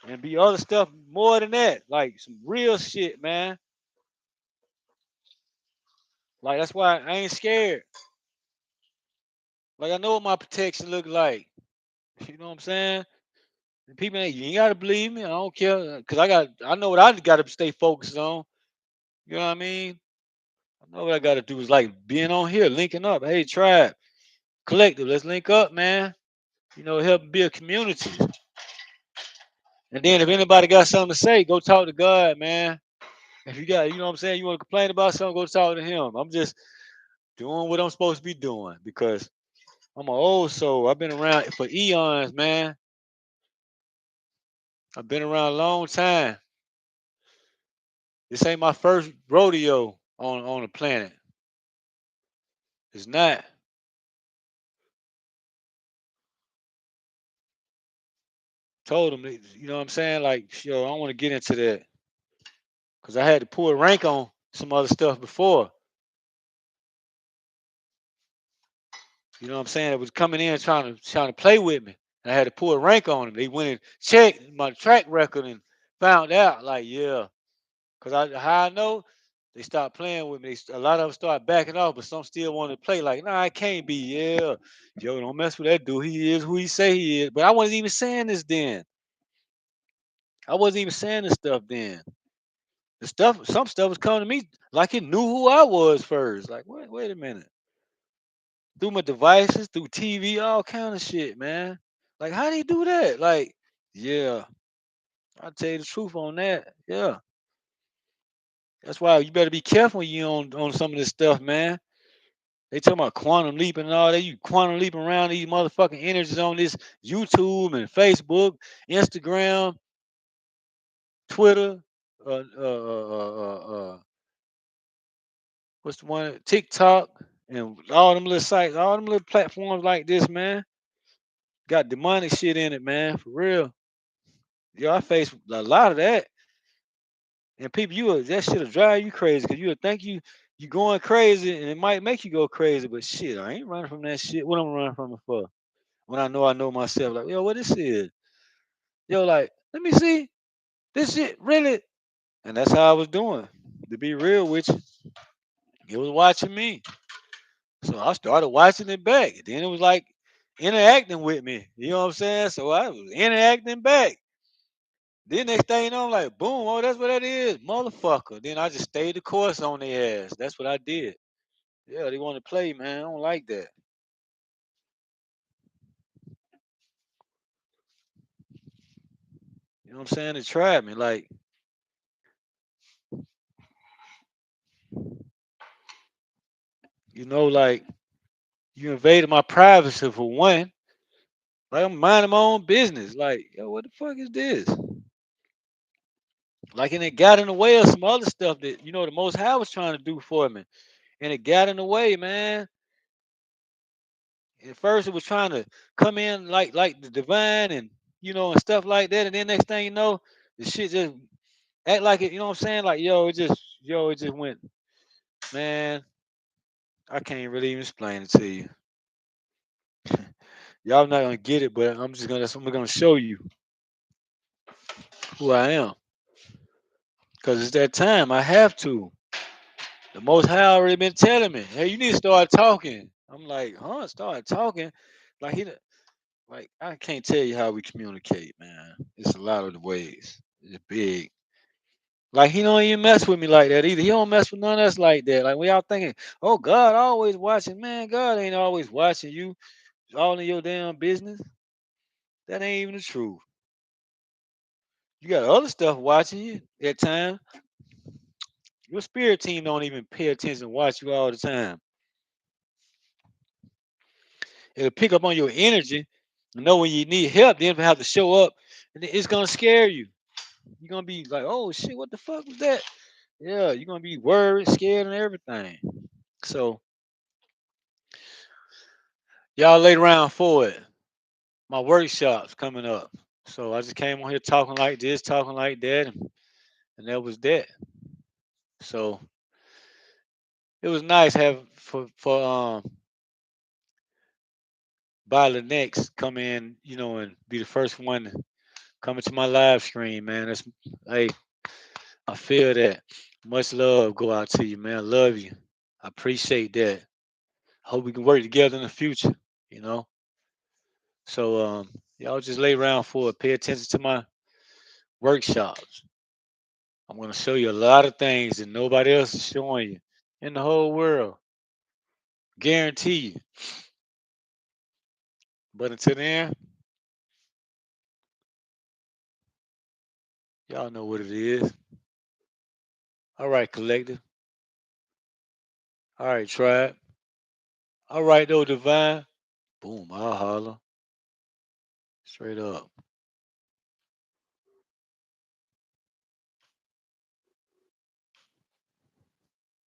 And be other stuff more than that. Like some real shit, man. Like that's why I ain't scared. Like I know what my protection look like. You know what I'm saying? And people ain't, you ain't gotta believe me. I don't care. Cause I know what I gotta stay focused on. You know what I mean? I know what I gotta do is like being on here, linking up. Hey, tribe, collective, let's link up, man. Help build community. And then if anybody got something to say, go talk to God, man. If you got, you know what I'm saying, you want to complain about something, go talk to him. I'm just doing what I'm supposed to be doing because I'm an old soul. I've been around for eons, man. I've been around a long time. This ain't my first rodeo on the planet. It's not. Told him, you know what I'm saying? Like, yo, I don't want to get into that because I had to pull rank on some other stuff before. You know what I'm saying? It was coming in trying to play with me. And I had to pull rank on them. They went and checked my track record and found out, like, yeah, because how I know they stopped playing with me. A lot of them started backing off, but some still wanted to play. Like, nah, I can't be. Yeah, yo, don't mess with that dude. He is who he say he is. But I wasn't even saying this then. I wasn't even saying this stuff then. Some stuff was coming to me like it knew who I was first. Like, wait a minute. Through my devices, through TV, all kind of shit, man. Like, how do you do that? Like, yeah, I'll tell you the truth on that. Yeah. That's why you better be careful when you on some of this stuff, man. They talking about quantum leaping and all that. You quantum leaping around these motherfucking energies on this YouTube and Facebook, Instagram, Twitter, uh, uh, uh, what's the one? TikTok, and all them little sites, all them little platforms like this, man. Got demonic shit in it, man. For real. Yo, I face a lot of that. And people, that shit'll drive you crazy because you'll think you going crazy and it might make you go crazy. But shit, I ain't running from that shit. What I'm running from it for? When I know myself, like, yo, what this is? Yo, like, let me see. This shit really. And that's how I was doing. To be real with you, it was watching me. So I started watching it back. Then it was like interacting with me. You know what I'm saying? So I was interacting back. Then next thing you know, I'm like, boom, oh, that's what that is, motherfucker. Then I just stayed the course on their ass. That's what I did. Yeah, they want to play, man. I don't like that. You know what I'm saying? They tried me. Like, like you invaded my privacy for one. Like I'm minding my own business. Like, yo, what the fuck is this? Like, and it got in the way of some other stuff that the Most High was trying to do for me, and it got in the way, man. At first, it was trying to come in like the divine and and stuff like that. And then next thing you know, the shit just act like it. You know what I'm saying? Like it just went, man. I can't really even explain it to you. Y'all not gonna get it, but I'm gonna show you who I am. Cause it's that time. I have to. The Most High already been telling me, hey, you need to start talking. I'm like, huh? Start talking. Like like I can't tell you how we communicate, man. It's a lot of the ways. It's big. Like he don't even mess with me like that either. He don't mess with none of us like that. Like we all thinking, oh God, always watching. Man, God ain't always watching you. It's all in your damn business. That ain't even the truth. You got other stuff watching you at times. Your spirit team don't even pay attention and watch you all the time. It'll pick up on your energy and know when you need help, then have to show up, and it's gonna scare you. You're gonna be like, oh shit, what the fuck was that? Yeah, you're gonna be worried, scared, and everything. So y'all lay around for it. My workshop's coming up. So I just came on here talking like this, talking like that, and that was that. So it was nice having for By next come in, and be the first one to come into my live stream, man. That's hey, I feel that. Much love go out to you, man. I love you. I appreciate that. Hope we can work together in the future, you know. So y'all just lay around for it. Pay attention to my workshops. I'm gonna show you a lot of things that nobody else is showing you in the whole world. Guarantee you. But until then, y'all know what it is. All right, collective. All right, tribe. All right, though, divine. Boom, I'll holler. Straight up.